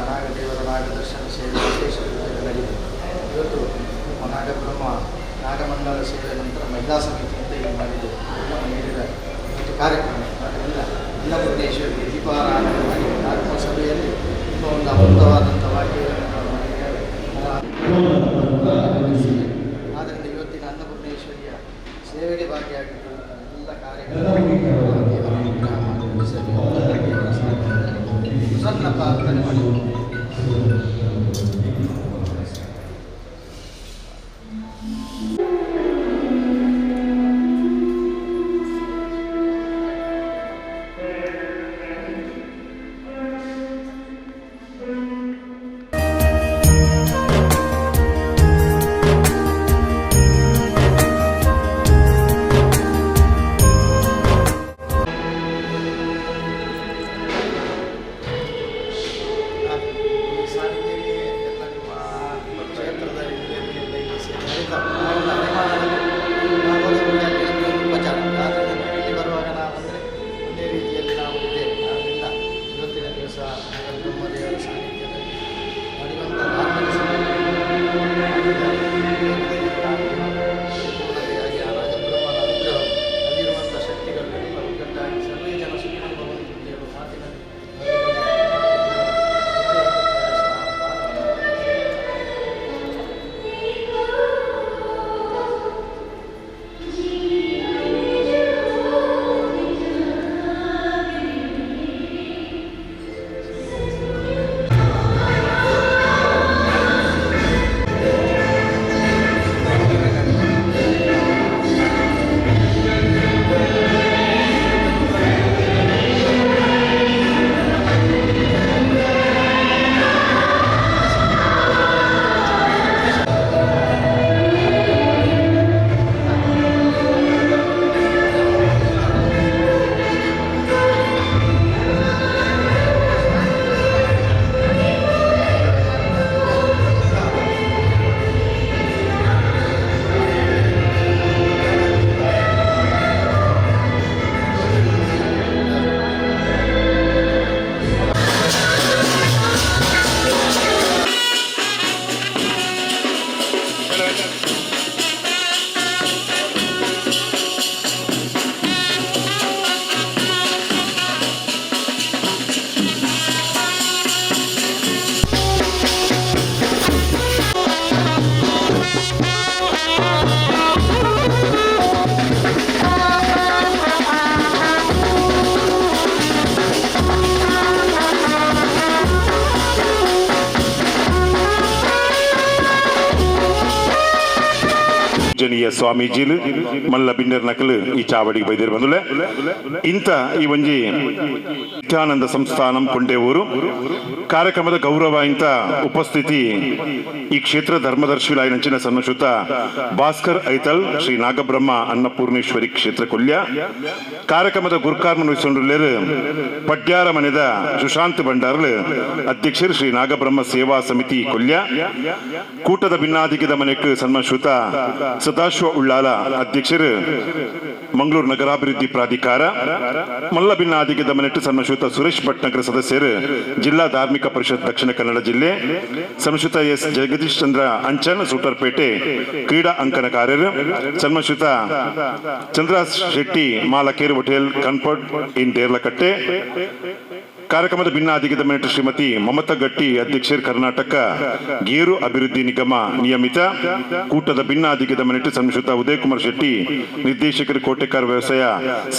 ನಾಗದೇವರ ನಾಗದರ್ಶನ ಸೇವೆ ವಿಶೇಷ ನಡೆಯಿತು. ಇವತ್ತು ನಾಗಬ್ರಹ್ಮ ನಾಗಮಂಡಲ ಸೇವೆ ನಂತರ ಮಹಿಳಾ ಸಮಿತಿ ಅಂತ ಇಲ್ಲಿ ಮಾಡಿದ್ದು ನೀಡಿದ ಒಂದು ಕಾರ್ಯಕ್ರಮ. ಅದರಿಂದ ಅನ್ನಪೂರ್ಣೇಶ್ವರಿ ದೀಪಾರಾಧನೆ ಮಾಡಿ ಆತ್ಮಸಭೆಯಲ್ಲಿ ತುಂಬ ಒಂದು ಅಮೃತವಾದಂಥ ವಾಕ್ಯಗಳನ್ನು ನಾವು ಮಾಡಿದ್ದೇವೆ. ಆದ್ದರಿಂದ ಇವತ್ತಿನ ಅನ್ನಪೂರ್ಣೇಶ್ವರಿಯ ಸೇವೆಗೆ ಭಾಗಿಯಾಗಿದ್ದು ಎಲ್ಲ ಕಾರ್ಯಕ್ರಮ ಪ್ರಾರ್ಥನೆ ಮಾಡಿ ಸ್ವಾಮೀಜಿಲು ಮಲ್ಲ ಬಿನ್ನರ್ ನಕಲು ಈ ಚಾವಡಿಗೆ ಬೈದೇರು ಬಂದುಲೆ ಇಂಥ ಈ ಒಂಜಿ ನಿತ್ಯಾನಂದ ಸಂಸ್ಥಾನಂ ಕೊಂಡೇವೂರು ಕಾರ್ಯಕ್ರಮದ ಗೌರವ ಇಂಥ ಉಪಸ್ಥಿತಿ ಈ ಕ್ಷೇತ್ರ ಧರ್ಮದರ್ಶಿಲಾಯಿನಂಚಿನ ಸನ್ನಶುತ ಭಾಸ್ಕರ್ ಐತಲ್ ಶ್ರೀ ನಾಗಬ್ರಹ್ಮ ಅನ್ನಪೂರ್ಣೇಶ್ವರಿ ಕ್ಷೇತ್ರ ಕೊಲ್ಯ ಕಾರ್ಯಕ್ರಮದ ಗುರುಕಾರ್ಮನ್ ವಹಿಸಿಕೊಂಡಿರು ಪಡ್ಯಾರ ಮನೆದ ಸುಶಾಂತ್ ಭಂಡಾರ್ಲು ಅಧ್ಯಕ್ಷರು ಶ್ರೀ ನಾಗಬ್ರಹ್ಮ ಸೇವಾ ಸಮಿತಿ ಕೊಲ್ಯ ಕೂಟದ ಭಿನ್ನಾಧಿಕದ ಮನೆಗೆ ಸನ್ಮಾನಿಸುತ್ತ ಸದಾಶಿವ ಉಳ್ಳಾಲ ಅಧ್ಯಕ್ಷರು ಮಂಗಳೂರು ನಗರಾಭಿವೃದ್ಧಿ ಪ್ರಾಧಿಕಾರ ಮಲ್ಲ ಭಿನ್ನಾಧಿಕದ ಮನೆಟ್ಟು ಸನ್ಮಾನಿಸುತ್ತ ಸುರೇಶ್ ಭಟ್ನಗರ ಸದಸ್ಯರು ಜಿಲ್ಲಾ ಧಾರ್ಮಿಕ ಪರಿಷತ್ ದಕ್ಷಿಣ ಕನ್ನಡ ಜಿಲ್ಲೆ ಸನ್ಮಾನಿಸುತ್ತ ಎಸ್ ಜಗದೀಶ್ ಚಂದ್ರ ಅಂಚನ್ ಸೂಟರ್ಪೇಟೆ ಕ್ರೀಡಾ ಅಂಕಣಕಾರರು ಸನ್ಮಾನಿಸುತ್ತ ಚಂದ್ರ ಶೆಟ್ಟಿ ಮಾಲಕೇರು ಹೋಟೆಲ್ ಕನ್ಫರ್ಟ್ ಇನ್ ದೇರ್ಲಕಟ್ಟೆ ಕಾರ್ಯಕ್ರಮದ ಭಿನ್ನಾಧಿಕದ ಮನೆಟ್ಟು ಶ್ರೀಮತಿ ಮಮತಾ ಗಟ್ಟಿ ಅಧ್ಯಕ್ಷರು ಕರ್ನಾಟಕ ಗೇರು ಅಭಿವೃದ್ಧಿ ನಿಗಮ ನಿಯಮಿತ ಕೂಟದ ಭಿನ್ನಾಧಿಕದ ಮನೆಟ್ಟು ಸನ್ಮಾನಿಸುತ್ತ ಉದಯ್ ಕುಮಾರ್ ಶೆಟ್ಟಿ ನಿರ್ದೇಶಕರು ಕೋಟೆಕಾರ ವ್ಯವಸಾಯ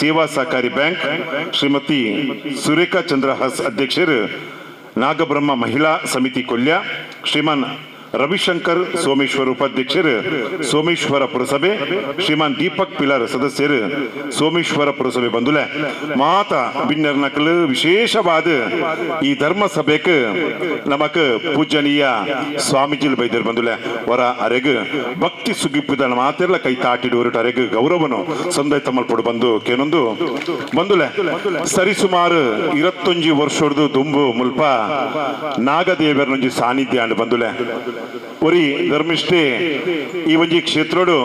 ಸೇವಾ ಸಹಕಾರಿ ಬ್ಯಾಂಕ್ ಶ್ರೀಮತಿ ಸುರೇಖಾ ಚಂದ್ರಹಾಸ್ ಅಧ್ಯಕ್ಷರು ನಾಗಬ್ರಹ್ಮ ಮಹಿಳಾ ಸಮಿತಿ ಕೊಲ್ಯ ಶ್ರೀಮಾನ್ ರವಿಶಂಕರ್ ಸೋಮೇಶ್ವರ ಉಪಾಧ್ಯಕ್ಷರು ಸೋಮೇಶ್ವರ ಪುರಸಭೆ ಶ್ರೀಮಾನ್ ದೀಪಕ್ ಪಿಲರ್ ಸದಸ್ಯರು ಸೋಮೇಶ್ವರ ಪುರಸಭೆ ಬಂದುಲೆ ಮಾತ ಬಿನ್ನರ್ ನಕಲು ವಿಶೇಷವಾದ ಈ ಧರ್ಮ ಸಭೆಗೆ ನಮಕ್ ಪೂಜನೀಯ ಸ್ವಾಮೀಜಿಲ್ ಬೈದರ್ ಬಂದುಲೆ ವರ ಅರೆಗ್ ಭಕ್ತಿ ಸುಗಿಪ್ಪದ ಮಾತೆಲ್ಲ ಕೈ ತಾಟಿಡುವರು ಅರೆಗ್ ಗೌರವನು ಸಂದೈ ತಮ್ಮಲ್ಪಡು ಬಂದು ಕೇನೊಂದು ಬಂದುಲೆ ಸರಿಸುಮಾರು 21 ವರ್ಷದ್ದು ದುಂಬು ಮುಲ್ಪ ನಾಗದೇವರನೊಂಜಿ ಸಾನ್ನಿಧ್ಯ ಅಂಡ್ ಬಂದುಲೆ ಒರಿ ಧರ್ಮಿಷ್ಠೆ ಈ ಒಂಜಿ ಕ್ಷೇತ್ರಡು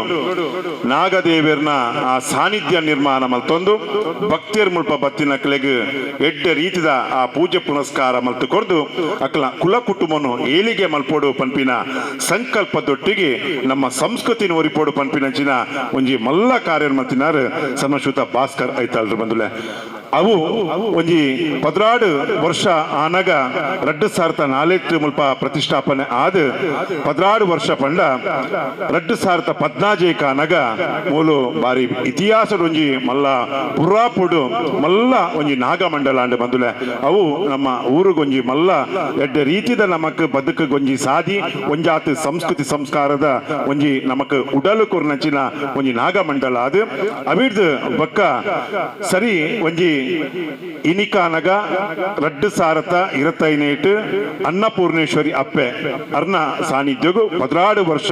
ನಾಗದೇವಿಯರ್ನ ಆ ಸಾನ್ನಿಧ್ಯ ನಿರ್ಮಾಣ ಮಲ್ತೊಂದು ಭಕ್ತಿಯರ್ ಮುಲ್ಪ ಬತ್ತಿನಕ್ಲೆಗ್ ಎಡ್ಡೆ ರೀತಿದ ಆ ಪೂಜೆ ಪುನಸ್ಕಾರ ಮಲ್ತು ಕೊರ್ದು ಅಕ್ಲ ಕುಲ ಕುಟುಂಬನು ಏಳಿಗೆ ಮಲ್ಪೋಡು ಪನ್ಪಿನ ಸಂಕಲ್ಪದೊಟ್ಟಿಗೆ ನಮ್ಮ ಸಂಸ್ಕೃತಿನ ಒರಿಪೋಡು ಪನ್ಪಿನಂಚಿನ ಒಂಜಿ ಮಲ್ಲ ಕಾರ್ಯ ಮಲ್ತಿನಾರ್ ಸನ್ಮಶ್ರುತ ಭಾಸ್ಕರ್ ಐತಾಳ್ರು ಬಂದುಲೆ ಅವು ಒಂಜಿ 16 ವರ್ಷ ಆನಗ 2004 ಮುಲ್ಪ ಪ್ರತಿಷ್ಠಾಪನೆ ಆದ 16 ವರ್ಷ ಪಂಡ 2014 ಆನಗ ಮೂಲು ಬಾರಿ ಇತಿಹಾಸದ ಒಂಜಿ ಮಲ್ಲ ಪುರಾಪುಡು ಮಲ್ಲ ಒಂಜಿ ನಾಗಮಂಡಲ ಅಂಡ್ ಬಂದುಲೆ ಅವು ನಮ್ಮ ಊರಿಗೊಂಜಿ ಮಲ್ಲ ಎಡ್ಡೆ ರೀತಿದ ನಮಕ್ ಬದುಕು ಒಂಜಿ ಸಾದಿ ಒಂಜಾತ್ ಸಂಸ್ಕೃತಿ ಸಂಸ್ಕಾರದ ಒಂಜಿ ನಮಕ್ ಉಡಲು ಕೊರ್ನಂಚಿನ ಒಂಜಿ ನಾಗಮಂಡಲ ಅದು ಅವಿಡ್ದು ಬಕ್ಕ ಸರಿ ಒಂಜಿ ಇನಿಕಾನಗ 2028 ಅನ್ನಪೂರ್ಣೇಶ್ವರಿ ಅಪ್ಪೆ ಅರ್ನ ಸಾನ್ನಿಧ್ಯಗು 16 ವರ್ಷ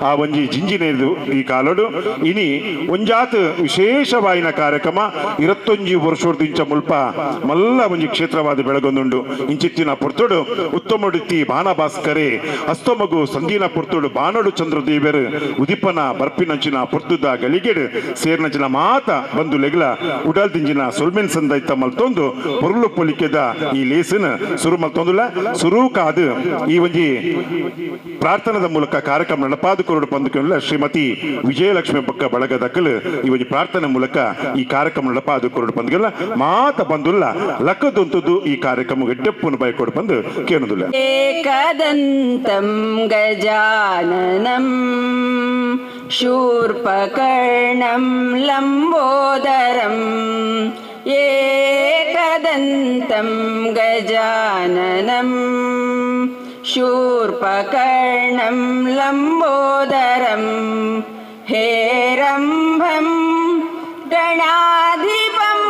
ಆ ಒಂಜಿ ಜಿಂಜಿನೇದು ಈ ಕಾಲಡು ಇನಿ ಒಂಜಾತ್ ವಿಶೇಷವಾಯಿನ ಕಾರ್ಯಕ್ರಮ 21 ವರ್ಷದಿಂಚ ಮುಲ್ಪ ಮಲ್ಲ ಒಂಜಿ ಕ್ಷೇತ್ರವಾದ ಬೆಳಗೊಂದುಂಡು ಇಂಚಿತ್ತಿನ ಪುರ್ತುಡು ಉತ್ತಮಡುತ್ತಿ ಬಾಣಭಾಸ್ಕರೆ ಅಸ್ತಮಗು ಸಂಗೀನ ಪುರ್ತುಡು ಬಾನಡು ಚಂದ್ರದೇವರು ಉದಿಪನ ಬರ್ಪಿನಂಚಿನ ಪುರ್ತುದ ಗಳಿಗೆಡ್ ಸೇರ್ನಂಚಿನ ಮಾತ ಬಂದು ಲೆಗ್ಲ ಉಡಲ್ ದಿಂಜಿನ ಸೊಲ್ಮೆನ್ ಸಂದೈತ ಮಲ್ತೊಂದು ಪೊರ್ಲು ಪೊಲಿಕೆದ ಈ ಲೇಸನ್ ಸುರು ಮಲ್ತೊಂದುಲ ಸುರು ಕಾದು ಈ ಒಂಜಿ ಪ್ರಾರ್ಥನದ ಮೂಲಕ ಕಾರ್ಯಕ್ರಮ ನಡಪಾದು ಕೊರಡು ಪಂದುಕೊಂಡ ಶ್ರೀಮತಿ ವಿಜಯಲಕ್ಷ್ಮಿ ಪಕ್ಕ ಬಳಗದಕ್ಕಲು ಈ ಒಂಜಿ ಪ್ರಾರ್ಥನೆ ಮೂಲಕ ಈ ಕಾರ್ಯಕ್ರಮ ನಡಪಾದು ಕೊರಡು ಪಂದುಗಲ್ಲ ಮಾತ ಬಂದುಲ್ಲ ಲಕ್ಕದೊಂತದ್ದು ಈ ಕಾರ್ಯಕ್ರಮ ಗೆಡ್ಡೆಪ್ಪುನ ಬೈ ಕೊಡು ಬಂದು ಕೇಳುದುಲ್ಲ ಏಕದಂತಂ ಗಜಾನನಂ ಶೂರ್ಪಕರ್ಣಂ ಲಂಬೋದರಂ ಏಕದಂತಂ ಗಜಾನನಂ ಶೂರ್ಪಕರ್ಣಂ ಲಂಬೋದರಂ ಹೇರಂಭಂ ಗಣಾಧಿಪಂ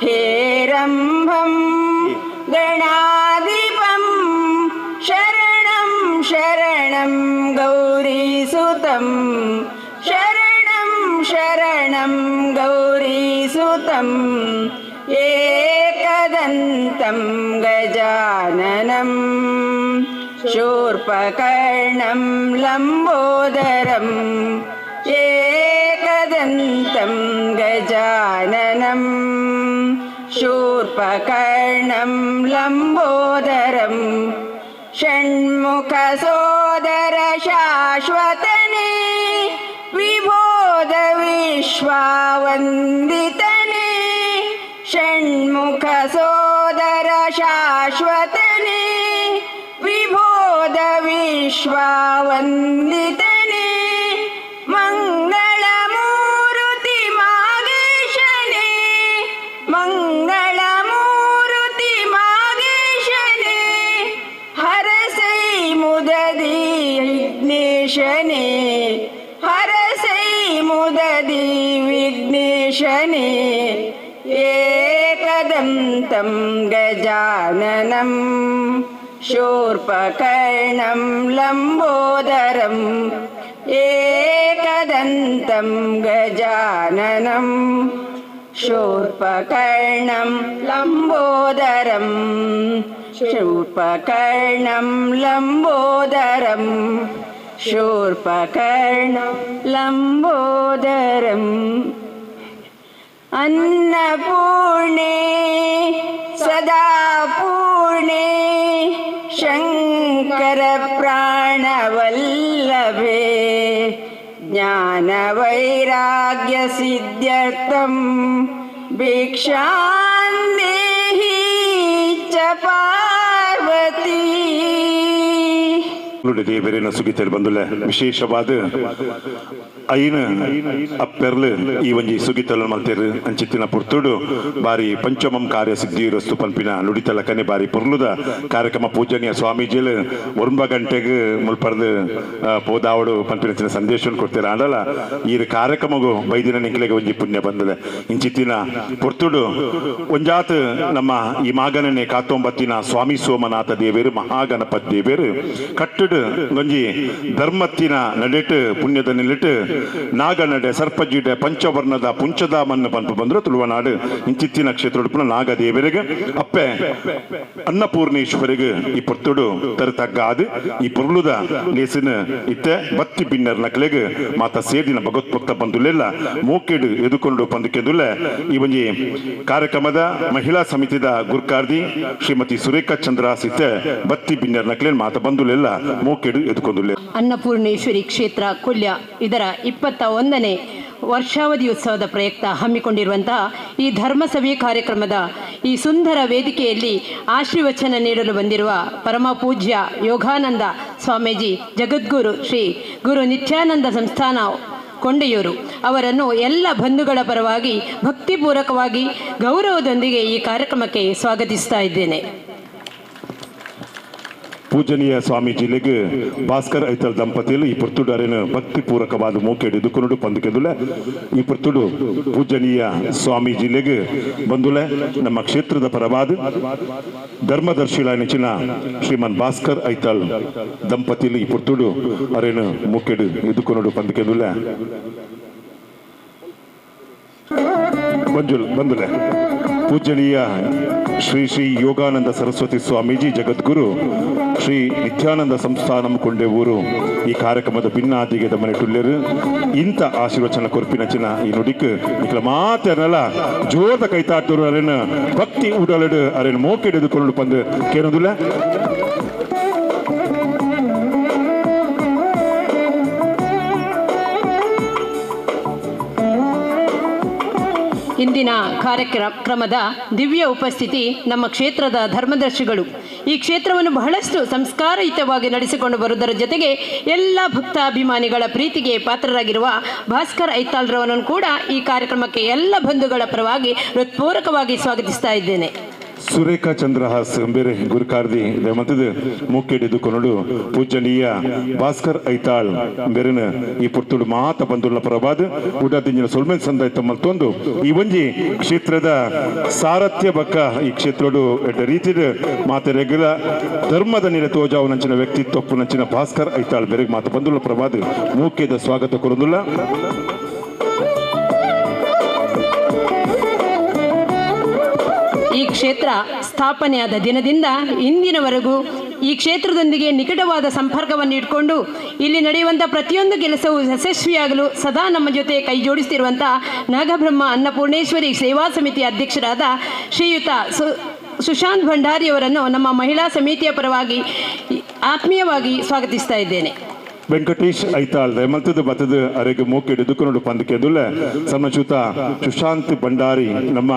ಹೇರಂಭಂ ಗಣಾಧಿಪಂ ಶರಣಂ ಶರಣಂ ಗೌರೀಸುತಂ ಶರಣಂ ಶರಣಂ ಗೌರೀಸುತಂ ಏಕದಂತಂ ಗಜಾನನಂ ಶೂರ್ಪಕರ್ಣಂ ಲಂಬೋದರಂ ಏಕದಂತಂ ಗಜಾನನಂ ಶೂರ್ಪಕರ್ಣಂ ಲಂಬೋದರಂ ಷಣ್ಮುಖ ಸೋದರ ಶಾಶ್ವತನೇ ವಿಭೋದ ವಿಶ್ವಾವಂದಿತನೇ ಷಣ್ಮುಖ ಸೋದರ ಶಾಶ್ವತನೇ ವಿಭೋದ ವಿಶ್ವಾವಂದಿತನೇ ಮಂಗಳ ಮೂರುತಿ ಮಾಗೇಶನೇ ಮಂಗಳ ಮೂರುತಿ ಮಾಗೇಶನೇ ಹರಸೈ ಮುದದಿ ವಿಘ್ನೇಶನೇ ಹರಸೈ ಮುದದಿ ವಿಘ್ನೇಶನೇ ಏಕದಂತಂ ಗಜಾನನಂ ಶೂರ್ಪಕರ್ಣಂ ಲಂಬೋದರಂ ಏಕದಂತಂ ಗಜಾನನಂ ಶೂರ್ಪಕರ್ಣಂ ಲಂಬೋದರಂ ಶೂರ್ಪಕರ್ಣಂ ಲಂಬೋದರಂ ಶೂರ್ಪಕರ್ಣಂ ಲಂಬೋದರಂ ಅನ್ನಪೂರ್ಣೆ ಸದಾ ಪೂರ್ಣೆ ಶಂಕರ ಪ್ರಾಣವಲ್ಲಭೆ ಜ್ಞಾನ ವೈರಾಗ್ಯ ಸಿದ್ಧ್ಯರ್ಥಂ ಭಿಕ್ಷಾಂ ದೇಹಿ ಚ ಪಾರ್ವತಿ ದೇವರೇನ ಸುಗಿತೇರು ಬಂದುಲೆ ವಿಶೇಷವಾದ ಐನ ಅಪ್ಪೆರ್ಲು ಈ ಒಂಜಿ ಸುಗಿತಲ ಮಲ್ತೇರು ಅಂಚಿತ್ತಿನ ಪುರ್ತುಡು ಬಾರಿ ಪಂಚಮಂ ಕಾರ್ಯ ಸಿದ್ಧಿರಸ್ತು ಪನ್ಪಿನ ನುಡಿತಲ ಕನೆ ಬಾರಿ ಪುರ್ಲುದ ಕಾರ್ಯಕ್ರಮ ಪೂಜನೀಯ ಸ್ವಾಮೀಜಿಲು 9 ಗಂಟೆಗೆ ಮುಲ್ಪರ್ದು ಪೋದಾವಡು ಪನ್ಪಿನ ಸಂದೇಶವನ್ನು ಕೊಡ್ತೀರ ಆಡಲ್ಲ ಈ ಕಾರ್ಯಕ್ರಮಗೂ ಬೈದಿನ ನಿಂಕಲೆಗೆ ಒಂಜಿ ಪುಣ್ಯ ಬಂದಿದೆ ಇಂಚಿತ್ತಿನ ಪುರ್ತುಡು ಒಂಜಾತ್ ನಮ್ಮ ಈ ಮಾಗನನೆ ಕಾತೊಂಬತ್ತಿನ ಸ್ವಾಮಿ ಸೋಮನಾಥ ದೇವೇರು ಮಹಾಗಣಪತಿ ದೇವೇರು ಕಟ್ಟುಡು ಬಂದುಟ್ಟು ಒಂಜಿ ಧರ್ಮತ್ತಿನ ನಡೆಟ್ ಪುಣ್ಯದ ನಿಲ್ಲಿಟ್ಟು ನಾಗನಡೆ ಸರ್ಪಜಿಡೆ ಪಂಚವರ್ಣದ ಪುಂಚದ ಮನ್ನ ಪಂಪ ಬಂದ್ರು ತುಳುವನಾಡು ಇಂಚಿತ್ತಿನ ಕ್ಷೇತ್ರ ಉಡುಪುನ ನಾಗದೇವರಿಗೆ ಅಪ್ಪೆ ಅನ್ನಪೂರ್ಣೇಶ್ವರಿಗೆ ಈ ಪೊರ್ತುಡು ತರತಗ್ಗಾದು ಈ ಪುರುಳುದ ಲೇಸಿನ ಇತ್ತೆ ಬತ್ತಿ ಬಿನ್ನರ್ ನಕಲೆಗೆ ಮಾತ ಸೇದಿನ ಭಗವತ್ಭಕ್ತ ಬಂದುಲೆಲ್ಲ ಮೂಕೆಡು ಎದುಕೊಂಡು ಪಂದುಕೆಂದುಲ್ಲ ಈ ಒಂಜಿ ಕಾರ್ಯಕ್ರಮದ ಮಹಿಳಾ ಸಮಿತಿದ ಗುರ್ಕಾರ್ದಿ ಶ್ರೀಮತಿ ಸುರೇಖಾ ಚಂದ್ರ ಸಿತ್ತೆ ಬತ್ತಿ ಬಿನ್ನರ್ ನಕಲೆನ್ ಮಾತ ಬಂದುಲೆಲ್ಲ ಮೂಕೆಡು ಎದುಕೊಂದುಲ್ಲೆ. ಅನ್ನಪೂರ್ಣೇಶ್ವರಿ ಕ್ಷೇತ್ರ ಕೊಲ್ಯ ಇದರ 21ನೇ ವರ್ಷಾವಧಿ ಉತ್ಸವದ ಪ್ರಯುಕ್ತ ಹಮ್ಮಿಕೊಂಡಿರುವಂತಹ ಈ ಧರ್ಮಸಭೆ ಕಾರ್ಯಕ್ರಮದ ಈ ಸುಂದರ ವೇದಿಕೆಯಲ್ಲಿ ಆಶೀರ್ವಚನ ನೀಡಲು ಬಂದಿರುವ ಪರಮ ಪೂಜ್ಯ ಯೋಗಾನಂದ ಸ್ವಾಮೀಜಿ ಜಗದ್ಗುರು ಶ್ರೀ ಗುರು ನಿತ್ಯಾನಂದ ಸಂಸ್ಥಾನ ಕೊಂಡೆಯೂರು ಅವರನ್ನು ಎಲ್ಲ ಬಂಧುಗಳ ಪರವಾಗಿ ಭಕ್ತಿಪೂರ್ವಕವಾಗಿ ಗೌರವದೊಂದಿಗೆ ಈ ಕಾರ್ಯಕ್ರಮಕ್ಕೆ ಸ್ವಾಗತಿಸ್ತಾ ಇದ್ದೇನೆ. ಪೂಜನೀಯ ಸ್ವಾಮೀಜಿಲಿಗೆ ಭಾಸ್ಕರ್ ಐತಲ್ ದಂಪತಿಯಲ್ಲಿ ಈ ಪುರ್ತುಡು ಅರೇನು ಭಕ್ತಿಪೂರ್ವಕವಾದ ಮೂಕೆಡು ದುಃಖನುಡು ಪಂದುಕೆಂದುಲೆ ಈ ಪುರ್ತುಡು ಪೂಜನೀಯ ಸ್ವಾಮೀಜಿಲಿಗೆ ಬಂದುಲೆ ನಮ್ಮ ಕ್ಷೇತ್ರದ ಪರವಾದ ಧರ್ಮದರ್ಶಿಲಾನಿಚಿನ ಶ್ರೀಮನ್ ಭಾಸ್ಕರ್ ಐತಲ್ ದಂಪತಿಯಲ್ಲಿ ಈ ಪುರ್ತುಡು ಅರೇನು ಮೂಕೆಡು ಎದುಕೊನುಡು ಪಂದುಕೆಂದುಲೆ ಬಂದುಲೆ ಪೂಜನೀಯ ಶ್ರೀ ಶ್ರೀ ಯೋಗಾನಂದ ಸರಸ್ವತಿ ಸ್ವಾಮೀಜಿ ಜಗದ್ಗುರು ಶ್ರೀ ನಿತ್ಯಾನಂದ ಸಂಸ್ಥಾನಂ ಕೊಂಡೆವೂರು ಈ ಕಾರ್ಯಕ್ರಮದ ಭಿನ್ನಾದಿಗೆ ಮನೆಟುಲ್ಲೆರು ಇಂಥ ಆಶೀರ್ವಚನ ಕೊರ್ಪಿನಚಿನ ಈ ನುಡಿಕ್ ಇಕ್ಲ ಮಾತೇನಲ್ಲ ಜೋರದ ಕೈತಾಟರು ಅರೇನ ಭಕ್ತಿ ಉಡಲಡು ಅರೇನು ಮೋಕೆಡೆದುಕೊಂಡು ಪಂದು ಕೇನೋದಿಲ್ಲ. ಇಂದಿನ ಕಾರ್ಯಕ್ರಮದ ದಿವ್ಯ ಉಪಸ್ಥಿತಿ ನಮ್ಮ ಕ್ಷೇತ್ರದ ಧರ್ಮದರ್ಶಿಗಳು. ಈ ಕ್ಷೇತ್ರವನ್ನು ಬಹಳಷ್ಟು ಸಂಸ್ಕಾರಯುತವಾಗಿ ನಡೆಸಿಕೊಂಡು ಬರುವುದರ ಜೊತೆಗೆ ಎಲ್ಲ ಭಕ್ತಾಭಿಮಾನಿಗಳ ಪ್ರೀತಿಗೆ ಪಾತ್ರರಾಗಿರುವ ಭಾಸ್ಕರ್ ಐತಾಳ್ರವರನ್ನು ಕೂಡ ಈ ಕಾರ್ಯಕ್ರಮಕ್ಕೆ ಎಲ್ಲ ಬಂಧುಗಳ ಪರವಾಗಿ ಹೃತ್ಪೂರ್ವಕವಾಗಿ ಸ್ವಾಗತಿಸ್ತಾ ಇದ್ದೇನೆ. ಸುರೇಖಾ ಚಂದ್ರಹಾಸ್ ಬೇರೆ ಗುರುಕಾರ್ದಿ ಮತದ ಮೂಕೆಡಿದು ಕೊನಡು ಪೂಜನೀಯ ಭಾಸ್ಕರ್ ಐತಾಳ್ ಬೇರೆನ ಈ ಪುರ್ತುಡು ಮಾತ ಬಂದುಳ್ಳ ಪರವಾದ ಉಡಾದಿಂಜಿನ ಸೊಲ್ಮೆನ್ ಸಂದಾಯ್ತ ಮಲ್ತೊಂದು ಈ ಒಂಜಿ ಕ್ಷೇತ್ರದ ಸಾರಥ್ಯ ಬಕ್ಕ ಈ ಕ್ಷೇತ್ರಡು ಎಡ್ಡ ರೀತಿದ ಮಾತೆ ರೆಗ್ಯುಲ ಧರ್ಮದ ನಿಲೆ ತೋಜಾವು ನಂಚಿನ ವ್ಯಕ್ತಿತ್ವಪ್ಪು ನಂಚಿನ ಭಾಸ್ಕರ್ ಐತಾಳ್ ಬೇರೆ ಮಾತ ಬಂದುಳ್ಳ ಪರವಾದ ಮೂಕೆದ ಸ್ವಾಗತ ಕೊರದುಲ್ಲ. ಈ ಕ್ಷೇತ್ರ ಸ್ಥಾಪನೆಯಾದ ದಿನದಿಂದ ಇಂದಿನವರೆಗೂ ಈ ಕ್ಷೇತ್ರದೊಂದಿಗೆ ನಿಕಟವಾದ ಸಂಪರ್ಕವನ್ನು ಇಟ್ಕೊಂಡು ಇಲ್ಲಿ ನಡೆಯುವಂಥ ಪ್ರತಿಯೊಂದು ಕೆಲಸವೂ ಯಶಸ್ವಿಯಾಗಲು ಸದಾ ನಮ್ಮ ಜೊತೆ ಕೈ ಜೋಡಿಸ್ತಿರುವಂಥ ನಾಗಬ್ರಹ್ಮ ಅನ್ನಪೂರ್ಣೇಶ್ವರಿ ಸೇವಾ ಸಮಿತಿ ಅಧ್ಯಕ್ಷರಾದ ಶ್ರೀಯುತ ಸುಶಾಂತ್ ಭಂಡಾರಿಯವರನ್ನು ನಮ್ಮ ಮಹಿಳಾ ಸಮಿತಿಯ ಪರವಾಗಿ ಆತ್ಮೀಯವಾಗಿ ಸ್ವಾಗತಿಸ್ತಾ ಇದ್ದೇನೆ. ವೆಂಕಟೇಶ್ ಐತಾಳ್ ಮಲ್ತದ ಬತ್ತದ ಅರೆಗೆ ಮೂಕೆಡು ದುಃಖನುಡು ಪಂದಕೆದುಲ್ಲ ಸಮಚೂತ ಸುಶಾಂತ್ ಭಂಡಾರಿ ನಮ್ಮ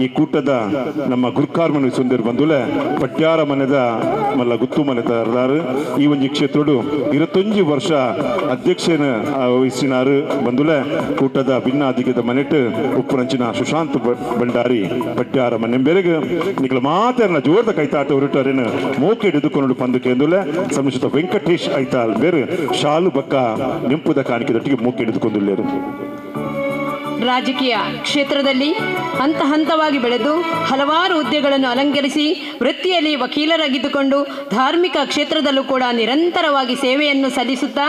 ಈ ಕೂಟದ ನಮ್ಮ ಗುರ್ಕಾರ್ಮನು ಸುಂದರ್ ಬಂದುಲೆ ಪಟ್ಯಾರ ಮನೆದ ಮಲ್ಲ ಗುತ್ತು ಮನೆದಾರದಾರು ಈ ಒಂಜಿ ಕ್ಷೇತ್ರಡು 25 ವರ್ಷ ಅಧ್ಯಕ್ಷನ ವಹಿಸಿನಾರು ಬಂದುಲೆ ಕೂಟದ ಭಿನ್ನಾದಿಗದ ಮನೆಟ್ ಉಪ್ಪುನಂಚಿನ ಸುಶಾಂತ್ ಭಂಡಾರಿ ಪಟ್ಯಾರ ಮನೆ ಬೇರೆಗೆ ನಿಖಲ ಮಾತೆರ್ನ ಜೋರದ ಕೈತಾಟ ಹೊರಟರೇನು ಮೂಕೆಡು ದುಃಖನುಡು ಪಂದಕೆಂದುಲೆ ಸಮಚೂತ ವೆಂಕಟೇಶ್ ಐತಾಳ್ ಬೇರೆ ಶಾಲು ಬಕ್ಕ ನಿಂಪುದ ಕಾಣಿಕೆದೊಟ್ಟಿಗೆ ಮೂಕೆಡಿದುಕೊಂಡಿಲ್ಲೇರು. ರಾಜಕೀಯ ಕ್ಷೇತ್ರದಲ್ಲಿ ಹಂತ ಹಂತವಾಗಿ ಬೆಳೆದು ಹಲವಾರು ಹುದ್ದೆಗಳನ್ನು ಅಲಂಕರಿಸಿ ವೃತ್ತಿಯಲ್ಲಿ ವಕೀಲರಾಗಿದ್ದುಕೊಂಡು ಧಾರ್ಮಿಕ ಕ್ಷೇತ್ರದಲ್ಲೂ ಕೂಡ ನಿರಂತರವಾಗಿ ಸೇವೆಯನ್ನು ಸಲ್ಲಿಸುತ್ತಾ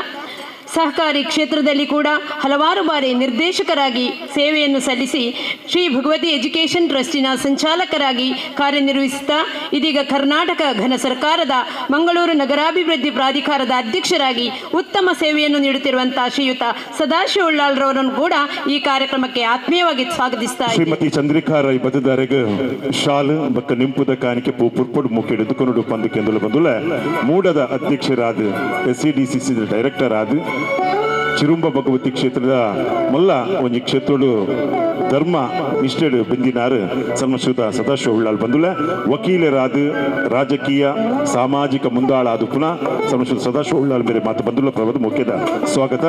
ಸಹಕಾರಿ ಕ್ಷೇತ್ರದಲ್ಲಿ ಕೂಡ ಹಲವಾರು ಬಾರಿ ನಿರ್ದೇಶಕರಾಗಿ ಸೇವೆಯನ್ನು ಸಲ್ಲಿಸಿ ಶ್ರೀ ಭಗವತಿ ಎಜುಕೇಷನ್ ಟ್ರಸ್ಟಿನ ಸಂಚಾಲಕರಾಗಿ ಕಾರ್ಯನಿರ್ವಹಿಸುತ್ತಾ ಇದೀಗ ಕರ್ನಾಟಕ ಘನ ಸರ್ಕಾರದ ಮಂಗಳೂರು ನಗರಾಭಿವೃದ್ಧಿ ಪ್ರಾಧಿಕಾರದ ಅಧ್ಯಕ್ಷರಾಗಿ ಉತ್ತಮ ಸೇವೆಯನ್ನು ನೀಡುತ್ತಿರುವಂತಹ ಶ್ರೀಯುತ ಸದಾಶಿವ ಉಳ್ಳಾಳ್ರವರನ್ನು ಕೂಡ ಈ ಕಾರ್ಯಕ್ರಮಕ್ಕೆ ಆತ್ಮೀಯವಾಗಿ ಸ್ವಾಗತಿಸ್ತಾ ಶ್ರೀಮತಿ ಚಂದ್ರಿಕಾ ರೈ ಬದದಾರೆಗೆ ಶಾಲು ಬಕ್ಕ ನಿಂಪುದ ಕಾಣಿಕೆ ಪುರ್ಪೊಡು ಮುಖ್ಯಡಿದುಕೊಂಡು ಪಂದಕೆಂದುಲು ಬಂದುಲ ಮೂಡದ ಅಧ್ಯಕ್ಷರಾದ SCDCC ಡೈರೆಕ್ಟರ್ ಆದ ಚಿರುಂಬ ಭಗವತಿ ಕ್ಷೇತ್ರದ ಮಲ್ಲ ಒಂಜಿ ಕ್ಷೇತ್ರಡು ಧರ್ಮ ನಿಷ್ಠೆಡು ಬೆಂದಿನಾರು ಸಮಶ್ರುತ ಸದಾಶಿವ ಉಳ್ಳಾಳ್ ಬಂದುಲ ವಕೀಲರಾದ ರಾಜಕೀಯ ಸಾಮಾಜಿಕ ಮುಂದಾಳಾದ ಪುನಃ ಸಮಶ್ರುತ ಸದಾಶಿವ ಉಳ್ಳಾಳ್ ಬೇರೆ ಮಾತು ಬಂದುಲ ಪ್ರವದ ಮುಖ್ಯದ ಸ್ವಾಗತ.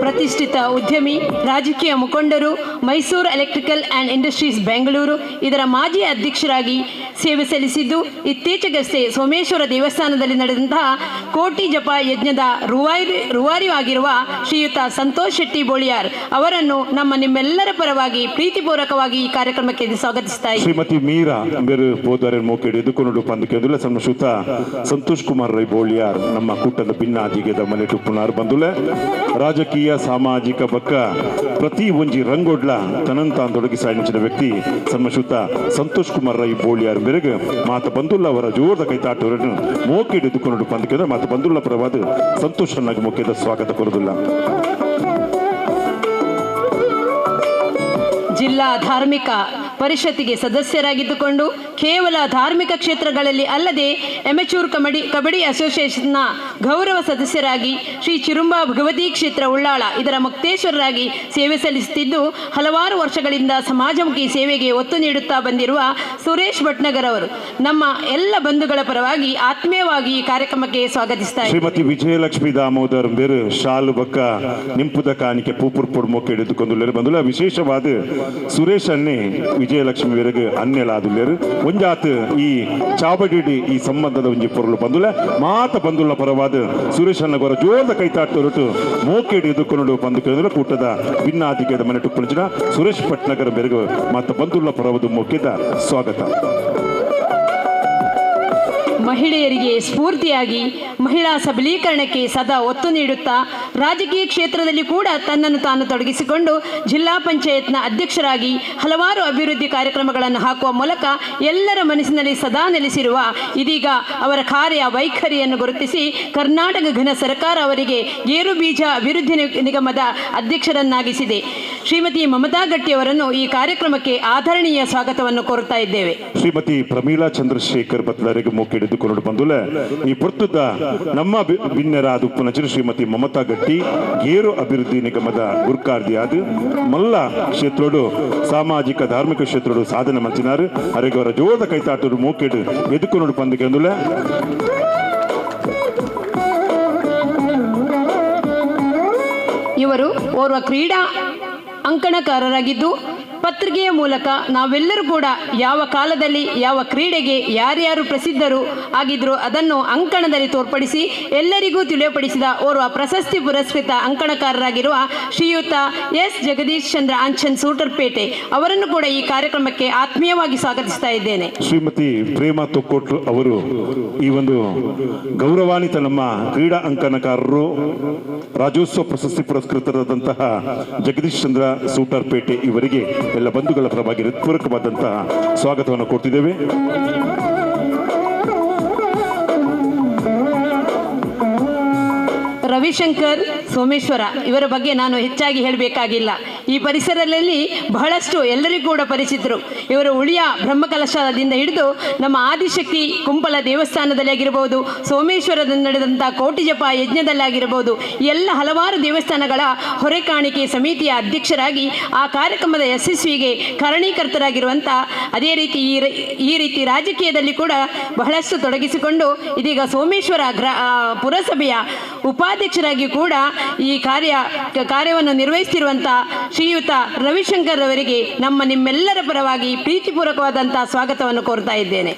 ಪ್ರತಿಷ್ಠಿತ ಉದ್ಯಮಿ, ರಾಜಕೀಯ ಮುಖಂಡರು, Mysuru electrical and industries Bengaluru ಇದರ ಮಾಜಿ ಅಧ್ಯಕ್ಷರಾಗಿ ಸೇವೆ ಸಲ್ಲಿಸಿದ್ದು ಇತ್ತೀಚೆಗಷ್ಟೇ ಸೋಮೇಶ್ವರ ದೇವಸ್ಥಾನದಲ್ಲಿ ನಡೆದಂತಹ ಕೋಟಿ ಜಪ ಯಜ್ಞದ ರೂವಾರಿ ಆಗಿರುವ ಶ್ರೀಯುತ ಸಂತೋಷ್ ಶೆಟ್ಟಿ ಬೋಳಿಯಾರ್ ಅವರನ್ನು ನಿಮ್ಮೆಲ್ಲರ ಪರವಾಗಿ ಪ್ರೀತಿಪೂರ್ವಕವಾಗಿ ಈ ಕಾರ್ಯಕ್ರಮಕ್ಕೆ ಸ್ವಾಗತಿಸ್ತಾ ಇದ್ದೀನಿ. ಶ್ರೀಮತಿ ಮೀರಾ ಬೇರು ಬೋದಾರೆ ಮೋಕೆಡೆ ಎದುಕೊಂಡು ಪಂದಕ್ಕೆ ಸಂಶುತ ಸಂತೋಷ್ ಕುಮಾರ್ ರೈ ಬೋಳಿಯಾರ್ ನಮ್ಮ ಕೂಟದ ಭಿನ್ನಾದಿಗೆದ ಮನೆ ಟುಪ್ಪುನಾರ್ ಬಂದುಲೆ ರಾಜಕೀಯ ಸಾಮಾಜಿಕ ಬಕ್ಕ ಪ್ರತಿ ಒಂಜಿ ರಂಗೋಡ್ಲ ತನಂತಾಂದೊಡಗಿ ಸಾಯಿನ ವ್ಯಕ್ತಿ ಸಂಶುತ ಸಂತೋಷ್ ಕುಮಾರ್ ರೈ ಬೋಳಿಯಾರ್ ಬೆರಗ ಮಾತ ಬಂದುಲ್ಲ ಅವರ ಜೋರದ ಕೈತಾಟವರನ್ನು ಮೋಕೆಡೆ ಎದುಕೊಂಡು ಪಂದಕ್ಕೆ ಮಾತ ಬಂದುಲ್ಲ ಪರವಾದ ಸಂತೋಷನಾಗಿ ಮೋಕೆದ ಸ್ವಾಗತ ಕೊರದಿಲ್ಲ. ಜಿಲ್ಲಾ ಧಾರ್ಮಿಕ ಪರಿಷತ್ತಿಗೆ ಸದಸ್ಯರಾಗಿದ್ದುಕೊಂಡು ಕೇವಲ ಧಾರ್ಮಿಕ ಕ್ಷೇತ್ರಗಳಲ್ಲಿ ಅಲ್ಲದೆ ಎಮೆಚೂರ್ ಕಬಡ್ಡಿ ಅಸೋಸಿಯೇಷನ್ನ ಗೌರವ ಸದಸ್ಯರಾಗಿ ಶ್ರೀ ಚಿರುಂಬಾ ಭಗವತಿ ಕ್ಷೇತ್ರ ಉಳ್ಳಾಳ ಇದರ ಮುಕ್ತೇಶ್ವರರಾಗಿ ಸೇವೆ ಸಲ್ಲಿಸುತ್ತಿದ್ದು ಹಲವಾರು ವರ್ಷಗಳಿಂದ ಸಮಾಜಮುಖಿ ಸೇವೆಗೆ ಒತ್ತು ನೀಡುತ್ತಾ ಬಂದಿರುವ ಸುರೇಶ್ ಭಟ್ನಗರ್ ಅವರು ನಮ್ಮ ಎಲ್ಲ ಬಂಧುಗಳ ಪರವಾಗಿ ಆತ್ಮೀಯವಾಗಿ ಈ ಕಾರ್ಯಕ್ರಮಕ್ಕೆ ಸ್ವಾಗತಿಸ್ತಾರೆ. ಶ್ರೀಮತಿ ವಿಜಯಲಕ್ಷ್ಮಿ ದಾಮೋದರ್ ಬೇರು ಶಾಲು ಬಕ್ಕ ನಿಂಪುದ ಕಾಣಿಕೆ ಪೂಪುರ್ ಪೊಡ್ಮೊಕ್ಕೆ ಹಿಡಿದುಕೊಂಡು ಬಂದುಲ್ಲ ವಿಶೇಷವಾದ ಸುರೇಶ್ ಅನ್ನೆ ವಿಜಯಲಕ್ಷ್ಮಿ ಬೇರೆಗೆ ಅನ್ನೆಲಾದುಲ್ಲೇರು ಒಂಜಾತ್ ಈ ಚಾಬಡಿಡಿ ಈ ಸಂಬಂಧದ ಒಂಜಿ ಪೊರುಳು ಬಂದುಲೆ ಮಾತ ಬಂದುಲ್ಲ ಪರವಾದ ಸುರೇಶ್ ಅನ್ನಗೊರ ಜೋರದ ಕೈತಾಟೊರಟು ಮೋಕೆಡಿ ಎದುಕೊಂಡು ಬಂದು ಕೇಳಿದ್ರೆ ಕೂಟದ ಭಿನ್ನಾದಿಗೆದ ಮನೆ ಟುಪ್ಪುಣಿನ ಸುರೇಶ್ ಭಟ್ನಗರ್ ಬೇರೆಗೆ ಮಾತ ಬಂದುಲ್ಲ ಪರವಾದ ಮೋಕೆದ ಸ್ವಾಗತ. ಮಹಿಳೆಯರಿಗೆ ಸ್ಫೂರ್ತಿಯಾಗಿ ಮಹಿಳಾ ಸಬಲೀಕರಣಕ್ಕೆ ಸದಾ ಒತ್ತು ನೀಡುತ್ತಾ ರಾಜಕೀಯ ಕ್ಷೇತ್ರದಲ್ಲಿ ಕೂಡ ತನ್ನನ್ನು ತಾನು ತೊಡಗಿಸಿಕೊಂಡು ಜಿಲ್ಲಾ ಪಂಚಾಯತ್ನ ಅಧ್ಯಕ್ಷರಾಗಿ ಹಲವಾರು ಅಭಿವೃದ್ಧಿ ಕಾರ್ಯಕ್ರಮಗಳನ್ನು ಹಾಕುವ ಮೂಲಕ ಎಲ್ಲರ ಮನಸ್ಸಿನಲ್ಲಿ ಸದಾ ನೆಲೆಸಿರುವ ಇದೀಗ ಅವರ ಕಾರ್ಯ ವೈಖರಿಯನ್ನು ಗುರುತಿಸಿ ಕರ್ನಾಟಕ ಘನ ಸರ್ಕಾರ ಅವರಿಗೆ ಗೇರು ಬೀಜ ಅಭಿವೃದ್ಧಿ ನಿಗಮದ ಅಧ್ಯಕ್ಷರನ್ನಾಗಿಸಿದೆ. ಶ್ರೀಮತಿ ಮಮತಾ ಗಟ್ಟಿಯವರನ್ನು ಈ ಕಾರ್ಯಕ್ರಮಕ್ಕೆ ಆದರಣೀಯ ಸ್ವಾಗತವನ್ನು ಕೋರುತ್ತಾ ಇದ್ದೇವೆ. ಶ್ರೀಮತಿ ಪ್ರಮೀಳಾ ಚಂದ್ರಶೇಖರ್ ಬತ್ಲರಿಗೆ ಮೋಕೆಡಿ ಕೊಂಡು ಬಂದುಲೆ ಈ ಪೊರ್ತುದ ನಮ್ಮ ಭಿನ್ನರಾದ ಉಪ್ಪುನಚಿರು ಶ್ರೀಮತಿ ಮಮತಾ ಗಟ್ಟಿ ಗೇರು ಅಭಿವೃದ್ಧಿ ನಿಗಮದ ಗುರ್ಕಾರ್ದಿಯಾದ ಮಲ್ಲ ಕ್ಷೇತ್ರೋಡು ಸಾಮಾಜಿಕ ಧಾರ್ಮಿಕ ಕ್ಷೇತ್ರೋಡು ಸಾಧನೆ ಮಂಚಿನಾರು ಅವರಿಗೆ ಅವರ ಜೋರದ ಕೈತಾಟರು ಮೋಕೆಡು ಎದುಕೊಂಡು ಪಂದಕ್ಕೆ ಅಂದುಲೆ ಇವರು ಓರ್ವ ಕ್ರೀಡಾ ಅಂಕಣಕಾರರಾಗಿದ್ದು ಪತ್ರಿಕೆಯ ಮೂಲಕ ನಾವೆಲ್ಲರೂ ಕೂಡ ಯಾವ ಕಾಲದಲ್ಲಿ ಯಾವ ಕ್ರೀಡೆಗೆ ಯಾರ್ಯಾರು ಪ್ರಸಿದ್ಧರು ಆಗಿದ್ರು ಅದನ್ನು ಅಂಕಣದಲ್ಲಿ ತೋರ್ಪಡಿಸಿ ಎಲ್ಲರಿಗೂ ತಿಳಿಯಪಡಿಸಿದ ಓರ್ವ ಪ್ರಶಸ್ತಿ ಪುರಸ್ಕೃತ ಅಂಕಣಕಾರರಾಗಿರುವ ಶ್ರೀಯುತ ಎಸ್ ಜಗದೀಶ್ ಚಂದ್ರ ಆಂಚನ್ ಸೂಟರ್ಪೇಟೆ ಅವರನ್ನು ಕೂಡ ಈ ಕಾರ್ಯಕ್ರಮಕ್ಕೆ ಆತ್ಮೀಯವಾಗಿ ಸ್ವಾಗತಿಸ್ತಾ ಇದ್ದೇನೆ. ಶ್ರೀಮತಿ ಪ್ರೇಮಾ ತೊಕ್ಕೋಟ್ರು ಅವರು ಈ ಒಂದು ಗೌರವಾನ್ವಿತ ನಮ್ಮ ಕ್ರೀಡಾ ಅಂಕಣಕಾರರು ರಾಜ್ಯೋತ್ಸವ ಪ್ರಶಸ್ತಿ ಪುರಸ್ಕೃತರಾದಂತಹ ಜಗದೀಶ್ ಚಂದ್ರ ಸೂಟರ್ಪೇಟೆ ಇವರಿಗೆ ಎಲ್ಲ ಬಂಧುಗಳ ಪರವಾಗಿ ಹೃತ್ಪೂರ್ವಕವಾದಂತಹ ಸ್ವಾಗತವನ್ನು ಕೊಡ್ತಿದ್ದೇವೆ. ರವಿಶಂಕರ್ ಸೋಮೇಶ್ವರ ಇವರ ಬಗ್ಗೆ ನಾನು ಹೆಚ್ಚಾಗಿ ಹೇಳಬೇಕಾಗಿಲ್ಲ. ಈ ಪರಿಸರದಲ್ಲಿ ಬಹಳಷ್ಟು ಎಲ್ಲರಿಗೂ ಕೂಡ ಪರಿಚಿತರು. ಇವರು ಉಳಿಯ ಬ್ರಹ್ಮಕಲಶದಿಂದ ಹಿಡಿದು ನಮ್ಮ ಆದಿಶಕ್ತಿ ಕುಂಪಲ ದೇವಸ್ಥಾನದಲ್ಲಿ ಆಗಿರಬಹುದು, ಸೋಮೇಶ್ವರದಲ್ಲಿ ನಡೆದಂಥ ಕೋಟಿ ಜಪ ಯಜ್ಞದಲ್ಲಿ ಆಗಿರಬಹುದು, ಎಲ್ಲ ಹಲವಾರು ದೇವಸ್ಥಾನಗಳ ಹೊರೆ ಕಾಣಿಕೆ ಸಮಿತಿಯ ಅಧ್ಯಕ್ಷರಾಗಿ ಆ ಕಾರ್ಯಕ್ರಮದ ಯಶಸ್ವಿಗೆ ಕಾರಣೀಕರ್ತರಾಗಿರುವಂಥ ಅದೇ ರೀತಿ ಈ ರೀತಿ ರಾಜಕೀಯದಲ್ಲಿ ಕೂಡ ಬಹಳಷ್ಟು ತೊಡಗಿಸಿಕೊಂಡು ಇದೀಗ ಸೋಮೇಶ್ವರ ಪುರಸಭೆಯ ಉಪಾಧ್ಯಕ್ಷರಾಗಿ ಕೂಡ ಈ ಕಾರ್ಯವನ್ನು ನಿರ್ವಹಿಸುತ್ತಿರುವಂಥ ಶ್ರೀಯುತ ರವಿಶಂಕರ್ ಅವರಿಗೆ ನಿಮ್ಮೆಲ್ಲರ ಪರವಾಗಿ ಪ್ರೀತಿಪೂರ್ವಕವಾದಂತಹ ಸ್ವಾಗತವನ್ನು ಕೋರ್ತಾ ಇದ್ದೇನೆ.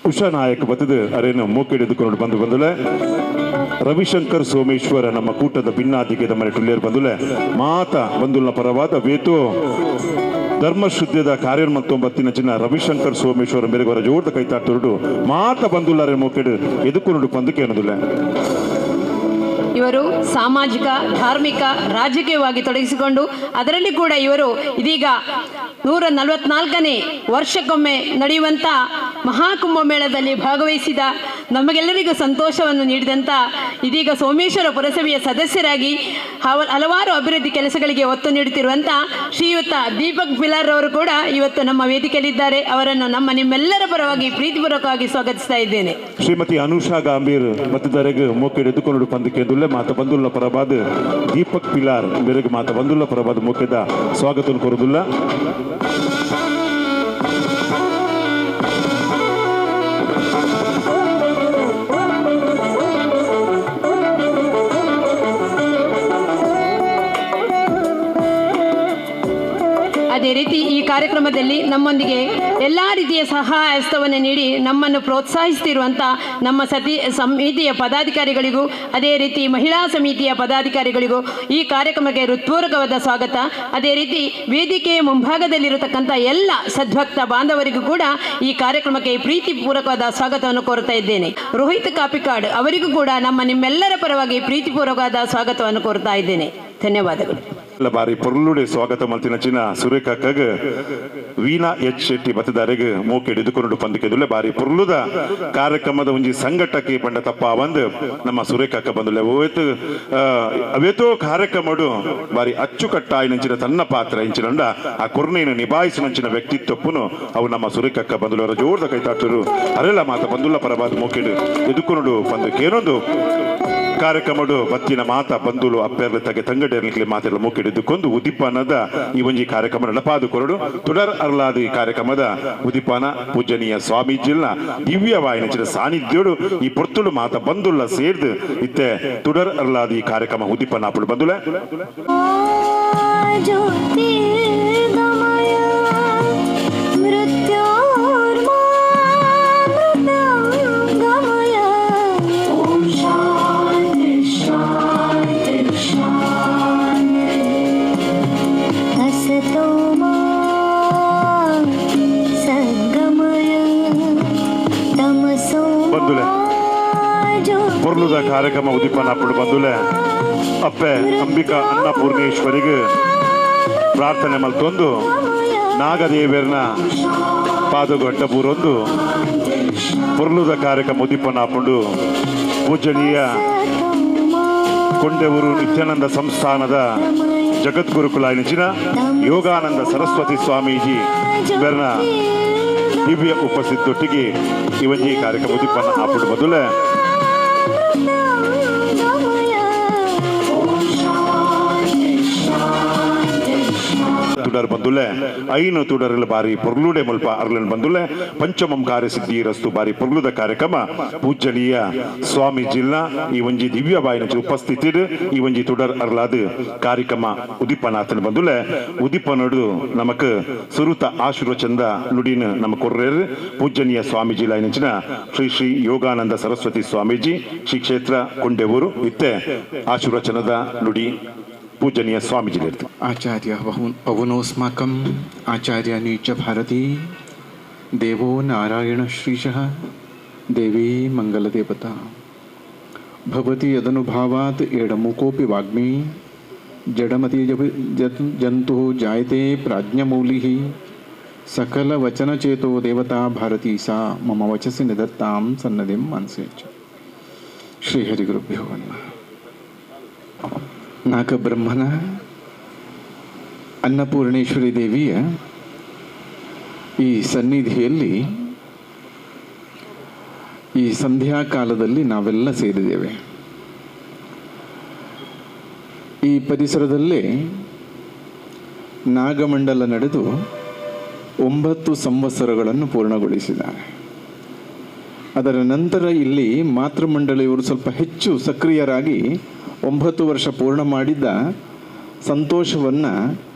ಉಷಾ ನಾಯಕ್ ಬತ್ತದ ಅರೇನು ಮೂಕೆಡಿದುಕೊಂಡು ಬಂದುಲೆ ರವಿಶಂಕರ್ ಸೋಮೇಶ್ವರ ನಮ್ಮ ಕೂಟದ ಭಿನ್ನಾದಿಗೆದ ಮನೆ ಟುಲ್ಲೇರು ಬಂದುಲೆ ಮಾತ ಬಂದುಲ್ನ ಪರವಾದ ವೇತು ಧರ್ಮಶುದ್ಧದ ಕಾರ್ಯ ಮತ್ತೊಂಬತ್ತಿನ ಚಿನ್ನ ರವಿಶಂಕರ್ ಸೋಮೇಶ್ವರ ಮೇರೆಗೆ ಅವರ ಜೋರದ ಕೈತಾಟುರುಡು ಮಾತ ಬಂದುಲ್ಲಾರೆ ಮೂಕೆಡು ಎದುಕೊಂಡು ಪಂದಕ್ಕೆ ಅನ್ನೋದಿಲ್ಲ. ಇವರು ಸಾಮಾಜಿಕ ಧಾರ್ಮಿಕ ರಾಜಕೀಯವಾಗಿ ತೊಡಗಿಸಿಕೊಂಡು ಅದರಲ್ಲಿ ಕೂಡ ಇವರು ಇದೀಗ 144ನೇ ವರ್ಷಕ್ಕೊಮ್ಮೆ ನಡೆಯುವಂಥ ಮಹಾಕುಂಭಮೇಳದಲ್ಲಿ ಭಾಗವಹಿಸಿದ ನಮಗೆಲ್ಲರಿಗೂ ಸಂತೋಷವನ್ನು ನೀಡಿದಂಥ ಇದೀಗ ಸೋಮೇಶ್ವರ ಪುರಸಭೆಯ ಸದಸ್ಯರಾಗಿ ಹಲವಾರು ಅಭಿವೃದ್ಧಿ ಕೆಲಸಗಳಿಗೆ ಒತ್ತು ನೀಡುತ್ತಿರುವಂಥ ಶ್ರೀಯುತ ದೀಪಕ್ ಪಿಲಾರ್ ಅವರು ಕೂಡ ಇವತ್ತು ನಮ್ಮ ವೇದಿಕೆಯಲ್ಲಿದ್ದಾರೆ. ಅವರನ್ನು ನಿಮ್ಮೆಲ್ಲರ ಪರವಾಗಿ ಪ್ರೀತಿಪೂರ್ವಕವಾಗಿ ಸ್ವಾಗತಿಸ್ತಾ ಇದ್ದೇನೆ. ಶ್ರೀಮತಿ ಅನುಷಾ ಗಾಂಭೀರ್ ಮತದಾರರಿಗೆ ಮೋಕೆಡ್ ಎದ್ದುಕೊಂಡು ಪಂದಕ್ಕೆ ಮಾತ ಬಂದುಲ್ಲ ಪರವಾದ ದೀಪಕ್ ಪಿಲಾರ್ ಮೇರೆಗೆ ಮಾತ ಬಂದುಲ್ಲ ಪರವಾದ ಮುಖ್ಯದ ಸ್ವಾಗತ ಕೊರುದಿಲ್ಲ. ಅದೇ ರೀತಿ ಈ ಕಾರ್ಯಕ್ರಮದಲ್ಲಿ ನಮ್ಮೊಂದಿಗೆ ಎಲ್ಲ ರೀತಿಯ ಸಹಾಯ ಹಸ್ತವನ್ನು ನೀಡಿ ನಮ್ಮನ್ನು ಪ್ರೋತ್ಸಾಹಿಸುತ್ತಿರುವಂಥ ನಮ್ಮ ಸಮಿತಿಯ ಪದಾಧಿಕಾರಿಗಳಿಗೂ ಅದೇ ರೀತಿ ಮಹಿಳಾ ಸಮಿತಿಯ ಪದಾಧಿಕಾರಿಗಳಿಗೂ ಈ ಕಾರ್ಯಕ್ರಮಕ್ಕೆ ಹೃತ್ಪೂರ್ವಕವಾದ ಸ್ವಾಗತ. ಅದೇ ರೀತಿ ವೇದಿಕೆಯ ಮುಂಭಾಗದಲ್ಲಿರತಕ್ಕಂಥ ಎಲ್ಲ ಸದ್ಭಕ್ತ ಬಾಂಧವರಿಗೂ ಕೂಡ ಈ ಕಾರ್ಯಕ್ರಮಕ್ಕೆ ಪ್ರೀತಿಪೂರ್ವಕವಾದ ಸ್ವಾಗತವನ್ನು ಕೋರುತ್ತಾ ಇದ್ದೇನೆ. ರೋಹಿತ್ ಕಾಪಿಕಾಡ್ ಅವರಿಗೂ ಕೂಡ ನಿಮ್ಮೆಲ್ಲರ ಪರವಾಗಿ ಪ್ರೀತಿಪೂರ್ವಕವಾದ ಸ್ವಾಗತವನ್ನು ಕೋರುತ್ತಾ ಇದ್ದೇನೆ. ಧನ್ಯವಾದಗಳು. ಬಾರಿ ಪೊರ್ಲುಡೆ ಸ್ವಾಗತ ಮಲ್ತಿನಚಿನ ಸುರೇಖಾಗ ವೀಣಾ ಎಚ್ ಶೆಟ್ಟಿ ಬತ್ತದಾರೆಗೆ ಮೂಕೆ ಹಿಡಿದುಕೊಂಡು ಪಂದಕೆದುಲೆ ಬಾರಿ ಪೊರ್ಲುದ ಕಾರ್ಯಕ್ರಮದ ಒಂಜಿ ಸಂಘಟಕ್ಕೆ ಪಂಡ ತಪ್ಪ ಬಂದು ನಮ್ಮ ಸುರೇಖಾಕ ಬಂದುಲೆ ಅವೇತೋ ಕಾರ್ಯಕ್ರಮಡು ಬಾರಿ ಅಚ್ಚುಕಟ್ಟಾಯಿನಂಚಿನ ತನ್ನ ಪಾತ್ರ ಇಂಚಿನಂಡ ಆ ಕೊರ್ನೆಯನ್ನು ನಿಭಾಯಿಸಿನಂಚಿನ ವ್ಯಕ್ತಿತ್ವಪ್ಪುನು ಅವು ನಮ್ಮ ಸುರೇಖಾಕ ಬಂದುಲೆ ಅವರ ಜೋರ್ದ ಕೈತಾಟರು ಅರೆಲ್ಲ ಮಾತ ಬಂದುಲ್ಲ ಪರವಾದ ಮೂಕೆಡು ಎದುಕೊಂಡು ಪಂದಕೇನೊಂದು ಕಾರ್ಯಕ್ರಮಡು ಬತ್ತಿನ ಮಾತ ಬಂದುಲು ಅಪ್ಪೆರ್ಲ ತಗೆ ತಂಗಡೇರ್ಲಿಕ್ಕೆ ಮಾತೆಲ್ಲ ಮೂಕೆಡಿದುಕೊಂಡು ಉದಿಪಾನದ ಈ ಒಂಜಿ ಕಾರ್ಯಕ್ರಮ ನಡಪಾದು ಕೊರಡು ತುಡರ್ ಅರ್ಲಾದ ಈ ಕಾರ್ಯಕ್ರಮದ ಉದಿಪಾನ ಪೂಜನೀಯ ಸ್ವಾಮೀಜಿಲ್ನ ದಿವ್ಯವಾಯಿನ ಸಾನ್ನಿಧ್ಯೋಡು ಈ ಪೊರ್ತುಳು ಮಾತ ಬಂದುಲ್ಲ ಸೇರ್ದು ಇತ್ತೆ ತುಡರ್ ಅರ್ಲಾದ ಈ ಕಾರ್ಯಕ್ರಮ ಉದಿಪಾನ ಅಪ್ಪಳು ಬಂದುಲೆ ಪೊರ್ಲುದ ಕಾರ್ಯಕ್ರಮ ಉದಿಪಾನ ಅಪ್ಪಳು ಬಂದುಲೆ ಅಪ್ಪೆ ಅಂಬಿಕಾ ಅನ್ನಪೂರ್ಣೇಶ್ವರಿಗೆ ಪ್ರಾರ್ಥನೆ ಮಲ್ತೊಂದು ನಾಗದೇವರನ ಪಾದಗೊಡ್ಡ ಬೂರೊಂದು ಪೊರ್ಲುದ ಕಾರ್ಯಕ್ರಮ ಉದಿಪಾನ ಅಪ್ಪುಂಡು ಪೂಜನೀಯ ಕೊಂಡೆವರು ನಿತ್ಯಾನಂದ ಸಂಸ್ಥಾನದ ಜಗದ್ಗುರುಕುಲ ಎನಿಚಿನ ಯೋಗಾನಂದ ಸರಸ್ವತಿ ಸ್ವಾಮೀಜಿ ಬೆರ್ನ ದಿವ್ಯ ಉಪಸ್ಥಿತಿಯೊಟ್ಟಿಗೆ ಇವನ್ನಿ ಕಾರ್ಯಕ್ರಮ ಉದಿಪಾನ ಅಪ್ಪುಂಡು ಬಂದುಲೆ ತುಡರ್ ಬಂದುಲೆ ಐನು ತುಡರ್ಲ ಬಾರಿ ಪೊರ್ಲುಡೆ ಮುಲ್ಪ ಅರ್ಲನ್ ಬಂದುಲೆ ಪಂಚಮಂ ಕಾರ್ಯಸಿದ್ಧಿ ರಸ್ತು ಬಾರಿ ಪೊರ್ಲುದ ಕಾರ್ಯಕ್ರಮ ಪೂಜನೀಯ ಸ್ವಾಮೀಜಿಲ್ನ ಈ ಒಂಜಿ ದಿವ್ಯ ಬಾಯಿನ ಉಪಸ್ಥಿತಿ ಈ ಒಂಜಿ ತುಡರ್ ಅರ್ಲಾದ ಕಾರ್ಯಕ್ರಮ ಉದಿಪನಾಥನ್ ಬಂದುಲೆ ಉದಿಪನಡು ನಮಕ್ ಸುರುತ ಆಶೀರ್ವಚಂದ ನುಡಿನ ನಮ ಕೊರ್ರೇರ್ ಪೂಜನೀಯ ಸ್ವಾಮೀಜಿ ಲೈನಚಿನ ಶ್ರೀ ಶ್ರೀ ಯೋಗಾನಂದ ಸರಸ್ವತಿ ಸ್ವಾಮೀಜಿ ಶ್ರೀ ಕ್ಷೇತ್ರ ಕೊಂಡೆವರು ಇತ್ತೆ ಆಶೀರ್ವಚನದ ನುಡಿ पूजनीय स्वामीजी आचार्य पवनोस्माकं आचार्याणि च भारती देवो नारायण श्रीशः देवी मंगलदेवता भवति यदनुभावात् एडमुकोऽपि वाग्मी जडमति जन्तुः जायते प्राज्ञमौलिः सकलवचनचेतो देवता भारती सा मम वचसि निधत्तां सन्नदिं मनसे च श्रीहरिगुरुभ्यो नमः. ನಾಗಬ್ರಹ್ಮನ ಅನ್ನಪೂರ್ಣೇಶ್ವರಿ ದೇವಿಯ ಈ ಸನ್ನಿಧಿಯಲ್ಲಿ ಈ ಸಂಧ್ಯಾ ಕಾಲದಲ್ಲಿ ನಾವೆಲ್ಲ ಸೇರಿದ್ದೇವೆ. ಈ ಪರಿಸರದಲ್ಲೇ ನಾಗಮಂಡಲ ನಡೆದು 9 ಸಂವತ್ಸರಗಳನ್ನು ಪೂರ್ಣಗೊಳಿಸಿದ್ದಾರೆ. ಅದರ ನಂತರ ಇಲ್ಲಿ ಮಾತೃಮಂಡಳಿಯವರು ಸ್ವಲ್ಪ ಹೆಚ್ಚು ಸಕ್ರಿಯರಾಗಿ 9 ವರ್ಷ ಪೂರ್ಣ ಮಾಡಿದ್ದ ಸಂತೋಷವನ್ನು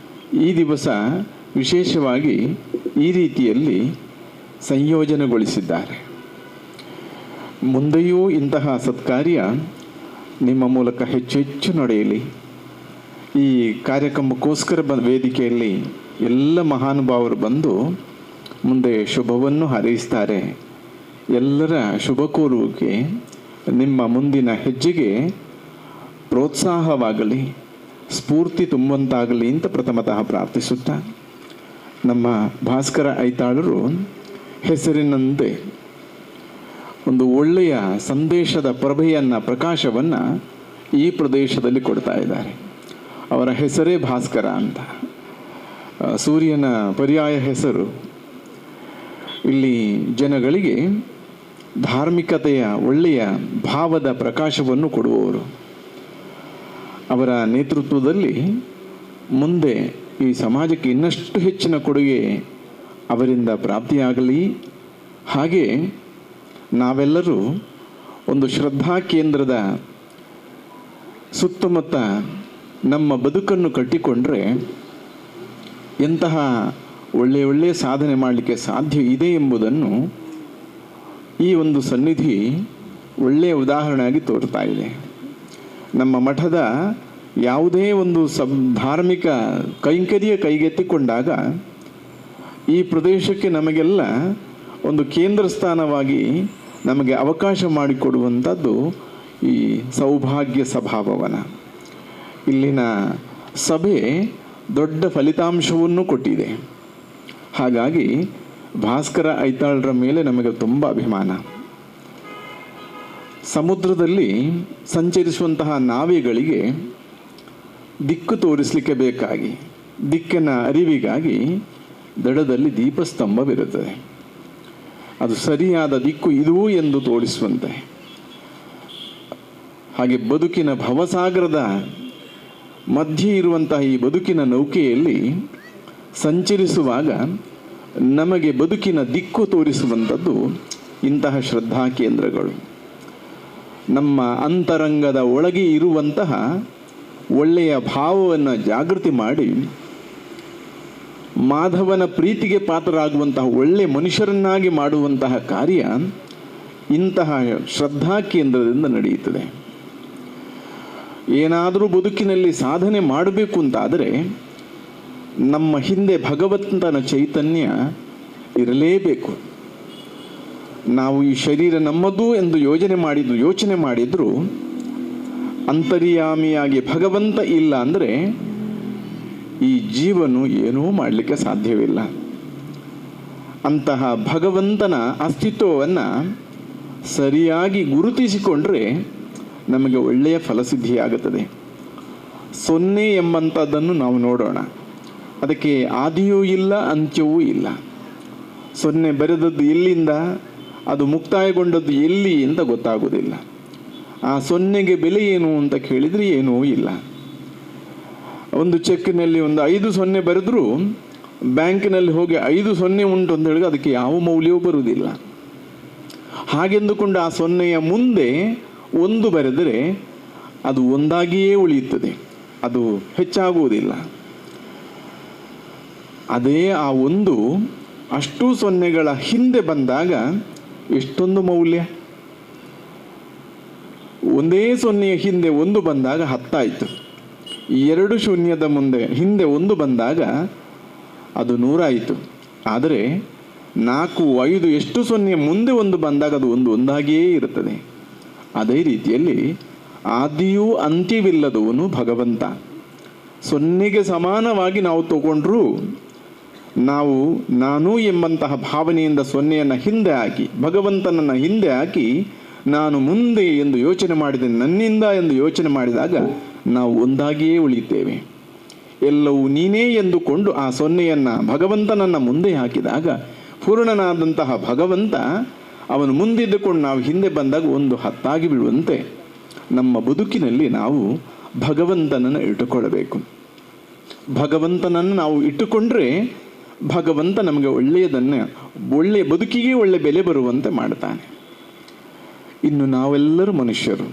ಈ ದಿವಸ ವಿಶೇಷವಾಗಿ ಈ ರೀತಿಯಲ್ಲಿ ಸಂಯೋಜನೆಗೊಳಿಸಿದ್ದಾರೆ. ಮುಂದೆಯೂ ಇಂತಹ ಸತ್ಕಾರ್ಯ ನಿಮ್ಮ ಮೂಲಕ ಹೆಚ್ಚು ಹೆಚ್ಚು ನಡೆಯಲಿ. ಈ ಕಾರ್ಯಕ್ರಮಕ್ಕೋಸ್ಕರ ವೇದಿಕೆಯಲ್ಲಿ ಎಲ್ಲ ಮಹಾನುಭಾವರು ಬಂದು ಮುಂದೆ ಶುಭವನ್ನು ಹಾರೈಸ್ತಾರೆ. ಎಲ್ಲರ ಶುಭ ಕೋರುವಿಕೆ ನಿಮ್ಮ ಮುಂದಿನ ಹೆಜ್ಜೆಗೆ ಪ್ರೋತ್ಸಾಹವಾಗಲಿ, ಸ್ಫೂರ್ತಿ ತುಂಬುವಂತಾಗಲಿ ಅಂತ ಪ್ರಥಮತಃ ಪ್ರಾರ್ಥಿಸುತ್ತಾ, ನಮ್ಮ ಭಾಸ್ಕರ ಐತಾಳರು ಹೆಸರಿನಂತೆ ಒಂದು ಒಳ್ಳೆಯ ಸಂದೇಶದ ಪ್ರಭೆಯನ್ನು, ಪ್ರಕಾಶವನ್ನು ಈ ಪ್ರದೇಶದಲ್ಲಿ ಕೊಡ್ತಾ ಇದ್ದಾರೆ. ಅವರ ಹೆಸರೇ ಭಾಸ್ಕರ ಅಂತ, ಸೂರ್ಯನ ಪರ್ಯಾಯ ಹೆಸರು. ಇಲ್ಲಿ ಜನಗಳಿಗೆ ಧಾರ್ಮಿಕತೆಯ ಒಳ್ಳೆಯ ಭಾವದ ಪ್ರಕಾಶವನ್ನು ಕೊಡುವವರು. ಅವರ ನೇತೃತ್ವದಲ್ಲಿ ಮುಂದೆ ಈ ಸಮಾಜಕ್ಕೆ ಇನ್ನಷ್ಟು ಹೆಚ್ಚಿನ ಕೊಡುಗೆ ಅವರಿಂದ ಪ್ರಾಪ್ತಿಯಾಗಲಿ. ಹಾಗೆ ನಾವೆಲ್ಲರೂ ಒಂದು ಶ್ರದ್ಧಾ ಕೇಂದ್ರದ ಸುತ್ತಮುತ್ತ ನಮ್ಮ ಬದುಕನ್ನು ಕಟ್ಟಿಕೊಂಡ್ರೆ ಎಂತಹ ಒಳ್ಳೆಯ ಸಾಧನೆ ಮಾಡಲಿಕ್ಕೆ ಸಾಧ್ಯ ಇದೆ ಎಂಬುದನ್ನು ಈ ಒಂದು ಸನ್ನಿಧಿ ಒಳ್ಳೆಯ ಉದಾಹರಣೆಯಾಗಿ ತೋರ್ತಾ ಇದೆ. ನಮ್ಮ ಮಠದ ಯಾವುದೇ ಒಂದು ಧಾರ್ಮಿಕ ಕೈಂಕರ್ಯ ಕೈಗೆತ್ತಿಕೊಂಡಾಗ ಈ ಪ್ರದೇಶಕ್ಕೆ ನಮಗೆಲ್ಲ ಒಂದು ಕೇಂದ್ರ ಸ್ಥಾನವಾಗಿ ನಮಗೆ ಅವಕಾಶ ಮಾಡಿಕೊಡುವಂಥದ್ದು ಈ ಸೌಭಾಗ್ಯ ಸಭಾಭವನ. ಇಲ್ಲಿನ ಸಭೆ ದೊಡ್ಡ ಫಲಿತಾಂಶವನ್ನು ಕೊಟ್ಟಿದೆ. ಹಾಗಾಗಿ ಭಾಸ್ಕರ ಐತಾಳರ ಮೇಲೆ ನಮಗೆ ತುಂಬ ಅಭಿಮಾನ. ಸಮುದ್ರದಲ್ಲಿ ಸಂಚರಿಸುವಂತಹ ನಾವೆಗಳಿಗೆ ದಿಕ್ಕು ತೋರಿಸಲಿಕ್ಕೆ ಬೇಕಾಗಿ, ದಿಕ್ಕಿನ ಅರಿವಿಗಾಗಿ ದಡದಲ್ಲಿ ದೀಪಸ್ತಂಭವಿರುತ್ತದೆ. ಅದು ಸರಿಯಾದ ದಿಕ್ಕು ಇದು ಎಂದು ತೋರಿಸುವಂತೆ. ಹಾಗೆ ಬದುಕಿನ ಭವಸಾಗರದ ಮಧ್ಯೆ ಇರುವಂತಹ ಈ ಬದುಕಿನ ನೌಕೆಯಲ್ಲಿ ಸಂಚರಿಸುವಾಗ ನಮಗೆ ಬದುಕಿನ ದಿಕ್ಕು ತೋರಿಸುವಂಥದ್ದು ಇಂತಹ ಶ್ರದ್ಧಾ ಕೇಂದ್ರಗಳು. ನಮ್ಮ ಅಂತರಂಗದ ಒಳಗೆ ಇರುವಂತಹ ಒಳ್ಳೆಯ ಭಾವವನ್ನು ಜಾಗೃತಿ ಮಾಡಿ ಮಾಧವನ ಪ್ರೀತಿಗೆ ಪಾತ್ರರಾಗುವಂತಹ ಒಳ್ಳೆಯ ಮನುಷ್ಯರನ್ನಾಗಿ ಮಾಡುವಂತಹ ಕಾರ್ಯ ಇಂತಹ ಶ್ರದ್ಧಾ ಕೇಂದ್ರದಿಂದ ನಡೆಯುತ್ತದೆ. ಏನಾದರೂ ಬದುಕಿನಲ್ಲಿ ಸಾಧನೆ ಮಾಡಬೇಕು ಅಂತಾದರೆ ನಮ್ಮ ಹಿಂದೆ ಭಗವಂತನ ಚೈತನ್ಯ ಇರಲೇಬೇಕು. ನಾವು ಈ ಶರೀರ ನಮ್ಮದು ಎಂದು ಯೋಚನೆ ಮಾಡಿದರೂ ಅಂತರ್ಯಾಮಿಯಾಗಿ ಭಗವಂತ ಇಲ್ಲ ಅಂದರೆ ಈ ಜೀವನು ಏನೂ ಮಾಡಲಿಕ್ಕೆ ಸಾಧ್ಯವಿಲ್ಲ. ಅಂತಹ ಭಗವಂತನ ಅಸ್ತಿತ್ವವನ್ನು ಸರಿಯಾಗಿ ಗುರುತಿಸಿಕೊಂಡ್ರೆ ನಮಗೆ ಒಳ್ಳೆಯ ಫಲಸಿದ್ಧಿಯಾಗುತ್ತದೆ. 0 ಎಂಬಂಥದ್ದನ್ನು ನಾವು ನೋಡೋಣ. ಅದಕ್ಕೆ ಆದಿಯೂ ಇಲ್ಲ, ಅಂತ್ಯವೂ ಇಲ್ಲ. 0 ಬರೆದದ್ದು ಎಲ್ಲಿಂದ, ಅದು ಮುಕ್ತಾಯಗೊಂಡದ್ದು ಎಲ್ಲಿ ಅಂತ ಗೊತ್ತಾಗೋದಿಲ್ಲ. ಆ 0ಗೆ ಬೆಲೆ ಏನು ಅಂತ ಕೇಳಿದರೆ ಏನೂ ಇಲ್ಲ. ಒಂದು ಚೆಕ್ನಲ್ಲಿ ಒಂದು 5 0 ಬರೆದರೂ ಬ್ಯಾಂಕಿನಲ್ಲಿ ಹೋಗಿ 5 0 ಉಂಟು ಅಂತ ಹೇಳಿದ್ರೆ ಅದಕ್ಕೆ ಯಾವ ಮೌಲ್ಯವೂ ಬರುವುದಿಲ್ಲ. ಹಾಗೆಂದುಕೊಂಡು ಆ 0ಯ ಮುಂದೆ 1 ಬರೆದರೆ ಅದು ಒಂದಾಗಿಯೇ ಉಳಿಯುತ್ತದೆ, ಅದು ಹೆಚ್ಚಾಗುವುದಿಲ್ಲ. ಅದೇ ಆ 1 ಅಷ್ಟು 0ಗಳ ಹಿಂದೆ ಬಂದಾಗ ಎಷ್ಟೊಂದು ಮೌಲ್ಯ. ಒಂದೇ 0ಯ ಹಿಂದೆ 1 ಬಂದಾಗ 10 ಆಯಿತು. 2 ಶೂನ್ಯದ ಹಿಂದೆ 1 ಬಂದಾಗ ಅದು 100 ಆಯಿತು. ಆದರೆ 4, 5 ಎಷ್ಟು 0 ಮುಂದೆ 1 ಬಂದಾಗ ಅದು ಒಂದಾಗಿಯೇ ಇರುತ್ತದೆ. ಅದೇ ರೀತಿಯಲ್ಲಿ ಆದಿಯೂ ಅಂತ್ಯವಿಲ್ಲದವನು ಭಗವಂತ. 0ಗೆ ಸಮಾನವಾಗಿ ನಾವು ತಗೊಂಡ್ರೂ ನಾನು ಎಂಬಂತಹ ಭಾವನೆಯಿಂದ 0ಯನ್ನು ಹಿಂದೆ ಹಾಕಿ ಭಗವಂತನನ್ನು ಹಿಂದೆ ಹಾಕಿ ನಾನು ಮುಂದೆ ಎಂದು ಯೋಚನೆ ಮಾಡಿದೆ, ನನ್ನಿಂದ ಎಂದು ಯೋಚನೆ ಮಾಡಿದಾಗ ನಾವು ಒಂದಾಗಿಯೇ ಉಳಿಯುತ್ತೇವೆ. ಎಲ್ಲವೂ ನೀನೇ ಎಂದುಕೊಂಡು ಆ 0ಯನ್ನು ಭಗವಂತನನ್ನು ಮುಂದೆ ಹಾಕಿದಾಗ ಪೂರ್ಣನಾದಂತಹ ಭಗವಂತ ಅವನು ಮುಂದಿದ್ದುಕೊಂಡು ನಾವು ಹಿಂದೆ ಬಂದಾಗ 10 ಬಿಡುವಂತೆ ನಮ್ಮ ಬದುಕಿನಲ್ಲಿ ನಾವು ಭಗವಂತನನ್ನು ಇಟ್ಟುಕೊಳ್ಳಬೇಕು. ಭಗವಂತನನ್ನು ನಾವು ಇಟ್ಟುಕೊಂಡ್ರೆ ಭಗವಂತ ನಮಗೆ ಒಳ್ಳೆಯ ಬದುಕಿಗೆ ಒಳ್ಳೆಯ ಬೆಲೆ ಬರುವಂತೆ ಮಾಡ್ತಾನೆ. ಇನ್ನು ನಾವೆಲ್ಲರೂ ಮನುಷ್ಯರು,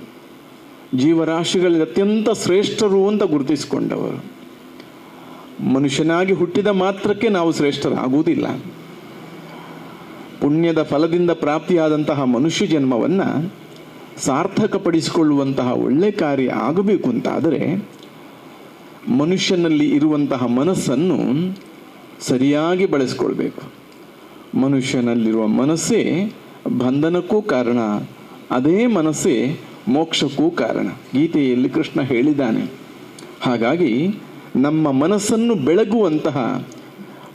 ಜೀವರಾಶಿಗಳಲ್ಲಿ ಅತ್ಯಂತ ಶ್ರೇಷ್ಠರು ಅಂತ ಗುರುತಿಸಿಕೊಂಡವರು. ಮನುಷ್ಯನಾಗಿ ಹುಟ್ಟಿದ ಮಾತ್ರಕ್ಕೆ ನಾವು ಶ್ರೇಷ್ಠರಾಗುವುದಿಲ್ಲ. ಪುಣ್ಯದ ಫಲದಿಂದ ಪ್ರಾಪ್ತಿಯಾದಂತಹ ಮನುಷ್ಯ ಜನ್ಮವನ್ನು ಸಾರ್ಥಕಪಡಿಸಿಕೊಳ್ಳುವಂತಹ ಒಳ್ಳೆ ಕಾರ್ಯ ಆಗಬೇಕು ಅಂತಾದರೆ ಮನುಷ್ಯನಲ್ಲಿ ಇರುವಂತಹ ಮನಸ್ಸನ್ನು ಸರಿಯಾಗಿ ಬಳಸಿಕೊಳ್ಬೇಕು. ಮನುಷ್ಯನಲ್ಲಿರುವ ಮನಸ್ಸೇ ಬಂಧನಕ್ಕೂ ಕಾರಣ, ಅದೇ ಮನಸ್ಸೇ ಮೋಕ್ಷಕ್ಕೂ ಕಾರಣ. ಗೀತೆಯಲ್ಲಿ ಕೃಷ್ಣ ಹೇಳಿದ್ದಾನೆ. ಹಾಗಾಗಿ ನಮ್ಮ ಮನಸ್ಸನ್ನು ಬೆಳಗುವಂತಹ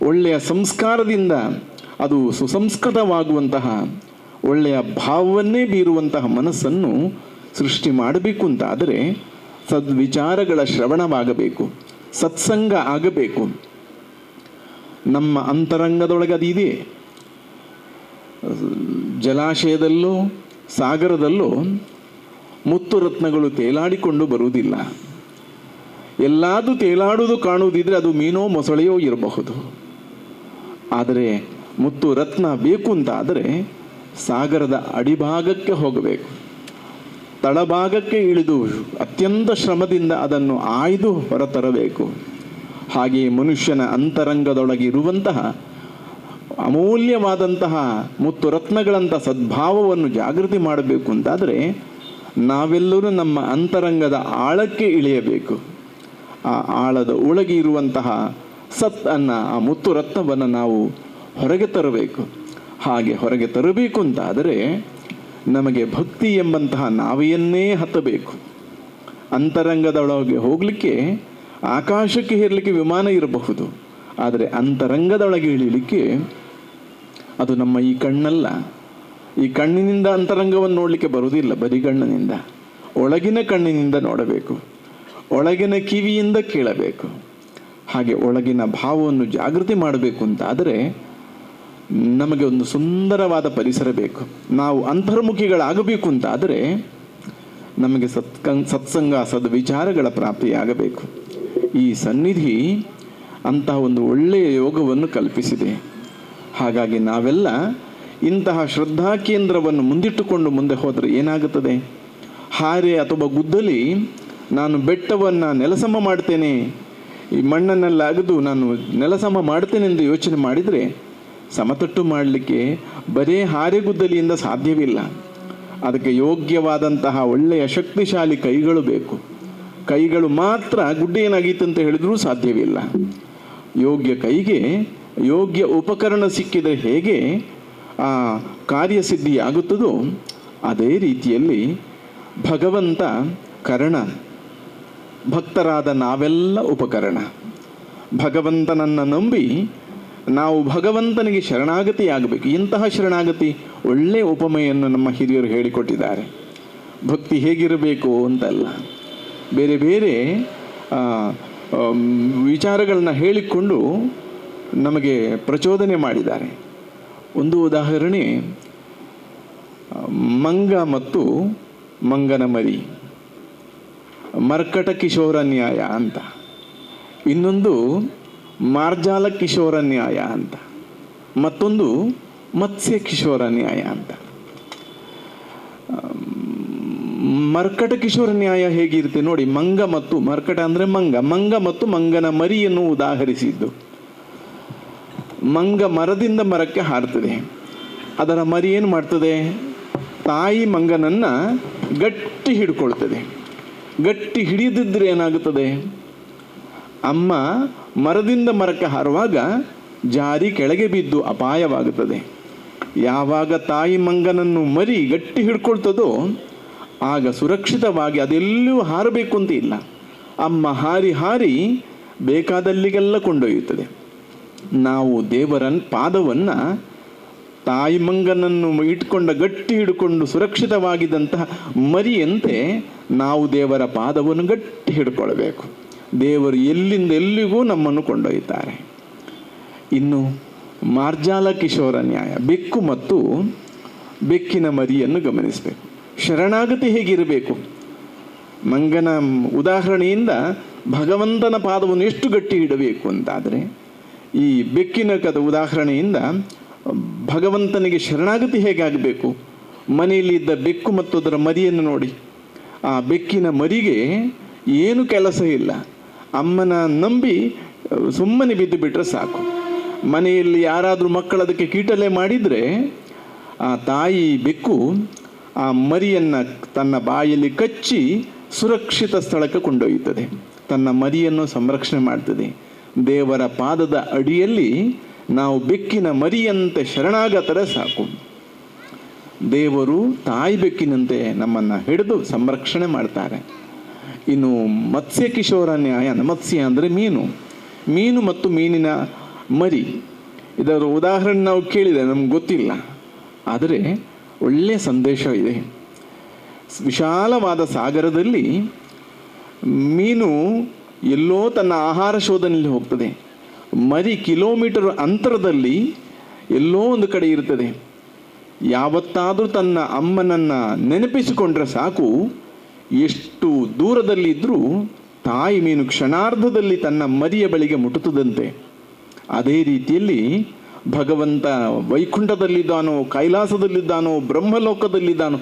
ಒಳ್ಳೆಯ ಸಂಸ್ಕಾರದಿಂದ ಅದು ಸುಸಂಸ್ಕೃತವಾಗುವಂತಹ ಒಳ್ಳೆಯ ಭಾವವನ್ನೇ ಬೀರುವಂತಹ ಮನಸ್ಸನ್ನು ಸೃಷ್ಟಿ ಮಾಡಬೇಕು ಅಂತಾದರೆ ಸದ್ವಿಚಾರಗಳ ಶ್ರವಣವಾಗಬೇಕು, ಸತ್ಸಂಗ ಆಗಬೇಕು. ನಮ್ಮ ಅಂತರಂಗದೊಳಗೆ ಅದಿದೆ. ಜಲಾಶಯದಲ್ಲೋ ಸಾಗರದಲ್ಲೋ ಮುತ್ತು ರತ್ನಗಳು ತೇಲಾಡಿಕೊಂಡು ಬರುವುದಿಲ್ಲ. ಎಲ್ಲಾದರೂ ತೇಲಾಡುವುದು ಕಾಣುವುದಿದ್ರೆ ಅದು ಮೀನೋ ಮೊಸಳೆಯೋ ಇರಬಹುದು. ಆದರೆ ಮುತ್ತು ರತ್ನ ಬೇಕು ಅಂತಾದರೆ ಸಾಗರದ ಅಡಿಭಾಗಕ್ಕೆ ಹೋಗಬೇಕು, ತಳಭಾಗಕ್ಕೆ ಇಳಿದು ಅತ್ಯಂತ ಶ್ರಮದಿಂದ ಅದನ್ನು ಆಯ್ದು ಹೊರತರಬೇಕು. ಹಾಗೆಯೇ ಮನುಷ್ಯನ ಅಂತರಂಗದೊಳಗೆ ಇರುವಂತಹ ಅಮೂಲ್ಯವಾದಂತಹ ಮುತ್ತು ರತ್ನಗಳಂಥ ಸದ್ಭಾವವನ್ನು ಜಾಗೃತಿ ಮಾಡಬೇಕು ಅಂತಾದರೆ ನಾವೆಲ್ಲರೂ ನಮ್ಮ ಅಂತರಂಗದ ಆಳಕ್ಕೆ ಇಳಿಯಬೇಕು. ಆ ಆಳದ ಒಳಗೆ ಇರುವಂತಹ ಸತ್ ಅನ್ನ ಆ ಮುತ್ತು ರತ್ನವನ್ನು ನಾವು ಹೊರಗೆ ತರಬೇಕು. ಹಾಗೆ ಹೊರಗೆ ತರಬೇಕು ಅಂತಾದರೆ ನಮಗೆ ಭಕ್ತಿ ಎಂಬಂತಹ ನಾವೆಯನ್ನೇ ಹತ್ತಬೇಕು. ಅಂತರಂಗದೊಳಗೆ ಹೋಗಲಿಕ್ಕೆ ಆಕಾಶಕ್ಕೆ ಹೇರಲಿಕ್ಕೆ ವಿಮಾನ ಇರಬಹುದು, ಆದರೆ ಅಂತರಂಗದೊಳಗೆ ಇಳಿಲಿಕ್ಕೆ ಅದು ನಮ್ಮ ಈ ಕಣ್ಣಲ್ಲ. ಈ ಕಣ್ಣಿನಿಂದ ಅಂತರಂಗವನ್ನು ನೋಡಲಿಕ್ಕೆ ಬರುವುದಿಲ್ಲ, ಬರೀ ಕಣ್ಣಿನಿಂದ. ಒಳಗಿನ ಕಣ್ಣಿನಿಂದ ನೋಡಬೇಕು, ಒಳಗಿನ ಕಿವಿಯಿಂದ ಕೇಳಬೇಕು. ಹಾಗೆ ಒಳಗಿನ ಭಾವವನ್ನು ಜಾಗೃತಿ ಮಾಡಬೇಕು ಅಂತಾದರೆ ನಮಗೆ ಒಂದು ಸುಂದರವಾದ ಪರಿಸರ ಬೇಕು. ನಾವು ಅಂತರ್ಮುಖಿಗಳಾಗಬೇಕು ಅಂತಾದರೆ ನಮಗೆ ಸತ್ಸಂಗ ಸದ್ವಿಚಾರಗಳ ಪ್ರಾಪ್ತಿಯಾಗಬೇಕು. ಈ ಸನ್ನಿಧಿ ಅಂತಹ ಒಂದು ಒಳ್ಳೆಯ ಯೋಗವನ್ನು ಕಲ್ಪಿಸಿದೆ. ಹಾಗಾಗಿ ನಾವೆಲ್ಲ ಇಂತಹ ಶ್ರದ್ಧಾ ಕೇಂದ್ರವನ್ನು ಮುಂದಿಟ್ಟುಕೊಂಡು ಮುಂದೆ ಹೋದರೆ ಏನಾಗುತ್ತದೆ? ಹಾರೆ ಅಥವಾ ಗುದ್ದಲಿ ನಾನು ಬೆಟ್ಟವನ್ನು ನೆಲಸಮ ಮಾಡ್ತೇನೆ, ಈ ಮಣ್ಣನ್ನೆಲ್ಲ ಅಗೆದು ನಾನು ನೆಲಸಮ ಮಾಡ್ತೇನೆ ಎಂದು ಯೋಚನೆ ಮಾಡಿದರೆ ಸಮತಟ್ಟು ಮಾಡಲಿಕ್ಕೆ ಬರೇ ಹಾರೆಗುದ್ದಲಿಯಿಂದ ಸಾಧ್ಯವಿಲ್ಲ. ಅದಕ್ಕೆ ಯೋಗ್ಯವಾದಂತಹ ಒಳ್ಳೆಯ ಶಕ್ತಿಶಾಲಿ ಕೈಗಳು ಬೇಕು. ಕೈಗಳು ಮಾತ್ರ ಗುಡ್ಡೆ ಏನಾಗಿತ್ತು ಅಂತ ಹೇಳಿದ್ರೂ ಸಾಧ್ಯವಿಲ್ಲ. ಯೋಗ್ಯ ಕೈಗೆ ಯೋಗ್ಯ ಉಪಕರಣ ಸಿಕ್ಕಿದರೆ ಹೇಗೆ ಆ ಕಾರ್ಯಸಿದ್ಧಿಯಾಗುತ್ತದೋ ಅದೇ ರೀತಿಯಲ್ಲಿ ಭಗವಂತ ಕರ್ಣ, ಭಕ್ತರಾದ ನಾವೆಲ್ಲ ಉಪಕರಣ. ಭಗವಂತನನ್ನು ನಂಬಿ ನಾವು ಭಗವಂತನಿಗೆ ಶರಣಾಗತಿಯಾಗಬೇಕು. ಇಂತಹ ಶರಣಾಗತಿ ಒಳ್ಳೆಯ ಉಪಮೆಯನ್ನು ನಮ್ಮ ಹಿರಿಯರು ಹೇಳಿಕೊಟ್ಟಿದ್ದಾರೆ. ಭಕ್ತಿ ಹೇಗಿರಬೇಕು ಅಂತಲ್ಲ, ಬೇರೆ ಬೇರೆ ವಿಚಾರಗಳನ್ನ ಹೇಳಿಕೊಂಡು ನಮಗೆ ಪ್ರಚೋದನೆ ಮಾಡಿದ್ದಾರೆ. ಒಂದು ಉದಾಹರಣೆ, ಮಂಗ ಮತ್ತು ಮಂಗನ ಮರಿ, ಮರ್ಕಟ ಕಿಶೋರ ನ್ಯಾಯ ಅಂತ. ಇನ್ನೊಂದು ಮಾರ್ಜಾಲ ಕಿಶೋರ ನ್ಯಾಯ ಅಂತ, ಮತ್ತೊಂದು ಮತ್ಸ್ಯ ಕಿಶೋರ ನ್ಯಾಯ ಅಂತ. ಮರ್ಕಟ ಕಿಶೋರ ನ್ಯಾಯ ಹೇಗಿರುತ್ತೆ ನೋಡಿ. ಮಂಗ ಮತ್ತು ಮರ್ಕಟ ಅಂದರೆ ಮಂಗ ಮತ್ತು ಮಂಗನ ಮರಿಯನ್ನು ಉದಾಹರಿಸಿದ್ದು. ಮಂಗ ಮರದಿಂದ ಮರಕ್ಕೆ ಹಾರ್ತದೆ. ಅದರ ಮರಿ ಏನು ಮಾಡ್ತದೆ? ತಾಯಿ ಮಂಗನನ್ನು ಗಟ್ಟಿ ಹಿಡ್ಕೊಳ್ತದೆ. ಗಟ್ಟಿ ಹಿಡಿದಿದ್ದರೆ ಏನಾಗುತ್ತದೆ? ಅಮ್ಮ ಮರದಿಂದ ಮರಕ್ಕೆ ಹಾರುವಾಗ ಜಾರಿ ಕೆಳಗೆ ಬಿದ್ದು ಅಪಾಯವಾಗುತ್ತದೆ. ಯಾವಾಗ ತಾಯಿ ಮಂಗನನ್ನು ಮರಿ ಗಟ್ಟಿ ಹಿಡ್ಕೊಳ್ತದೋ ಆಗ ಸುರಕ್ಷಿತವಾಗಿ ಅದೆಲ್ಲೂ ಹಾರಬೇಕು ಅಂತ ಇಲ್ಲ. ಅಮ್ಮ ಹಾರಿ ಹಾರಿ ಬೇಕಾದಲ್ಲಿಗೆಲ್ಲ ಕೊಂಡೊಯ್ಯುತ್ತದೆ. ನಾವು ದೇವರ ಪಾದವನ್ನು ತಾಯಿ ಮಂಗನನ್ನು ಇಟ್ಕೊಂಡ ಗಟ್ಟಿ ಹಿಡ್ಕೊಂಡು ಸುರಕ್ಷಿತವಾಗಿದ್ದಂತಹ ಮರಿಯಂತೆ ನಾವು ದೇವರ ಪಾದವನ್ನು ಗಟ್ಟಿ ಹಿಡ್ಕೊಳ್ಬೇಕು. ದೇವರು ಎಲ್ಲಿಂದ ಎಲ್ಲಿಗೂ ನಮ್ಮನ್ನು ಕೊಂಡೊಯ್ಯುತ್ತಾರೆ. ಇನ್ನು ಮಾರ್ಜಾಲ ಕಿಶೋರ ನ್ಯಾಯ, ಬೆಕ್ಕು ಮತ್ತು ಬೆಕ್ಕಿನ ಮರಿಯನ್ನು ಗಮನಿಸಬೇಕು. ಶರಣಾಗತಿ ಹೇಗಿರಬೇಕು? ಮಂಗನ ಉದಾಹರಣೆಯಿಂದ ಭಗವಂತನ ಪಾದವನ್ನು ಎಷ್ಟು ಗಟ್ಟಿ ಇಡಬೇಕು ಅಂತಾದರೆ, ಈ ಬೆಕ್ಕಿನ ಉದಾಹರಣೆಯಿಂದ ಭಗವಂತನಿಗೆ ಶರಣಾಗತಿ ಹೇಗಾಗಬೇಕು? ಮನೆಯಲ್ಲಿ ಇದ್ದ ಬೆಕ್ಕು ಮತ್ತು ಅದರ ಮರಿಯನ್ನು ನೋಡಿ. ಆ ಬೆಕ್ಕಿನ ಮರಿಗೆ ಏನು ಕೆಲಸ ಇಲ್ಲ, ಅಮ್ಮನ ನಂಬಿ ಸುಮ್ಮನೆ ಬಿದ್ದು ಬಿಟ್ಟರೆ ಸಾಕು. ಮನೆಯಲ್ಲಿ ಯಾರಾದರೂ ಮಕ್ಕಳು ಅದಕ್ಕೆ ಕೀಟಲೆ ಮಾಡಿದರೆ ಆ ತಾಯಿ ಬೆಕ್ಕು ಆ ಮರಿಯನ್ನು ತನ್ನ ಬಾಯಲ್ಲಿ ಕಚ್ಚಿ ಸುರಕ್ಷಿತ ಸ್ಥಳಕ್ಕೆ ಕೊಂಡೊಯ್ಯುತ್ತದೆ. ತನ್ನ ಮರಿಯನ್ನು ಸಂರಕ್ಷಣೆ ಮಾಡ್ತದೆ. ದೇವರ ಪಾದದ ಅಡಿಯಲ್ಲಿ ನಾವು ಬೆಕ್ಕಿನ ಮರಿಯಂತೆ ಶರಣಾಗತರೆ ಸಾಕು. ದೇವರು ತಾಯಿ ಬೆಕ್ಕಿನಂತೆ ನಮ್ಮನ್ನು ಹಿಡಿದು ಸಂರಕ್ಷಣೆ ಮಾಡ್ತಾರೆ. ಇನ್ನು ಮತ್ಸ್ಯ ಕಿಶೋರ ನ್ಯಾಯ, ಮತ್ಸ್ಯ ಅಂದರೆ ಮೀನು ಮತ್ತು ಮೀನಿನ ಮರಿ. ಇದರ ಉದಾಹರಣೆ ನಾವು ಕೇಳಿದೆ, ನಮ್ಗೆ ಗೊತ್ತಿಲ್ಲ, ಆದರೆ ಒಳ್ಳೆಯ ಸಂದೇಶ ಇದೆ. ವಿಶಾಲವಾದ ಸಾಗರದಲ್ಲಿ ಮೀನು ಎಲ್ಲೋ ತನ್ನ ಆಹಾರ ಶೋಧನೆಯಲ್ಲಿ ಹೋಗ್ತದೆ. ಮರಿ ಕಿಲೋಮೀಟರ್ ಅಂತರದಲ್ಲಿ ಎಲ್ಲೋ ಒಂದು ಕಡೆ ಇರ್ತದೆ. ಯಾವತ್ತಾದರೂ ತನ್ನ ಅಮ್ಮನನ್ನು ನೆನಪಿಸಿಕೊಂಡ್ರೆ ಸಾಕು, ಎಷ್ಟು ದೂರದಲ್ಲಿದ್ದರೂ ತಾಯಿ ಮೀನು ಕ್ಷಣಾರ್ಧದಲ್ಲಿ ತನ್ನ ಮರಿಯ ಬಳಿಗೆ ಮುಟ್ಟುತ್ತದಂತೆ. ಅದೇ ರೀತಿಯಲ್ಲಿ ಭಗವಂತ ವೈಕುಂಠದಲ್ಲಿದ್ದಾನೋ, ಕೈಲಾಸದಲ್ಲಿದ್ದಾನೋ, ಬ್ರಹ್ಮಲೋಕದಲ್ಲಿದ್ದಾನೋ,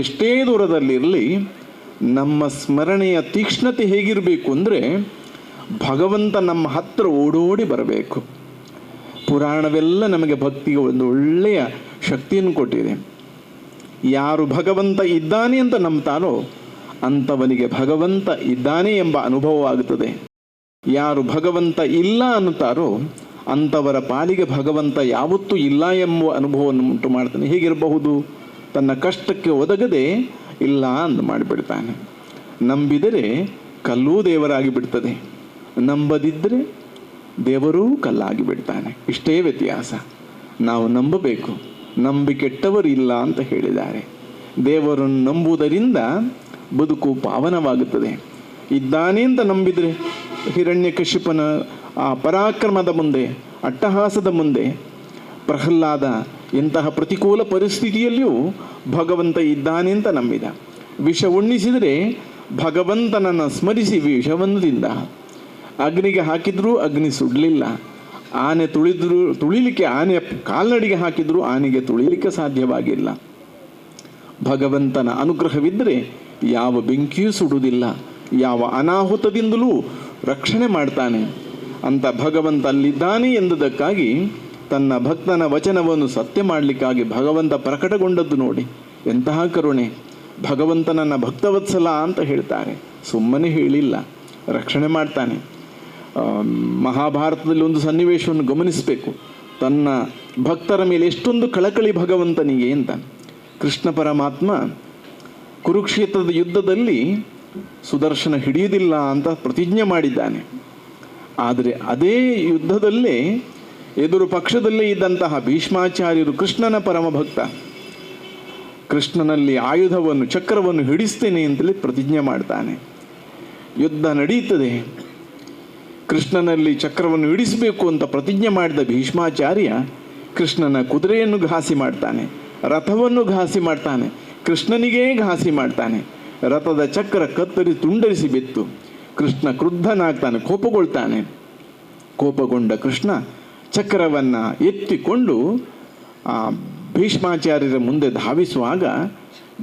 ಎಷ್ಟೇ ದೂರದಲ್ಲಿರಲಿ ನಮ್ಮ ಸ್ಮರಣೆಯ ತೀಕ್ಷ್ಣತೆ ಹೇಗಿರಬೇಕು ಅಂದರೆ ಭಗವಂತ ನಮ್ಮ ಹತ್ರ ಓಡೋಡಿ ಬರಬೇಕು. ಪುರಾಣವೆಲ್ಲ ನಮಗೆ ಭಕ್ತಿಗೆ ಒಂದು ಒಳ್ಳೆಯ ಶಕ್ತಿಯನ್ನು ಕೊಟ್ಟಿದೆ. ಯಾರು ಭಗವಂತ ಇದ್ದಾನೆ ಅಂತ ನಂಬ್ತಾರೋ ಅಂಥವನಿಗೆ ಭಗವಂತ ಇದ್ದಾನೆ ಎಂಬ ಅನುಭವವಾಗುತ್ತದೆ. ಯಾರು ಭಗವಂತ ಇಲ್ಲ ಅನ್ನುತ್ತಾರೋ ಅಂಥವರ ಪಾಲಿಗೆ ಭಗವಂತ ಯಾವತ್ತೂ ಇಲ್ಲ ಎಂಬ ಅನುಭವವನ್ನು ಉಂಟು ಮಾಡ್ತಾನೆ. ಹೇಗಿರಬಹುದು? ತನ್ನ ಕಷ್ಟಕ್ಕೆ ಒದಗದೆ ಇಲ್ಲ ಅಂದು ಮಾಡಿಬಿಡ್ತಾನೆ. ನಂಬಿದರೆ ಕಲ್ಲೂ ದೇವರಾಗಿ ಬಿಡ್ತದೆ, ನಂಬದಿದ್ದರೆ ದೇವರೂ ಕಲ್ಲಾಗಿ ಬಿಡ್ತಾನೆ. ಇಷ್ಟೇ ವ್ಯತ್ಯಾಸ. ನಾವು ನಂಬಬೇಕು, ನಂಬಿ ಕೆಟ್ಟವರು ಇಲ್ಲ ಅಂತ ಹೇಳಿದ್ದಾರೆ. ದೇವರನ್ನು ನಂಬುವುದರಿಂದ ಬದುಕು ಪಾವನವಾಗುತ್ತದೆ. ಇದ್ದಾನೆ ಅಂತ ನಂಬಿದರೆ ಹಿರಣ್ಯಕಶಿಪನ ಆ ಪರಾಕ್ರಮದ ಮುಂದೆ, ಅಟ್ಟಹಾಸದ ಮುಂದೆ ಪ್ರಹ್ಲಾದ ಎಂತಹ ಪ್ರತಿಕೂಲ ಪರಿಸ್ಥಿತಿಯಲ್ಲಿಯೂ ಭಗವಂತ ಇದ್ದಾನೆ ಅಂತ ನಂಬಿದ. ವಿಷ ಉಣ್ಣಿಸಿದರೆ ಭಗವಂತನನ್ನು ಸ್ಮರಿಸಿ ವಿಷವನ್ನು ತಿಂದ. ಅಗ್ನಿಗೆ ಹಾಕಿದ್ರೂ ಅಗ್ನಿ ಸುಡಲಿಲ್ಲ. ಆನೆ ತುಳಿಲಿಕ್ಕೆ ಆನೆ ಕಾಲ್ನಡಿಗೆ ಹಾಕಿದ್ರೂ ಆನೆಗೆ ತುಳಿಲಿಕ್ಕೆ ಸಾಧ್ಯವಾಗಿಲ್ಲ. ಭಗವಂತನ ಅನುಗ್ರಹವಿದ್ದರೆ ಯಾವ ಬೆಂಕಿಯೂ ಸುಡುವುದಿಲ್ಲ, ಯಾವ ಅನಾಹುತದಿಂದಲೂ ರಕ್ಷಣೆ ಮಾಡ್ತಾನೆ. ಅಂತ ಭಗವಂತ ಅಲ್ಲಿದ್ದಾನೆ ಎಂದುದಕ್ಕಾಗಿ ತನ್ನ ಭಕ್ತನ ವಚನವನ್ನು ಸತ್ಯ ಮಾಡಲಿಕ್ಕಾಗಿ ಭಗವಂತ ಪ್ರಕಟಗೊಂಡದ್ದು ನೋಡಿ, ಎಂತಹ ಕರುಣೆ. ಭಗವಂತನನ್ನ ಭಕ್ತವತ್ಸಲ ಅಂತ ಹೇಳ್ತಾರೆ, ಸುಮ್ಮನೆ ಹೇಳಿಲ್ಲ, ರಕ್ಷಣೆ ಮಾಡ್ತಾನೆ. ಮಹಾಭಾರತದಲ್ಲಿ ಒಂದು ಸನ್ನಿವೇಶವನ್ನು ಗಮನಿಸಬೇಕು. ತನ್ನ ಭಕ್ತರ ಮೇಲೆ ಎಷ್ಟೊಂದು ಕಳಕಳಿ ಭಗವಂತನಿಗೆ ಅಂತ. ಕೃಷ್ಣ ಪರಮಾತ್ಮ ಕುರುಕ್ಷೇತ್ರದ ಯುದ್ಧದಲ್ಲಿ ಸುದರ್ಶನ ಹಿಡಿಯುವುದಿಲ್ಲ ಅಂತ ಪ್ರತಿಜ್ಞೆ ಮಾಡಿದ್ದಾನೆ. ಆದರೆ ಅದೇ ಯುದ್ಧದಲ್ಲೇ ಎದುರು ಪಕ್ಷದಲ್ಲೇ ಇದ್ದಂತಹ ಭೀಷ್ಮಾಚಾರ್ಯರು ಕೃಷ್ಣನ ಪರಮ ಭಕ್ತ. ಕೃಷ್ಣನಲ್ಲಿ ಆಯುಧವನ್ನು ಚಕ್ರವನ್ನು ಹಿಡಿಸ್ತೇನೆ ಅಂತಲೇ ಪ್ರತಿಜ್ಞೆ ಮಾಡ್ತಾನೆ. ಯುದ್ಧ ನಡೆಯುತ್ತದೆ. ಕೃಷ್ಣನಲ್ಲಿ ಚಕ್ರವನ್ನು ಹಿಡಿಸಬೇಕು ಅಂತ ಪ್ರತಿಜ್ಞೆ ಮಾಡಿದ ಭೀಷ್ಮಾಚಾರ್ಯ ಕೃಷ್ಣನ ಕುದುರೆಯನ್ನು ಘಾಸಿ ಮಾಡ್ತಾನೆ, ರಥವನ್ನು ಘಾಸಿ ಮಾಡ್ತಾನೆ, ಕೃಷ್ಣನಿಗೇ ಘಾಸಿ ಮಾಡ್ತಾನೆ. ರಥದ ಚಕ್ರ ಕತ್ತರಿ ತುಂಡರಿಸಿ ಬಿತ್ತು. ಕೃಷ್ಣ ಕ್ರುದ್ಧನಾಗ್ತಾನೆ, ಕೋಪಗೊಳ್ತಾನೆ. ಕೋಪಗೊಂಡ ಕೃಷ್ಣ ಚಕ್ರವನ್ನು ಎತ್ತಿಕೊಂಡು ಭೀಷ್ಮಾಚಾರ್ಯರ ಮುಂದೆ ಧಾವಿಸುವಾಗ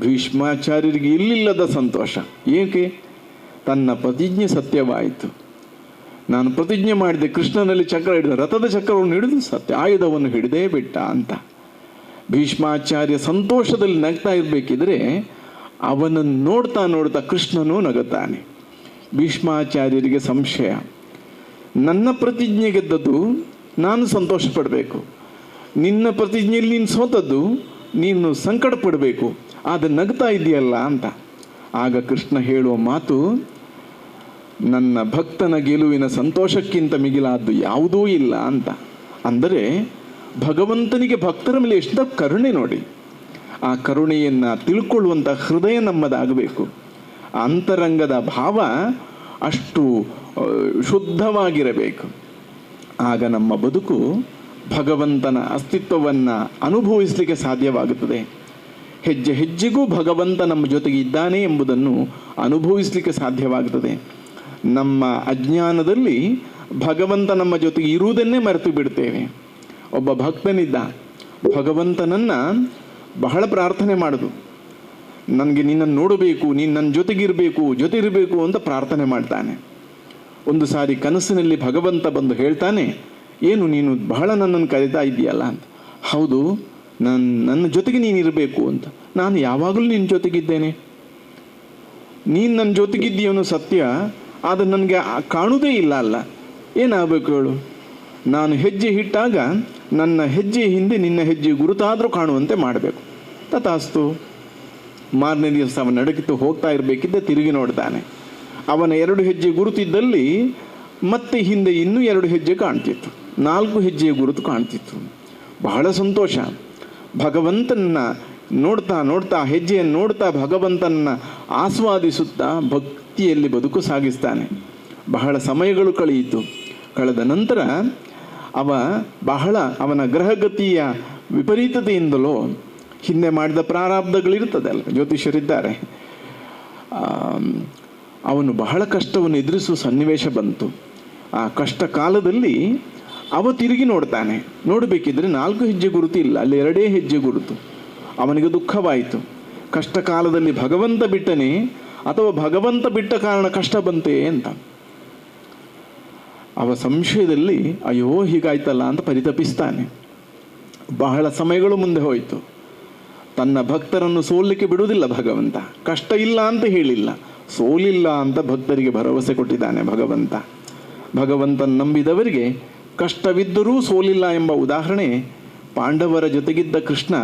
ಭೀಷ್ಮಾಚಾರ್ಯರಿಗೆ ಇಲ್ಲಿಲ್ಲದ ಸಂತೋಷ. ಏಕೆ? ತನ್ನ ಪ್ರತಿಜ್ಞೆ ಸತ್ಯವಾಯಿತು. ನಾನು ಪ್ರತಿಜ್ಞೆ ಮಾಡಿದೆ, ಕೃಷ್ಣನಲ್ಲಿ ಚಕ್ರ ಹಿಡಿದ, ರಥದ ಚಕ್ರವನ್ನು ಹಿಡಿದು ಸತ್ಯ ಆಯುಧವನ್ನು ಹಿಡಿದೇ ಬಿಟ್ಟ ಅಂತ. ಭೀಷ್ಮಾಚಾರ್ಯ ಸಂತೋಷದಲ್ಲಿ ನಗ್ತಾ ಇರಬೇಕಿದ್ರೆ ಅವನನ್ನು ನೋಡ್ತಾ ನೋಡ್ತಾ ಕೃಷ್ಣನೂ ನಗುತ್ತಾನೆ. ಭೀಷ್ಮಾಚಾರ್ಯರಿಗೆ ಸಂಶಯ, ನನ್ನ ಪ್ರತಿಜ್ಞೆ ಗೆದ್ದದ್ದು ನಾನು ಸಂತೋಷ ಪಡಬೇಕು, ನಿನ್ನ ಪ್ರತಿಜ್ಞೆಯಲ್ಲಿ ನೀನು ಸೋತದ್ದು ನೀನು ಸಂಕಟ ಪಡಬೇಕು, ಆದರೆ ನಗ್ತಾ ಇದೆಯಲ್ಲ ಅಂತ. ಆಗ ಕೃಷ್ಣ ಹೇಳುವ ಮಾತು, ನನ್ನ ಭಕ್ತನ ಗೆಲುವಿನ ಸಂತೋಷಕ್ಕಿಂತ ಮಿಗಿಲಾದ್ದು ಯಾವುದೂ ಇಲ್ಲ ಅಂತ. ಅಂದರೆ ಭಗವಂತನಿಗೆ ಭಕ್ತರ ಮೇಲೆ ಎಷ್ಟು ಕರುಣೆ ನೋಡಿ. ಆ ಕರುಣೆಯನ್ನು ತಿಳ್ಕೊಳ್ಳುವಂಥ ಹೃದಯ ನಮ್ಮದಾಗಬೇಕು. ಅಂತರಂಗದ ಭಾವ ಅಷ್ಟು ಶುದ್ಧವಾಗಿರಬೇಕು. ಆಗ ನಮ್ಮ ಬದುಕು ಭಗವಂತನ ಅಸ್ತಿತ್ವವನ್ನು ಅನುಭವಿಸಲಿಕ್ಕೆ ಸಾಧ್ಯವಾಗುತ್ತದೆ. ಹೆಜ್ಜೆ ಹೆಜ್ಜೆಗೂ ಭಗವಂತ ನಮ್ಮ ಜೊತೆಗೆ ಇದ್ದಾನೆ ಎಂಬುದನ್ನು ಅನುಭವಿಸಲಿಕ್ಕೆ ಸಾಧ್ಯವಾಗುತ್ತದೆ. ನಮ್ಮ ಅಜ್ಞಾನದಲ್ಲಿ ಭಗವಂತ ನಮ್ಮ ಜೊತೆಗೆ ಇರುವುದನ್ನೇ ಮರೆತು ಬಿಡ್ತೇವೆ. ಒಬ್ಬ ಭಕ್ತನಿದ್ದ, ಭಗವಂತನನ್ನು ಬಹಳ ಪ್ರಾರ್ಥನೆ ಮಾಡೋದು. ನನಗೆ ನಿನ್ನನ್ನು ನೋಡಬೇಕು, ನೀನು ನನ್ನ ಜೊತೆಗಿರಬೇಕು, ಜೊತೆ ಇರಬೇಕು ಅಂತ ಪ್ರಾರ್ಥನೆ ಮಾಡ್ತಾನೆ. ಒಂದು ಸಾರಿ ಕನಸಿನಲ್ಲಿ ಭಗವಂತ ಬಂದು ಹೇಳ್ತಾನೆ, ಏನು ನೀನು ಬಹಳ ನನ್ನನ್ನು ಕರೀತಾ ಇದೆಯಲ್ಲ ಅಂತ. ಹೌದು, ನನ್ನ ಜೊತೆಗೆ ನೀನಿರಬೇಕು ಅಂತ. ನಾನು ಯಾವಾಗಲೂ ನಿನ್ನ ಜೊತೆಗಿದ್ದೇನೆ. ನೀನು ನನ್ನ ಜೊತೆಗಿದ್ದೀಯನು ಸತ್ಯ, ಆದರೆ ನನಗೆ ಕಾಣುವುದೇ ಇಲ್ಲ ಅಲ್ಲ. ಏನಾಗಬೇಕು ಹೇಳು? ನಾನು ಹೆಜ್ಜೆ ಇಟ್ಟಾಗ ನನ್ನ ಹೆಜ್ಜೆ ಹಿಂದೆ ನಿನ್ನ ಹೆಜ್ಜೆ ಗುರುತಾದರೂ ಕಾಣುವಂತೆ ಮಾಡಬೇಕು. ತಥಾಸ್ತು. ಮಾರನೇ ದಿವಸ ಅವನು ನಡಕಿತ್ತು ಹೋಗ್ತಾ ಇರಬೇಕಿದ್ದೆ, ತಿರುಗಿ ನೋಡ್ತಾನೆ. ಅವನ 2 ಹೆಜ್ಜೆ ಗುರುತಿದ್ದಲ್ಲಿ ಮತ್ತೆ ಹಿಂದೆ ಇನ್ನೂ 2 ಹೆಜ್ಜೆ ಕಾಣ್ತಿತ್ತು, 4 ಹೆಜ್ಜೆಯ ಗುರುತು ಕಾಣ್ತಿತ್ತು. ಬಹಳ ಸಂತೋಷ. ಭಗವಂತನ ನೋಡ್ತಾ ನೋಡ್ತಾ, ಹೆಜ್ಜೆಯನ್ನು ನೋಡ್ತಾ ಭಗವಂತನ ಆಸ್ವಾದಿಸುತ್ತಾ ಭಕ್ತಿಯಲ್ಲಿ ಬದುಕು ಸಾಗಿಸ್ತಾನೆ. ಬಹಳ ಸಮಯಗಳು ಕಳೆಯಿತು. ಕಳೆದ ನಂತರ ಅವನ ಗ್ರಹಗತಿಯ ವಿಪರೀತತೆಯಿಂದಲೋ ಹಿಂದೆ ಮಾಡಿದ ಪ್ರಾರಬ್ಧಗಳಿರ್ತದಲ್ಲ, ಜ್ಯೋತಿಷರಿದ್ದಾರೆ, ಅವನು ಬಹಳ ಕಷ್ಟವನ್ನು ಎದುರಿಸುವ ಸನ್ನಿವೇಶ ಬಂತು. ಆ ಕಷ್ಟ ಕಾಲದಲ್ಲಿ ತಿರುಗಿ ನೋಡ್ತಾನೆ. ನೋಡಬೇಕಿದ್ರೆ 4 ಹೆಜ್ಜೆ ಗುರುತು ಇಲ್ಲ, ಅಲ್ಲಿ 2 ಹೆಜ್ಜೆ ಗುರುತು. ಅವನಿಗೆ ದುಃಖವಾಯಿತು. ಕಷ್ಟ ಕಾಲದಲ್ಲಿ ಭಗವಂತ ಬಿಟ್ಟನೇ ಅಥವಾ ಭಗವಂತ ಬಿಟ್ಟ ಕಾರಣ ಕಷ್ಟ ಬಂತೆ ಅಂತ. ಅವ ಸಂಶಯದಲ್ಲಿ ಅಯ್ಯೋ ಹೀಗಾಯ್ತಲ್ಲ ಅಂತ ಪರಿತಪಿಸ್ತಾನೆ. ಬಹಳ ಸಮಯಗಳು ಮುಂದೆ ಹೋಯಿತು. ತನ್ನ ಭಕ್ತರನ್ನು ಸೋಲಿಕ್ಕೆ ಬಿಡುವುದಿಲ್ಲ ಭಗವಂತ. ಕಷ್ಟ ಇಲ್ಲ ಅಂತ ಹೇಳಿಲ್ಲ, ಸೋಲಿಲ್ಲ ಅಂತ ಭಕ್ತರಿಗೆ ಭರವಸೆ ಕೊಟ್ಟಿದ್ದಾನೆ ಭಗವಂತ. ಭಗವಂತನ ನಂಬಿದವರಿಗೆ ಕಷ್ಟವಿದ್ದರೂ ಸೋಲಿಲ್ಲ ಎಂಬ ಉದಾಹರಣೆ ಪಾಂಡವರ ಜೊತೆಗಿದ್ದ ಕೃಷ್ಣ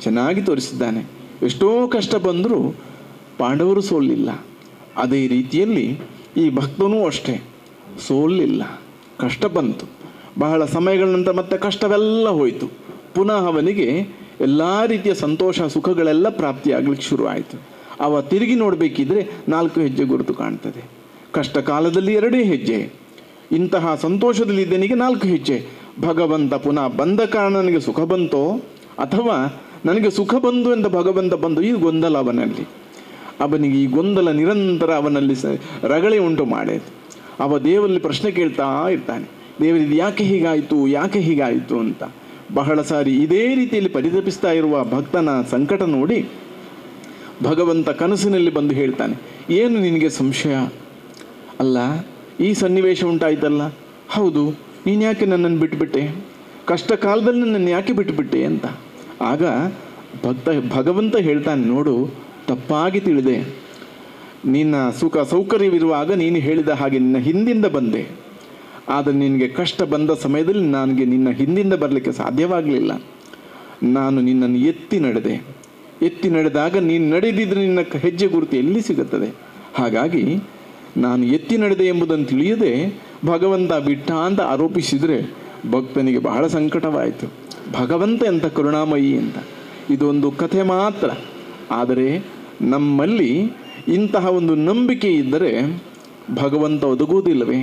ಚೆನ್ನಾಗಿ ತೋರಿಸಿದ್ದಾನೆ. ಎಷ್ಟೋ ಕಷ್ಟ ಬಂದರೂ ಪಾಂಡವರು ಸೋಲಿಲ್ಲ. ಅದೇ ರೀತಿಯಲ್ಲಿ ಈ ಭಕ್ತನೂ ಅಷ್ಟೇ, ಸೋಲಿಲ್ಲ. ಕಷ್ಟ ಬಂತು, ಬಹಳ ಸಮಯಗಳ ನಂತರ ಮತ್ತೆ ಕಷ್ಟವೆಲ್ಲ ಹೋಯಿತು. ಪುನಃ ಅವನಿಗೆ ಎಲ್ಲ ರೀತಿಯ ಸಂತೋಷ ಸುಖಗಳೆಲ್ಲ ಪ್ರಾಪ್ತಿಯಾಗಲಿಕ್ಕೆ ಶುರುವಾಯಿತು. ಅವ ತಿರುಗಿ ನೋಡಬೇಕಿದ್ರೆ 4 ಹೆಜ್ಜೆ ಗುರುತು ಕಾಣ್ತದೆ. ಕಷ್ಟ ಕಾಲದಲ್ಲಿ 2 ಹೆಜ್ಜೆ, ಇಂತಹ ಸಂತೋಷದಲ್ಲಿದ್ದನಿಗೆ 4 ಹೆಜ್ಜೆ. ಭಗವಂತ ಪುನಃ ಬಂದ ಕಾರಣ ನನಗೆ ಸುಖ ಬಂತೋ ಅಥವಾ ನನಗೆ ಸುಖ ಬಂದು ಅಂತ ಭಗವಂತ ಬಂದು, ಈ ಗೊಂದಲ ಅವನಲ್ಲಿ. ಅವನಿಗೆ ಈ ಗೊಂದಲ ನಿರಂತರ ಅವನಲ್ಲಿ ರಗಳೆ ಉಂಟು ಮಾಡೇತು. ಅವ ದೇವರಲ್ಲಿ ಪ್ರಶ್ನೆ ಕೇಳ್ತಾ ಇರ್ತಾನೆ, ದೇವರಿದು ಯಾಕೆ ಹೀಗಾಯಿತು, ಯಾಕೆ ಹೀಗಾಯಿತು ಅಂತ. ಬಹಳ ಸಾರಿ ಇದೇ ರೀತಿಯಲ್ಲಿ ಪರಿತಪಿಸ್ತಾ ಇರುವ ಭಕ್ತನ ಸಂಕಟ ನೋಡಿ ಭಗವಂತ ಕನಸಿನಲ್ಲಿ ಬಂದು ಹೇಳ್ತಾನೆ, ಏನು ನಿನಗೆ ಸಂಶಯ? ಅಲ್ಲ, ಈ ಸನ್ನಿವೇಶ ಉಂಟಾಯ್ತಲ್ಲ, ಹೌದು, ನೀನು ಯಾಕೆ ನನ್ನನ್ನು ಬಿಟ್ಟುಬಿಟ್ಟೆ? ಕಷ್ಟ ಕಾಲದಲ್ಲಿ ನನ್ನನ್ನು ಯಾಕೆ ಬಿಟ್ಟುಬಿಟ್ಟೆ ಅಂತ. ಆಗ ಭಗವಂತ ಹೇಳ್ತಾನೆ, ನೋಡು, ತಪ್ಪಾಗಿ ತಿಳಿದೆ. ನಿನ್ನ ಸುಖ ಸೌಕರ್ಯವಿರುವಾಗ ನೀನು ಹೇಳಿದ ಹಾಗೆ ನಿನ್ನ ಹಿಂದಿಂದ ಬಂದೆ. ಆದರೆ ನಿನಗೆ ಕಷ್ಟ ಬಂದ ಸಮಯದಲ್ಲಿ ನನಗೆ ನಿನ್ನ ಹಿಂದಿಂದ ಬರಲಿಕ್ಕೆ ಸಾಧ್ಯವಾಗಲಿಲ್ಲ. ನಾನು ನಿನ್ನನ್ನು ಎತ್ತಿ ನಡೆದಾಗ ನೀನು ನಡೆದಿದ್ರೆ ನಿನ್ನ ಹೆಜ್ಜೆ ಗುರುತು ಎಲ್ಲಿ ಸಿಗುತ್ತದೆ? ಹಾಗಾಗಿ ನಾನು ಎತ್ತಿ ನಡೆದೆ ಎಂಬುದನ್ನು ತಿಳಿಯದೆ ಭಗವಂತ ಬಿಟ್ಟ ಅಂತ ಆರೋಪಿಸಿದರೆ ಭಕ್ತನಿಗೆ ಬಹಳ ಸಂಕಟವಾಯಿತು. ಭಗವಂತ ಎಂಥ ಕರುಣಾಮಯಿ ಅಂತ. ಇದೊಂದು ಕಥೆ ಮಾತ್ರ. ಆದರೆ ನಮ್ಮಲ್ಲಿ ಇಂತಹ ಒಂದು ನಂಬಿಕೆ ಇದ್ದರೆ ಭಗವಂತ ಒದಗುವುದಿಲ್ಲವೇ?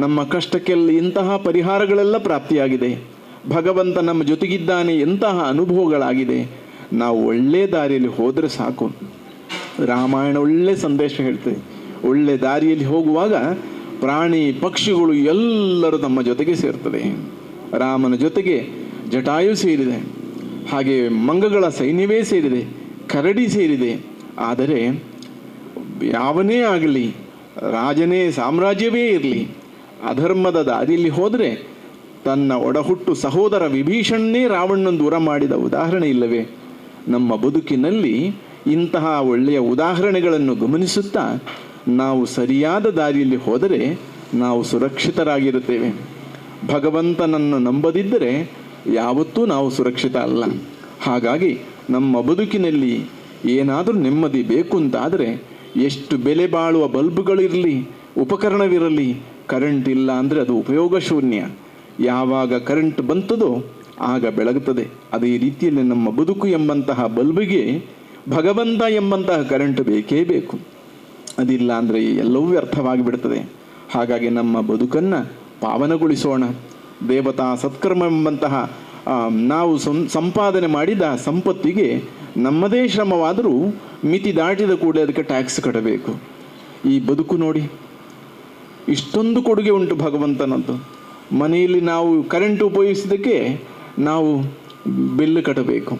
ನಮ್ಮ ಕಷ್ಟಕ್ಕೆಲ್ಲ ಇಂತಹ ಪರಿಹಾರಗಳೆಲ್ಲ ಪ್ರಾಪ್ತಿಯಾಗಿದೆ. ಭಗವಂತ ನಮ್ಮ ಜೊತೆಗಿದ್ದಾನೆ, ಎಂತಹ ಅನುಭವಗಳಾಗಿದೆ. ನಾವು ಒಳ್ಳೆ ದಾರಿಯಲ್ಲಿ ಹೋದರೆ ಸಾಕು. ರಾಮಾಯಣ ಒಳ್ಳೆ ಸಂದೇಶ ಹೇಳ್ತದೆ. ಒಳ್ಳೆ ದಾರಿಯಲ್ಲಿ ಹೋಗುವಾಗ ಪ್ರಾಣಿ ಪಕ್ಷಿಗಳು ಎಲ್ಲರೂ ನಮ್ಮ ಜೊತೆಗೆ ಸೇರ್ತದೆ. ರಾಮನ ಜೊತೆಗೆ ಜಟಾಯು ಸೇರಿದೆ, ಹಾಗೆ ಮಂಗಗಳ ಸೈನ್ಯವೇ ಸೇರಿದೆ, ಕರಡಿ ಸೇರಿದೆ. ಆದರೆ ಯಾವನೇ ಆಗಲಿ, ರಾಜನೇ ಸಾಮ್ರಾಜ್ಯವೇ ಇರಲಿ, ಅಧರ್ಮದ ದಾರಿಯಲ್ಲಿ ಹೋದರೆ ತನ್ನ ಒಡಹುಟ್ಟು ಸಹೋದರ ವಿಭೀಷಣನೇ ರಾವಣನ ದೂರ ಮಾಡಿದ ಉದಾಹರಣೆ ಇಲ್ಲವೇ? ನಮ್ಮ ಬದುಕಿನಲ್ಲಿ ಇಂತಹ ಒಳ್ಳೆಯ ಉದಾಹರಣೆಗಳನ್ನು ಗಮನಿಸುತ್ತಾ ನಾವು ಸರಿಯಾದ ದಾರಿಯಲ್ಲಿ ಹೋದರೆ ನಾವು ಸುರಕ್ಷಿತರಾಗಿರುತ್ತೇವೆ. ಭಗವಂತನನ್ನು ನಂಬದಿದ್ದರೆ ಯಾವತ್ತೂ ನಾವು ಸುರಕ್ಷಿತ ಅಲ್ಲ. ಹಾಗಾಗಿ ನಮ್ಮ ಬದುಕಿನಲ್ಲಿ ಏನಾದರೂ ನೆಮ್ಮದಿ ಬೇಕು ಅಂತಾದರೆ ಎಷ್ಟು ಬೆಲೆ ಬಾಳುವ ಬಲ್ಬ್ಗಳಿರಲಿ, ಉಪಕರಣವಿರಲಿ, ಕರೆಂಟ್ ಇಲ್ಲ ಅಂದರೆ ಅದು ಉಪಯೋಗ ಶೂನ್ಯ. ಯಾವಾಗ ಕರೆಂಟ್ ಬಂತದೋ ಆಗ ಬೆಳಗುತ್ತದೆ. ಅದೇ ರೀತಿಯಲ್ಲಿ ನಮ್ಮ ಬದುಕು ಎಂಬಂತಹ ಬಲ್ಬಿಗೆ ಭಗವಂತ ಎಂಬಂತಹ ಕರೆಂಟ್ ಬೇಕೇ ಬೇಕು. ಅದಿಲ್ಲ ಅಂದರೆ ಎಲ್ಲವೂ ವ್ಯರ್ಥವಾಗಿ ಬಿಡ್ತದೆ. ಹಾಗಾಗಿ ನಮ್ಮ ಬದುಕನ್ನು ಪಾವನಗೊಳಿಸೋಣ. ದೇವತಾ ಸತ್ಕರ್ಮ ಎಂಬಂತಹ ನಾವು ಸಂಪಾದನೆ ಮಾಡಿದ ಸಂಪತ್ತಿಗೆ ನಮ್ಮದೇ ಶ್ರಮವಾದರೂ ಮಿತಿ ದಾಟಿದ ಕೂಡಲೇ ಅದಕ್ಕೆ ಟ್ಯಾಕ್ಸ್ ಕಟ್ಟಬೇಕು. ಈ ಬದುಕು ನೋಡಿ, ಇಷ್ಟೊಂದು ಕೊಡುಗೆ ಉಂಟು ಭಗವಂತನದ್ದು. ಮನೆಯಲ್ಲಿ ನಾವು ಕರೆಂಟ್ ಉಪಯೋಗಿಸಿದ್ದಕ್ಕೆ ನಾವು ಬಿಲ್ ಕಟ್ಟಬೇಕು.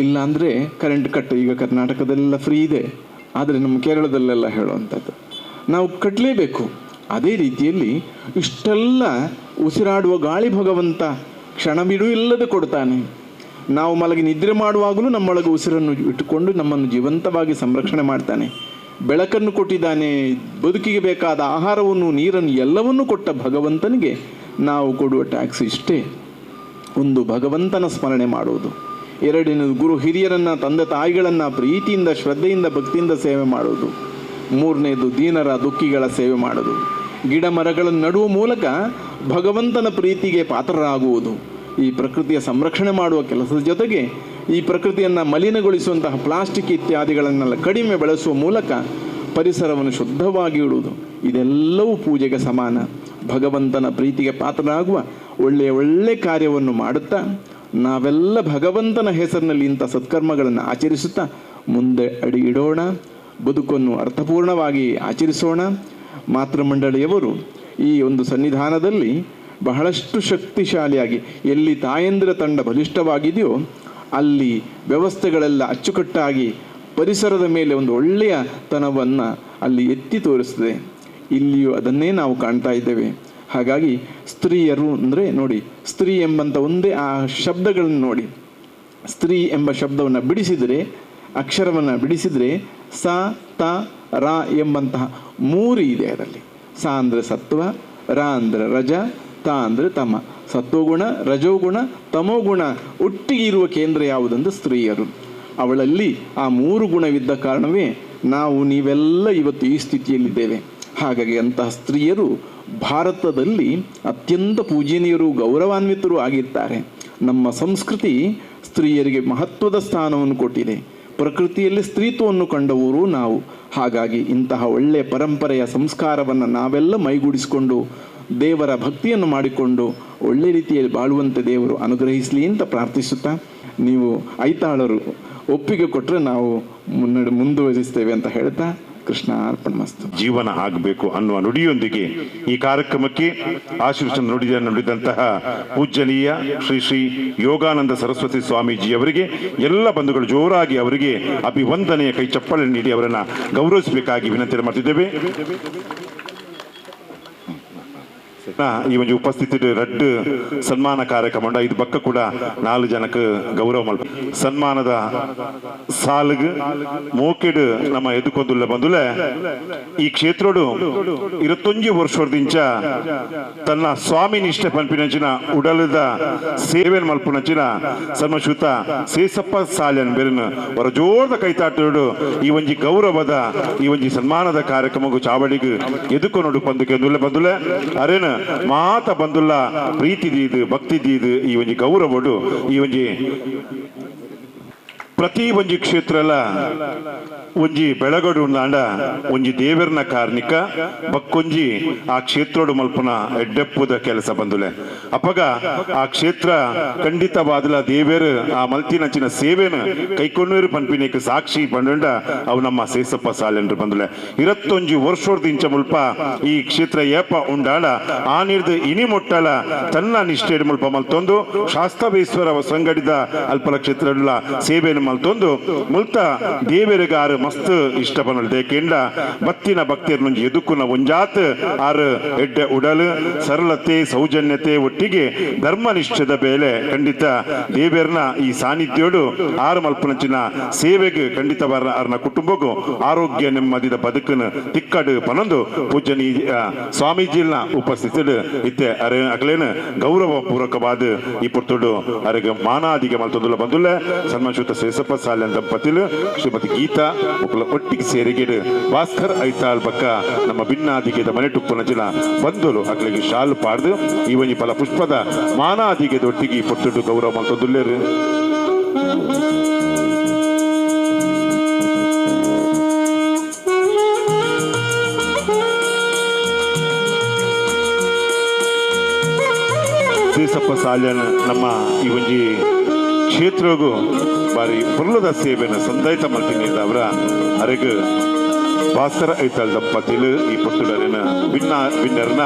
ಇಲ್ಲ ಅಂದರೆ ಕರೆಂಟ್ ಕಟ್ಟು. ಈಗ ಕರ್ನಾಟಕದಲ್ಲೆಲ್ಲ ಫ್ರೀ ಇದೆ, ಆದರೆ ನಮ್ಮ ಕೇರಳದಲ್ಲೆಲ್ಲ ಹೇಳುವಂಥದ್ದು ನಾವು ಕಟ್ಟಲೇಬೇಕು. ಅದೇ ರೀತಿಯಲ್ಲಿ ಇಷ್ಟೆಲ್ಲ ಉಸಿರಾಡುವ ಗಾಳಿ ಭಗವಂತ ಕ್ಷಣ ಬಿಡು ಇಲ್ಲದೆ ಕೊಡ್ತಾನೆ. ನಾವು ಮಲಗಿ ನಿದ್ರೆ ಮಾಡುವಾಗಲೂ ನಮ್ಮೊಳಗೆ ಉಸಿರನ್ನು ಇಟ್ಟುಕೊಂಡು ನಮ್ಮನ್ನು ಜೀವಂತವಾಗಿ ಸಂರಕ್ಷಣೆ ಮಾಡ್ತಾನೆ. ಬೆಳಕನ್ನು ಕೊಟ್ಟಿದ್ದಾನೆ. ಬದುಕಿಗೆ ಬೇಕಾದ ಆಹಾರವನ್ನು, ನೀರನ್ನು ಎಲ್ಲವನ್ನೂ ಕೊಟ್ಟ ಭಗವಂತನಿಗೆ ನಾವು ಕೊಡುವ ಟ್ಯಾಕ್ಸ್ ಇಷ್ಟೇ. ಒಂದು, ಭಗವಂತನ ಸ್ಮರಣೆ ಮಾಡುವುದು. ಎರಡನೇದು, ಗುರು ಹಿರಿಯರನ್ನು, ತಂದೆ ತಾಯಿಗಳನ್ನು ಪ್ರೀತಿಯಿಂದ, ಶ್ರದ್ಧೆಯಿಂದ, ಭಕ್ತಿಯಿಂದ ಸೇವೆ ಮಾಡುವುದು. ಮೂರನೇದು, ದೀನರ ದುಃಖಿಗಳ ಸೇವೆ ಮಾಡೋದು. ಗಿಡ ಮರಗಳನ್ನು ನೆಡುವ ಮೂಲಕ ಭಗವಂತನ ಪ್ರೀತಿಗೆ ಪಾತ್ರರಾಗುವುದು. ಈ ಪ್ರಕೃತಿಯ ಸಂರಕ್ಷಣೆ ಮಾಡುವ ಕೆಲಸದ ಜೊತೆಗೆ ಈ ಪ್ರಕೃತಿಯನ್ನು ಮಲಿನಗೊಳಿಸುವಂತಹ ಪ್ಲಾಸ್ಟಿಕ್ ಇತ್ಯಾದಿಗಳನ್ನೆಲ್ಲ ಕಡಿಮೆ ಬಳಸುವ ಮೂಲಕ ಪರಿಸರವನ್ನು ಶುದ್ಧವಾಗಿ ಇಡುವುದು. ಇದೆಲ್ಲವೂ ಪೂಜೆಗೆ ಸಮಾನ. ಭಗವಂತನ ಪ್ರೀತಿಗೆ ಪಾತ್ರರಾಗುವ ಒಳ್ಳೆಯ ಕಾರ್ಯವನ್ನು ಮಾಡುತ್ತಾ ನಾವೆಲ್ಲ ಭಗವಂತನ ಹೆಸರಿನಲ್ಲಿ ಇಂಥ ಸತ್ಕರ್ಮಗಳನ್ನು ಆಚರಿಸುತ್ತಾ ಮುಂದೆ ಅಡಿ ಇಡೋಣ. ಬದುಕನ್ನು ಅರ್ಥಪೂರ್ಣವಾಗಿ ಆಚರಿಸೋಣ. ಮಾತೃಮಂಡಳಿಯವರು ಈ ಒಂದು ಸನ್ನಿಧಾನದಲ್ಲಿ ಬಹಳಷ್ಟು ಶಕ್ತಿಶಾಲಿಯಾಗಿ, ಎಲ್ಲಿ ತಾಯಂದಿರ ತಂಡ ಬಲಿಷ್ಠವಾಗಿದೆಯೋ ಅಲ್ಲಿ ವ್ಯವಸ್ಥೆಗಳೆಲ್ಲ ಅಚ್ಚುಕಟ್ಟಾಗಿ ಪರಿಸರದ ಮೇಲೆ ಒಂದು ಒಳ್ಳೆಯ ತನವನ್ನು ಅಲ್ಲಿ ಎತ್ತಿ ತೋರಿಸ್ತದೆ. ಇಲ್ಲಿಯೂ ಅದನ್ನೇ ನಾವು ಕಾಣ್ತಾ ಇದ್ದೇವೆ. ಹಾಗಾಗಿ ಸ್ತ್ರೀಯರು ಅಂದರೆ ನೋಡಿ, ಸ್ತ್ರೀ ಎಂಬಂಥ ಒಂದೇ ಆ ಶಬ್ದಗಳನ್ನು ನೋಡಿ, ಸ್ತ್ರೀ ಎಂಬ ಶಬ್ದವನ್ನು ಬಿಡಿಸಿದರೆ, ಅಕ್ಷರವನ್ನು ಬಿಡಿಸಿದರೆ ಸ ತ ರ ಎಂಬಂತಹ 3 ಇದೆ ಅದರಲ್ಲಿ. ಸ ಅಂದರೆ ಸತ್ವ, ರ ಅಂದರೆ ರಜ, ತ ಅಂದರೆ ತಮ. ಸತ್ವಗುಣ, ರಜೋಗುಣ, ತಮೋಗುಣ ಒಟ್ಟಿಗೆ ಇರುವ ಕೇಂದ್ರ ಯಾವುದಂದ್ರೆ ಸ್ತ್ರೀಯರು. ಅವಳಲ್ಲಿ ಆ 3 ಗುಣವಿದ್ದ ಕಾರಣವೇ ನಾವು ನೀವೆಲ್ಲ ಇವತ್ತು ಈ ಸ್ಥಿತಿಯಲ್ಲಿದ್ದೇವೆ. ಹಾಗಾಗಿ ಅಂತಹ ಸ್ತ್ರೀಯರು ಭಾರತದಲ್ಲಿ ಅತ್ಯಂತ ಪೂಜನೀಯರು, ಗೌರವಾನ್ವಿತರು ಆಗಿರ್ತಾರೆ. ನಮ್ಮ ಸಂಸ್ಕೃತಿ ಸ್ತ್ರೀಯರಿಗೆ ಮಹತ್ವದ ಸ್ಥಾನವನ್ನು ಕೊಟ್ಟಿದೆ. ಪ್ರಕೃತಿಯಲ್ಲಿ ಸ್ತ್ರೀತ್ವವನ್ನು ಕಂಡವರು ನಾವು. ಹಾಗಾಗಿ ಇಂತಹ ಒಳ್ಳೆಯ ಪರಂಪರೆಯ ಸಂಸ್ಕಾರವನ್ನು ನಾವೆಲ್ಲ ಮೈಗೂಡಿಸಿಕೊಂಡು ದೇವರ ಭಕ್ತಿಯನ್ನು ಮಾಡಿಕೊಂಡು ಒಳ್ಳೆ ರೀತಿಯಲ್ಲಿ ಬಾಳುವಂತೆ ದೇವರು ಅನುಗ್ರಹಿಸಲಿ ಅಂತ ಪ್ರಾರ್ಥಿಸುತ್ತಾ, ನೀವು ಐತಾಳರು ಒಪ್ಪಿಗೆ ಕೊಟ್ಟರೆ ನಾವು ಮುಂದುವರಿಸ್ತೇವೆ ಅಂತ ಹೇಳ್ತಾ ಕೃಷ್ಣ ಅರ್ಪಣಮಸ್ತು. ಜೀವನ ಆಗಬೇಕು ಅನ್ನುವ ನುಡಿಯೊಂದಿಗೆ ಈ ಕಾರ್ಯಕ್ರಮಕ್ಕೆ ಆಶೀರ್ವಚನ ನುಡಿದಂತಹ ಪೂಜ್ಯನೀಯ ಶ್ರೀ ಶ್ರೀ ಯೋಗಾನಂದ ಸರಸ್ವತಿ ಸ್ವಾಮೀಜಿ ಅವರಿಗೆ ಎಲ್ಲ ಬಂಧುಗಳು ಜೋರಾಗಿ ಅವರಿಗೆ ಅಭಿವಂದನೆಯ ಕೈ ಚಪ್ಪಳೆ ನೀಡಿ ಅವರನ್ನು ಗೌರವಿಸಬೇಕಾಗಿ ವಿನಂತಿ ಮಾಡ್ತಿದ್ದೇವೆ. ಈ ಒಂದು ಉಪಸ್ಥಿತಿ ರಡ್ಡು ಸನ್ಮಾನ ಕಾರ್ಯಕ್ರಮ ಇದು ಪಕ್ಕ ಕೂಡ 4 ಜನಕ್ಕೆ ಗೌರವ ಮಲ್ಪ ಸನ್ಮಾನದ ಸಾಲುಗು ಮೋಕೆಡು ನಮ್ಮ ಎದುಕೊಂದುಲ್ಲ ಬಂದುಲೆ ಈ ಕ್ಷೇತ್ರೋಡು 21 ವರ್ಷದಿಂದ ತನ್ನ ಸ್ವಾಮಿ ನಿಷ್ಠೆ ಪಂಪಿನಂಚಿನ ಉಡಲದ ಸೇವೆ ಮಲ್ಪುನಂಚಿನ ಸನ್ಮಶೂತ ಸೇಸಪ್ಪ ಸಾಲ್ಯನ್ ಬೆರನು ಅವರ ಜೋರದ ಕೈತಾಟೋಡು ಈ ಒಂಜಿ ಗೌರವದ ಈ ಒಂಜಿ ಸನ್ಮಾನದ ಕಾರ್ಯಕ್ರಮಗೂ ಚಾವಡಿಗೂ ಎದುಕೊಂಡು ಬಂದುಲೆ ಅರೇನ ಮಾತ ಬಂದುಲ್ಲ ಪ್ರೀತಿ ದೀದು ಭಕ್ತಿ ದೀದು ಈ ಒಂಜಿ ಗೌರವಡು ಈ ಒಂಜಿ ಪ್ರತಿ ಒಂಜಿ ಕ್ಷೇತ್ರಲ ಒಂಜಿ ಬೆಳಗಡು ನಾಂಡ ಒಂಜಿ ದೇವರನ ಕಾರ್ಣಿಕ ಬಕ್ಕೊಂಜಿ ಆ ಕ್ಷೇತ್ರೋಡು ಮಲ್ಪನ ಎಡ್ಡೆಪ್ಪುದ ಕೆಲಸ ಬಂದುಲೆ ಅಪ್ಪಗ ಆ ಕ್ಷೇತ್ರ ಖಂಡಿತವಾದಲ ದೇವೇರು ಆ ಮಲ್ತಿನಂಚಿನ ಸೇವೆನ ಕೈಕೊಂಡೂರು ಪಂಪಿನೇಕ ಸಾಕ್ಷಿ ಪಂಡ ಅವು ನಮ್ಮ ಸೇಸಪ್ಪ ಸಾಲೆಂಡ್ರು ಬಂದುಲೆ 21 ವರ್ಷದಿಂದ ಮುಲ್ಪ ಈ ಕ್ಷೇತ್ರ ಏಪ ಉಂಡಾಡ ಆ ನಿರ್ದ ಇನಿ ಮೊಟ್ಟಲ ತನ್ನ ನಿಷ್ಠೆ ಮುಲ್ಪ ಮಲ್ತೊಂದು ಶಾಸ್ತ್ರವೇಶ್ವರ ಸಂಗಡಿದ ಅಲ್ಪಲ ಕ್ಷೇತ್ರಗಳ ಸೇವೆಯನ್ನು ಮಲ್ತೊಂದು ಮುಲ್ತ ದೇವರಿಗಾರು ಮಸ್ತ್ ಇಷ್ಟ ಪನ್ನಲ್ದೆ ಕೆಂಡ ಬತ್ತಿನ ಭಕ್ತಿಯರ್ನುಂಜಿ ಎದುಕುನ ಒಂಜಾತ್ ಆರು ಎಡ್ಡೆ ಉಡಲು ಸರಳತೆ ಸೌಜನ್ಯತೆ ಒಟ್ಟಿಗೆ ಧರ್ಮನಿಷ್ಠದ ಬೇಲೆ ಖಂಡಿತ ದೇವರನ ಈ ಸಾನ್ನಿಧ್ಯೋಡು ಆರು ಮಲ್ಪನಂಚಿನ ಸೇವೆಗೆ ಖಂಡಿತ ಅವರನ್ನ ಕುಟುಂಬಗೂ ಆರೋಗ್ಯ ನೆಮ್ಮದಿದ ಬದುಕನ್ನು ತಿಕ್ಕಡು ಪನೊಂದು ಪೂಜನೀಯ ಸ್ವಾಮೀಜಿನ ಉಪಸ್ಥಿತಿ ಇತ್ತೆ ಅರೆ ಅಗಲೇನ ಗೌರವ ಪೂರ್ವಕವಾದ ಈ ಪುರ್ತೋಡು ಅರೆಗೆ ಮಾನಾದಿಗೆ ಮಲ್ತೊಂದುಲ ಬಂದುಲ್ಲ ಸನ್ಮಾನಶೂತ ಸೇಸಪ್ಪ ಸಾಲ್ಯನ್ ದಂಪತಿಲು ಶ್ರೀಮತಿ ಗೀತಾ ಒಟ್ಟಿಗೆ ಸೇರಿಗೆಡು ಭಾಸ್ಕರ್ ಐತಾಳ್ ಬಕ್ಕ ನಮ್ಮ ಭಿನ್ನಾದಿಗೆದ ಮನೆ ಟುಪ್ಪುನಚಿನ ಬಂದೋಲು ಅಗ್ಲಿಗೆ ಶಾಲು ಪಾಡ್ದು ಈ ಒಂಜಿ ಫಲ ಪುಷ್ಪದ ಮಾನಾದಿಗೆದ ಒಟ್ಟಿಗೆ ಪುರ್ತುಡು ಗೌರವ ಮಲ್ತೊಂದುಲ್ಲೇರು. ಸೇಸಪ್ಪ ಸಾಲ್ಯನ್ ನಮ್ಮ ಈ ಒಂಜಿ ಕ್ಷೇತ್ರಗೂ ಬಾರಿ ಪುರ್ಲದ ಸೇವೆನ ಸಂದೈತ ಮಲ್ತಿನಿಂದ ಅವರ ಅರೆಗೆ ಭಾಸ್ಕರ ಐತಾಳ್ ದಂಪತಿಲು ಈ ಪುಟ್ಟುಡರಿನ ಭಿನ್ನರನ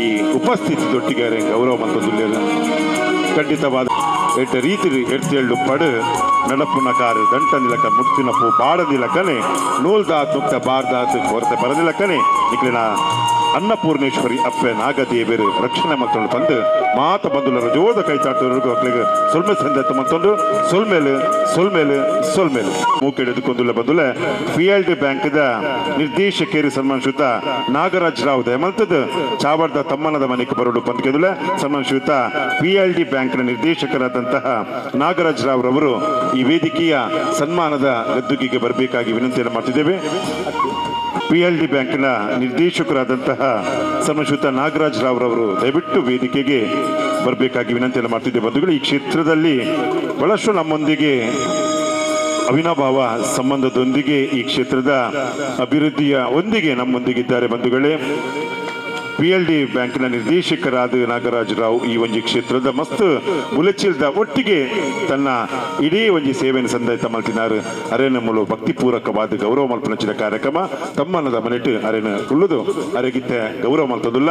ಈ ಉಪಸ್ಥಿತಿ ದೊಟ್ಟಿಗೆ ಗೌರವ ಮಲ್ತೊಂದುಲ್ಲೇರು ಖಂಡಿತವಾದ ಎಟ್ಟ ರೀತಿ ಎಡ್ತೇಳು ಪಡು ನಡಪುನ ಕಾರು ದಂಟ ನಿಲಕ ಮುಟ್ಟಿನ ಪೂ ಬಾಡದಿಲಕನೆ ನೂಲ್ದಾತ್ ಮುಕ್ತ ಬಾರ್ದಾತ್ ಕೊರತೆ ಬರದಿಲಕನೆ ನಿಕ್ಲಿನ ಅನ್ನಪೂರ್ಣೇಶ್ವರಿ ಅಪ್ಪೆ ನಾಗದೇವರು ರಕ್ಷಣೆ ಮತ್ತೊಂದು ಬಂದು ಮಾತ ಬಂದುಲ ರಜೋದ ಕೈತಾಟದವರೆಗೂ ಅಕ್ಲಿಗೆ ಸೊಲ್ಮೆ ಸಂದೆತ್ತು ಮತ್ತೊಂದು ಸೊಲ್ಮೇಲು ಮೂಕೆಡೆದುಕೊಂದುಲ್ಲ ಬಂದುಲೆ PLD ಬ್ಯಾಂಕ್ದ ನಿರ್ದೇಶಕೇರಿ ಸನ್ಮಾನಶೂತ ನಾಗರಾಜ್ ರಾವ್ ದಯಮಂತದ ಚಾವರ್ದ ತಮ್ಮನದ ಮನೆಗೆ ಬರೋಡು ಪಂದ್ಕೆದುಲೆ ಸನ್ಮಾನಶೂತ PLD ಬ್ಯಾಂಕ್ನ ನಿರ್ದೇಶಕರಾದಂತಹ ನಾಗರಾಜ್ ರಾವ್ ರವರು ಈ ವೇದಿಕೆಯ ಸನ್ಮಾನದ ಗದ್ದುಗೆಗೆ ಬರಬೇಕಾಗಿ ವಿನಂತಿಯನ್ನು ಮಾಡ್ತಿದ್ದೇವೆ. PLD ಬ್ಯಾಂಕ್ನ ನಿರ್ದೇಶಕರಾದಂತಹ ಸನ್ಮಾನಶೂತ ನಾಗರಾಜ್ ರಾವ್ ರವರು ದಯವಿಟ್ಟು ವೇದಿಕೆಗೆ ಬರಬೇಕಾಗಿ ವಿನಂತಿಯನ್ನು ಮಾಡ್ತಿದ್ದೇವೆ. ಬಂಧುಗಳು, ಈ ಕ್ಷೇತ್ರದಲ್ಲಿ ಬಹಳಷ್ಟು ನಮ್ಮೊಂದಿಗೆ ಅವಿನಾಭಾವ ಸಂಬಂಧದೊಂದಿಗೆ ಈ ಕ್ಷೇತ್ರದ ಅಭಿವೃದ್ಧಿಯ ಒಂದಿಗೆ ನಮ್ಮೊಂದಿಗಿದ್ದಾರೆ ಬಂಧುಗಳೇ. PLD ಬ್ಯಾಂಕ್ನ ನಿರ್ದೇಶಕರಾದ ನಾಗರಾಜ್ ರಾವ್ ಈ ಒಂಜಿ ಕ್ಷೇತ್ರದ ಮಸ್ತ್ ಮುಲಚಿಲ್ದ ಒಟ್ಟಿಗೆ ತನ್ನ ಇಡೀ ಒಂಜಿ ಸೇವೆಯನ್ನು ಸಂದೈತ ಮಲ್ತಿನಾರು ಅರೇನ ಮೂಲ ಭಕ್ತಿಪೂರ್ವಕವಾದ ಗೌರವ ಮಲ್ಪನಚಿನ ಕಾರ್ಯಕ್ರಮ ತಮ್ಮನದ ಮನೆಟ್ಟು ಅರೇನ ಉಳ್ಳುದು ಅರೆಗಿತ್ತೆ ಗೌರವ ಮಲ್ತದುಲ್ಲ.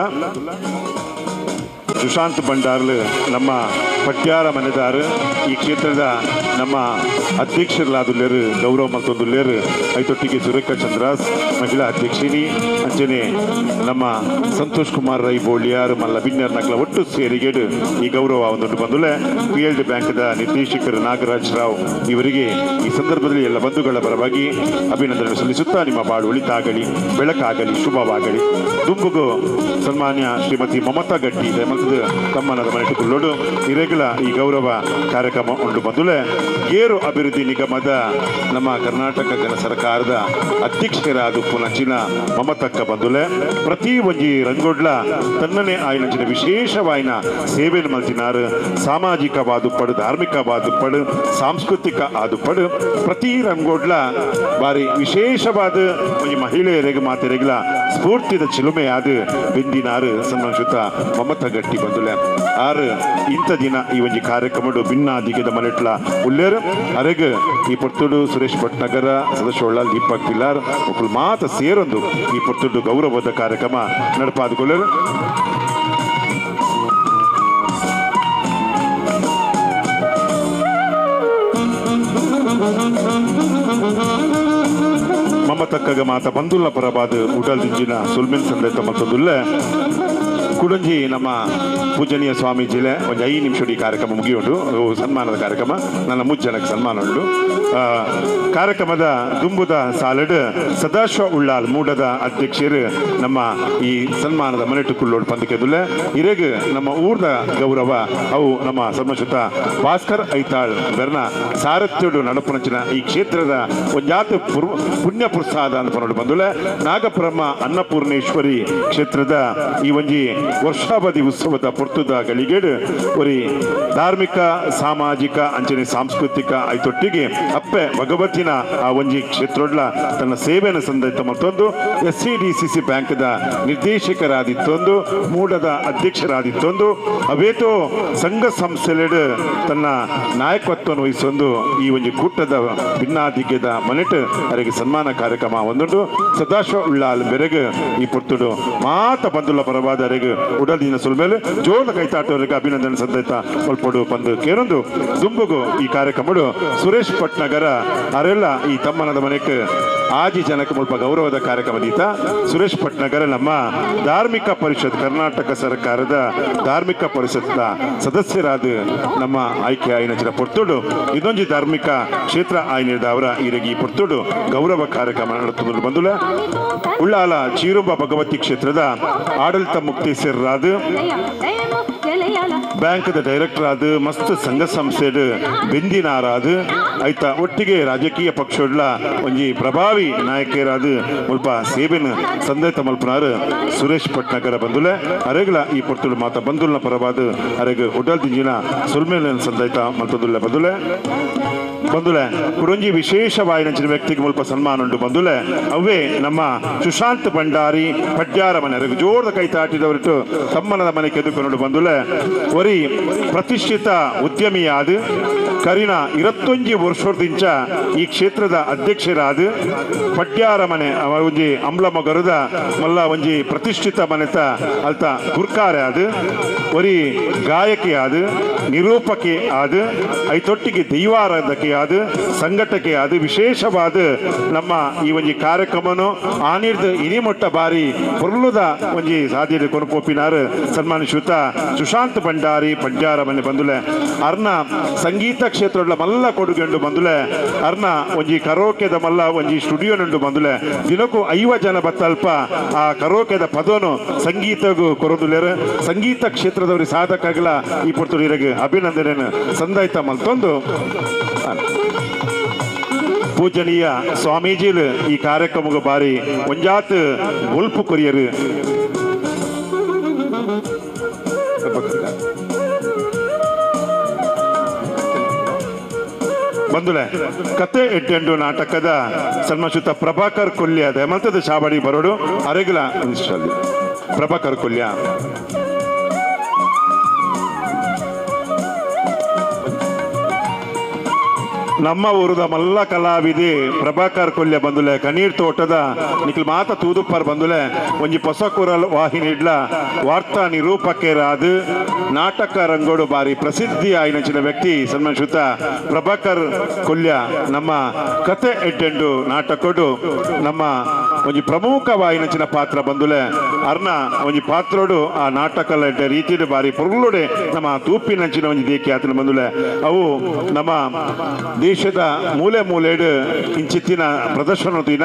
ಸುಶಾಂತ್ ಭಂಡಾರ್ಲು ನಮ್ಮ ಪಟ್ಯಾರ ಮನೆದಾರು ಈ ಕ್ಷೇತ್ರದ ನಮ್ಮ ಅಧ್ಯಕ್ಷರಲ್ಲಾದುಲ್ಲೇರು ಗೌರವ ಮಲ್ತೊಂದುಲ್ಲೇರು ಐತೊಟ್ಟಿಗೆ ಸುರೇಖಾ ಚಂದ್ರಾಸ್ ಮಹಿಳಾ ಅಧ್ಯಕ್ಷಿನಿ ಅಂಚನೆ ನಮ್ಮ ಸಂತೋಷ್ ಕುಮಾರ್ ರೈ ಬೋಳಿಯಾರ್ ಮಲ್ಲ ಬಿನ್ಯರ್ ನಕಲ ಒಟ್ಟು ಸೇರಿಗೆಡು ಈ ಗೌರವ ಒಂದೊಂದು ಬಂದುಲೆ PLD ಬ್ಯಾಂಕ್ದ ನಿರ್ದೇಶಕರು ನಾಗರಾಜ್ ರಾವ್ ಇವರಿಗೆ ಈ ಸಂದರ್ಭದಲ್ಲಿ ಎಲ್ಲ ಬಂಧುಗಳ ಪರವಾಗಿ ಅಭಿನಂದನೆ ಸಲ್ಲಿಸುತ್ತಾ ನಿಮ್ಮ ಬಾಳು ಒಳಿತಾಗಲಿ, ಬೆಳಕಾಗಲಿ, ಶುಭವಾಗಲಿ. ದುಂಬುಗು ಸನ್ಮಾನ್ಯ ಶ್ರೀಮತಿ ಮಮತಾ ಗಟ್ಟಿ ಮತ್ತದ ತಮ್ಮನದ ಮನೆಟುಕೊಳ್ಳೋಡು ಇರೆಗಳ ಈ ಗೌರವ ಕಾರ್ಯಕ್ರಮ ಉಂಡು ಬಂದುಲೆ ಗೇರು ಅಭಿವೃದ್ಧಿ ನಿಗಮದ ನಮ್ಮ ಕರ್ನಾಟಕ ಗಣ ಸರ್ಕಾರದ ಅಧ್ಯಕ್ಷರಾದ ಪುನಚಿನ ಮಮತಕ್ಕ ಬಂದುಲೆ ಪ್ರತಿ ಒಂಜಿ ರಂಗೋಡ್ಲ ತನ್ನನೇ ಆಯ್ನಂಚಿನ ವಿಶೇಷವಾಯಿನ ಸೇವೆಯನ್ನು ಮಲ್ತಿನಾರು. ಸಾಮಾಜಿಕವಾದುಪ್ಪಡು, ಧಾರ್ಮಿಕವಾದುಪ್ಪಡು, ಸಾಂಸ್ಕೃತಿಕ ಆದುಪ್ಪಡು ಪ್ರತಿ ರಂಗೋಡ್ಲ ಬಾರಿ ವಿಶೇಷವಾದ ಒಂಜಿ ಮಹಿಳೆಯರಿಗೆ ಮಾತೆರೆಗಳ ಸ್ಫೂರ್ತಿದ ಚಿಲುಮೆಯಾದ ಬೆಂದಿನಾರು ಸನ್ಮಾನಿಸುತ್ತ ಮಮತಾ ಗಟ್ಟಿ ಬಂದುಲೆ ಆರು ಇಂಥ ದಿನ ಈ ಒಂಜಿ ಕಾರ್ಯಕ್ರಮ ಭಿನ್ನಾದಿಗೆದ ಮನೆಟ್ಲ ಉಲ್ಲೇರು ಅರೆಗ ಈ ಪೊರ್ತುಡು ಸುರೇಶ್ ಭಟ್ನಗರ ಸದಸ್ಯ ದೀಪಕ್ ಪಿಲ್ಲಾರ್ ಒಬ್ಬರು ಮಾತ ಸೇರೊಂದು ಈ ಪೊರ್ತುಡು ಗೌರವದ ಕಾರ್ಯಕ್ರಮ ನಡಪಾದುಕೊಳ್ಳರು. ಮಮತಕ್ಕಗ ಮಾತ ಬಂದುಲ್ಲ ಪರಬಾದ ಉಡಲ್ ದಿಂಜಿನ ಸುಲ್ಮಿನ್ ಸಂದೇತ ಮತ್ತೊಂದುಲ್ಲ ಕುಡಂಜಿ ನಮ್ಮ ಪೂಜನೀಯ ಸ್ವಾಮೀಜಿಲೆ ಒಂದು 5 ನಿಮಿಷ ಈ ಕಾರ್ಯಕ್ರಮ ಮುಗಿಯುಂಡು ಸನ್ಮಾನದ ಕಾರ್ಯಕ್ರಮ ನನ್ನ ಮುಜ್ಜನಕ್ಕೆ ಸನ್ಮಾನ ಉಂಡು. ಕಾರ್ಯಕ್ರಮದ ದುಂಬುದ ಸಾಲಡ್ ಸದಾಶಿವ ಉಳ್ಳಾಲ್ ಮೂಡದ ಅಧ್ಯಕ್ಷರು ನಮ್ಮ ಈ ಸನ್ಮಾನದ ಮನೆಟುಕುಳ್ಳೋಡು ಪಂದಕೆದುಲೆ ಇರೆಗ್ ನಮ್ಮ ಊರ್ದ ಗೌರವ ಅವು ನಮ್ಮ ಸನ್ಮಾನಿಸುತ್ತ ಭಾಸ್ಕರ್ ಐತಾಳ್ ಬೆರ್ನ ಸಾರಥ್ಯಡು ನಡಪುನಂಚಿನ ಈ ಕ್ಷೇತ್ರದ ಒಂಜಾತ ಪುಣ್ಯ ಪ್ರಸಾದ ಅಂತ ಬಂದುಲೆ ನಾಗಪ್ರಮ್ಮ ಅನ್ನಪೂರ್ಣೇಶ್ವರಿ ಕ್ಷೇತ್ರದ ಈ ಒಂಜಿ ವರ್ಷಾವಧಿ ಉತ್ಸವದ ಪೊರ್ತುದ ಗಳಿಗೇಡು ಒರಿ ಧಾರ್ಮಿಕ ಸಾಮಾಜಿಕ ಅಂಚನೆ ಸಾಂಸ್ಕೃತಿಕ ಐತೊಟ್ಟಿಗೆ ಅಪ್ಪೆ ಭಗವತಿನ ಆ ಒಂಜಿ ಕ್ಷೇತ್ರೊಡ್ಲ ತನ್ನ ಸೇವೆಯನ್ನು ಸಂದೈತ ಮತ್ತೊಂದು SCDCC ಬ್ಯಾಂಕ್ದ ನಿರ್ದೇಶಕರಾದಿತ್ತೊಂದು ಮೂಡದ ಅಧ್ಯಕ್ಷರಾದಿತ್ತೊಂದು ಅವೇತೋ ಸಂಘ ಸಂಸ್ಥೆಲೆಡ್ ತನ್ನ ನಾಯಕತ್ವವನ್ನು ವಹಿಸೊಂದು ಈ ಒಂಜಿ ಕೂಟದ ಭಿನ್ನಾದಿಗ್ಯದ ಮನೆಟ್ ಅವರಿಗೆ ಸನ್ಮಾನ ಕಾರ್ಯಕ್ರಮ ಒಂದುಂಡು ಸದಾಶಿವ ಉಳ್ಳಾಲ್ ಬೆರೆಗ್ ಈ ಪೊರ್ತುಡು ಮಾತ ಬಂದುಲ್ಲ ಪರವಾದ ಉಡಲಿನ ಸುಲ್ಮೇಲೆ ಜೋರದ ಕೈತಾಟವರಿಗೆ ಅಭಿನಂದನೆ ಸಂದೈತ ಒಲ್ಪಡು ಬಂದು ಕೇರೊಂದು ದುಂಬುಗು ಈ ಕಾರ್ಯಕ್ರಮ ಸುರೇಶ್ ಭಟ್ನಗರ ಅವರೆಲ್ಲ ಈ ತಮ್ಮನದ ಮನೆಗೆ ಆಜಿ ಜನಕ್ಕೆ ಮುಲ್ಪ ಗೌರವದ ಕಾರ್ಯಕ್ರಮ ದೀತ ಸುರೇಶ್ ಭಟ್ನಗರ ನಮ್ಮ ಧಾರ್ಮಿಕ ಪರಿಷತ್ ಕರ್ನಾಟಕ ಸರ್ಕಾರದ ಧಾರ್ಮಿಕ ಪರಿಷತ್ನ ಸದಸ್ಯರಾದ ನಮ್ಮ ಆಯ್ಕೆ ಆಯ್ನ ಪೊರ್ತುಡು ಇದೊಂದು ಧಾರ್ಮಿಕ ಕ್ಷೇತ್ರ ಆಯ್ನಿದ ಅವರ ಈ ಪೊರ್ತುಡು ಗೌರವ ಕಾರ್ಯಕ್ರಮ ನಡೆದುಕೊಂಡು ಬಂದುಲ ಉಳ್ಳಾಲ ಚೀರುಂಬ ಭಗವತಿ ಕ್ಷೇತ್ರದ ಆಡಳಿತ ಮುಕ್ತೇಶ್ವರರಾದ ಬ್ಯಾಂಕ್ದ ಡೈರೆಕ್ಟರ್ ಆದ ಮಸ್ತ್ ಸಂಘ ಸಂಸ್ಥೆಡ್ ಬೆಂದಿನಾರಾದ ಐತ ಒಟ್ಟಿಗೆ ರಾಜಕೀಯ ಪಕ್ಷಗಳ ಒಂಜಿ ಪ್ರಭಾವಿ ನಾಯಕರಾದ ಮುಲ್ಪ ಸೇವೆನ ಸಂದೈತ ಮಲ್ಪನಾರು ಸುರೇಶ್ ಭಟ್ನಗರ ಬಂದುಲೆ ಅರೆಗಳ ಈ ಪೊರ್ತುಳು ಮಾತ ಬಂದುಲ್ನ ಪರವಾದ ಅರೆಗ ಉಡಲ್ ದಿಂಜಿನ ಸುಲ್ಮೇಲನ ಸಂದೈತ ಮಲ್ತದುಲ್ಲ ಬಂದುಲೆ ಬಂದುಲೆ ಕುಡೊಂಜಿ ವಿಶೇಷವಾಯಿನಂಚಿನ ವ್ಯಕ್ತಿಗೆ ಮುಲ್ಪ ಸನ್ಮಾನ ಉಂಟು ಬಂದುಲೆ ಅವೇ ನಮ್ಮ ಸುಶಾಂತ್ ಭಂಡಾರಿ ಪಡ್ಯಾರ ಮನೆ ಜೋರದ ಕೈ ತಾಟಿದವರಿಟ್ಟು ತಮ್ಮನದ ಮನೆ ಕೆದುಕೊಂಡು ಬಂದುಲೆ ಒರಿ ಪ್ರತಿಷ್ಠಿತ ಉದ್ಯಮಿಯಾದ ಕರಿನ 21 ವರ್ಷದಿಂದ ಈ ಕ್ಷೇತ್ರದ ಅಧ್ಯಕ್ಷರಾದ ಪಡ್ಯಾರ ಮನೆ ಒಂಜಿ ಅಂಬ್ಲ ಮಗರದ ಮಲ್ಲ ಒಂಜಿ ಪ್ರತಿಷ್ಠಿತ ಮನೆತ ಅಲ್ತ ಗುರ್ಕಾರೆ ಆದ ಒರಿ ಗಾಯಕಿ ಆದ ನಿರೂಪಕಿ ಆದ ಐತೊಟ್ಟಿಗೆ ದೈವಾರಾಧಕಿ ಆದ ಸಂಘಟಕೆ ಆದ ವಿಶೇಷವಾದ ನಮ್ಮ ಈ ಒಂಜಿ ಕಾರ್ಯಕ್ರಮನು ಆನಿರ್ದ ಇನಿಮೊಟ್ಟ ಬಾರಿ ಪೊರ್ಲುದ ಒಂಜಿ ಸಾಧ್ಯತೆ ಕೊನಪೋಪಿನಾರು ಸನ್ಮಾನಿಸುತ್ತ ಸುಶಾಂತ್ ಭಂಡಾರಿ ಪಡ್ಯಾರ ಮನೆ ಬಂದುಲೆ ಅರ್ನ ಸಂಗೀತ ಕ್ಷೇತ್ರ ಮಲ್ಲ ಕೊಡುಗೆಂಡು ಬಂದುಲೆ ಅರ್ನ ಒಂಜಿ ಕರೋಕೆದ ಮಲ್ಲ ಒಂಜಿ ಸ್ಟುಡಿಯೋ ನಂಡು ಬಂದುಲೆ ದಿನಕ್ಕೂ 50 ಜನ ಬತ್ತಲ್ಪ ಆ ಕರೋಕೆದ ಪದನು ಸಂಗೀತಗೂ ಕೊರದುಲೇರು ಸಂಗೀತ ಕ್ಷೇತ್ರದವ್ರಿಗೆ ಸಾಧಕಾಗಲ ಈ ಪೊರ್ತುಡಿಯರಿಗೆ ಅಭಿನಂದನೆ ಸಂದಾಯ್ತ ಮಲ್ತೊಂದು ಪೂಜನೀಯ ಸ್ವಾಮೀಜಿಲ್ ಈ ಕಾರ್ಯಕ್ರಮಕ್ಕೆ ಬಾರಿ ಒಂಜಾತ್ ಒಲ್ಪು ಕೊರಿಯರು ಬಂದುಲೆ ಕತೆ ಎಡ್ಡೆಂಡು ನಾಟಕದ ಸನ್ಮಾನಿಸುತ್ತ ಪ್ರಭಾಕರ್ ಕೊಲ್ಯ ಹೇಮಂತದ ಚಾವಡಿ ಬರೋಡು ಅರೆಗಲ ಪ್ರಭಾಕರ್ ಕೊಲ್ಯ ನಮ್ಮ ಊರದ ಮಲ್ಲ ಕಲಾವಿದೆ ಪ್ರಭಾಕರ್ ಕೊಲ್ಯ ಬಂದುಲೆ ಕಣ್ಣೀರ್ ತೋಟದ ನಿಖಿಲ್ ಮಾತ ತೂದುಪ್ಪರ್ ಬಂದುಲೆ ಒಂಜಿ ಪೊಸಕೂರ ವಾಹಿನಿ ಇಡ್ಲ ವಾರ್ತಾ ನಿರೂಪಕರಾದ ನಾಟಕ ರಂಗೋಡು ಬಾರಿ ಪ್ರಸಿದ್ಧಿ ಆಯ್ನಂಚಿನ ವ್ಯಕ್ತಿ ಸನ್ಮಾನಿಸುತ್ತ ಪ್ರಭಾಕರ್ ಕೊಲ್ಯ ನಮ್ಮ ಕತೆ ಎಡ್ಡೆಂಡು ನಾಟಕಡು ನಮ್ಮ ಒಂಜಿ ಪ್ರಮುಖವಾಯಿನಂಚಿನ ಪಾತ್ರ ಬಂದುಲೆ ಅರ್ನ ಒಂಜಿ ಪಾತ್ರೋಡು ಆ ನಾಟಕ ರೀತಿಯ ಬಾರಿ ಪುರ್ಲುಡೆ ನಮ್ಮ ತೂಪಿನಂಚಿನ ಒಂಜಿ ದೇಕಿ ಆತನ ಬಂದುಲೆ ಅವು ನಮ್ಮ ದೇಶದ ಮೂಲೆ ಮೂಲೆಡು ಇಂಚಿತ್ತಿನ ಪ್ರದರ್ಶನ ದಿನ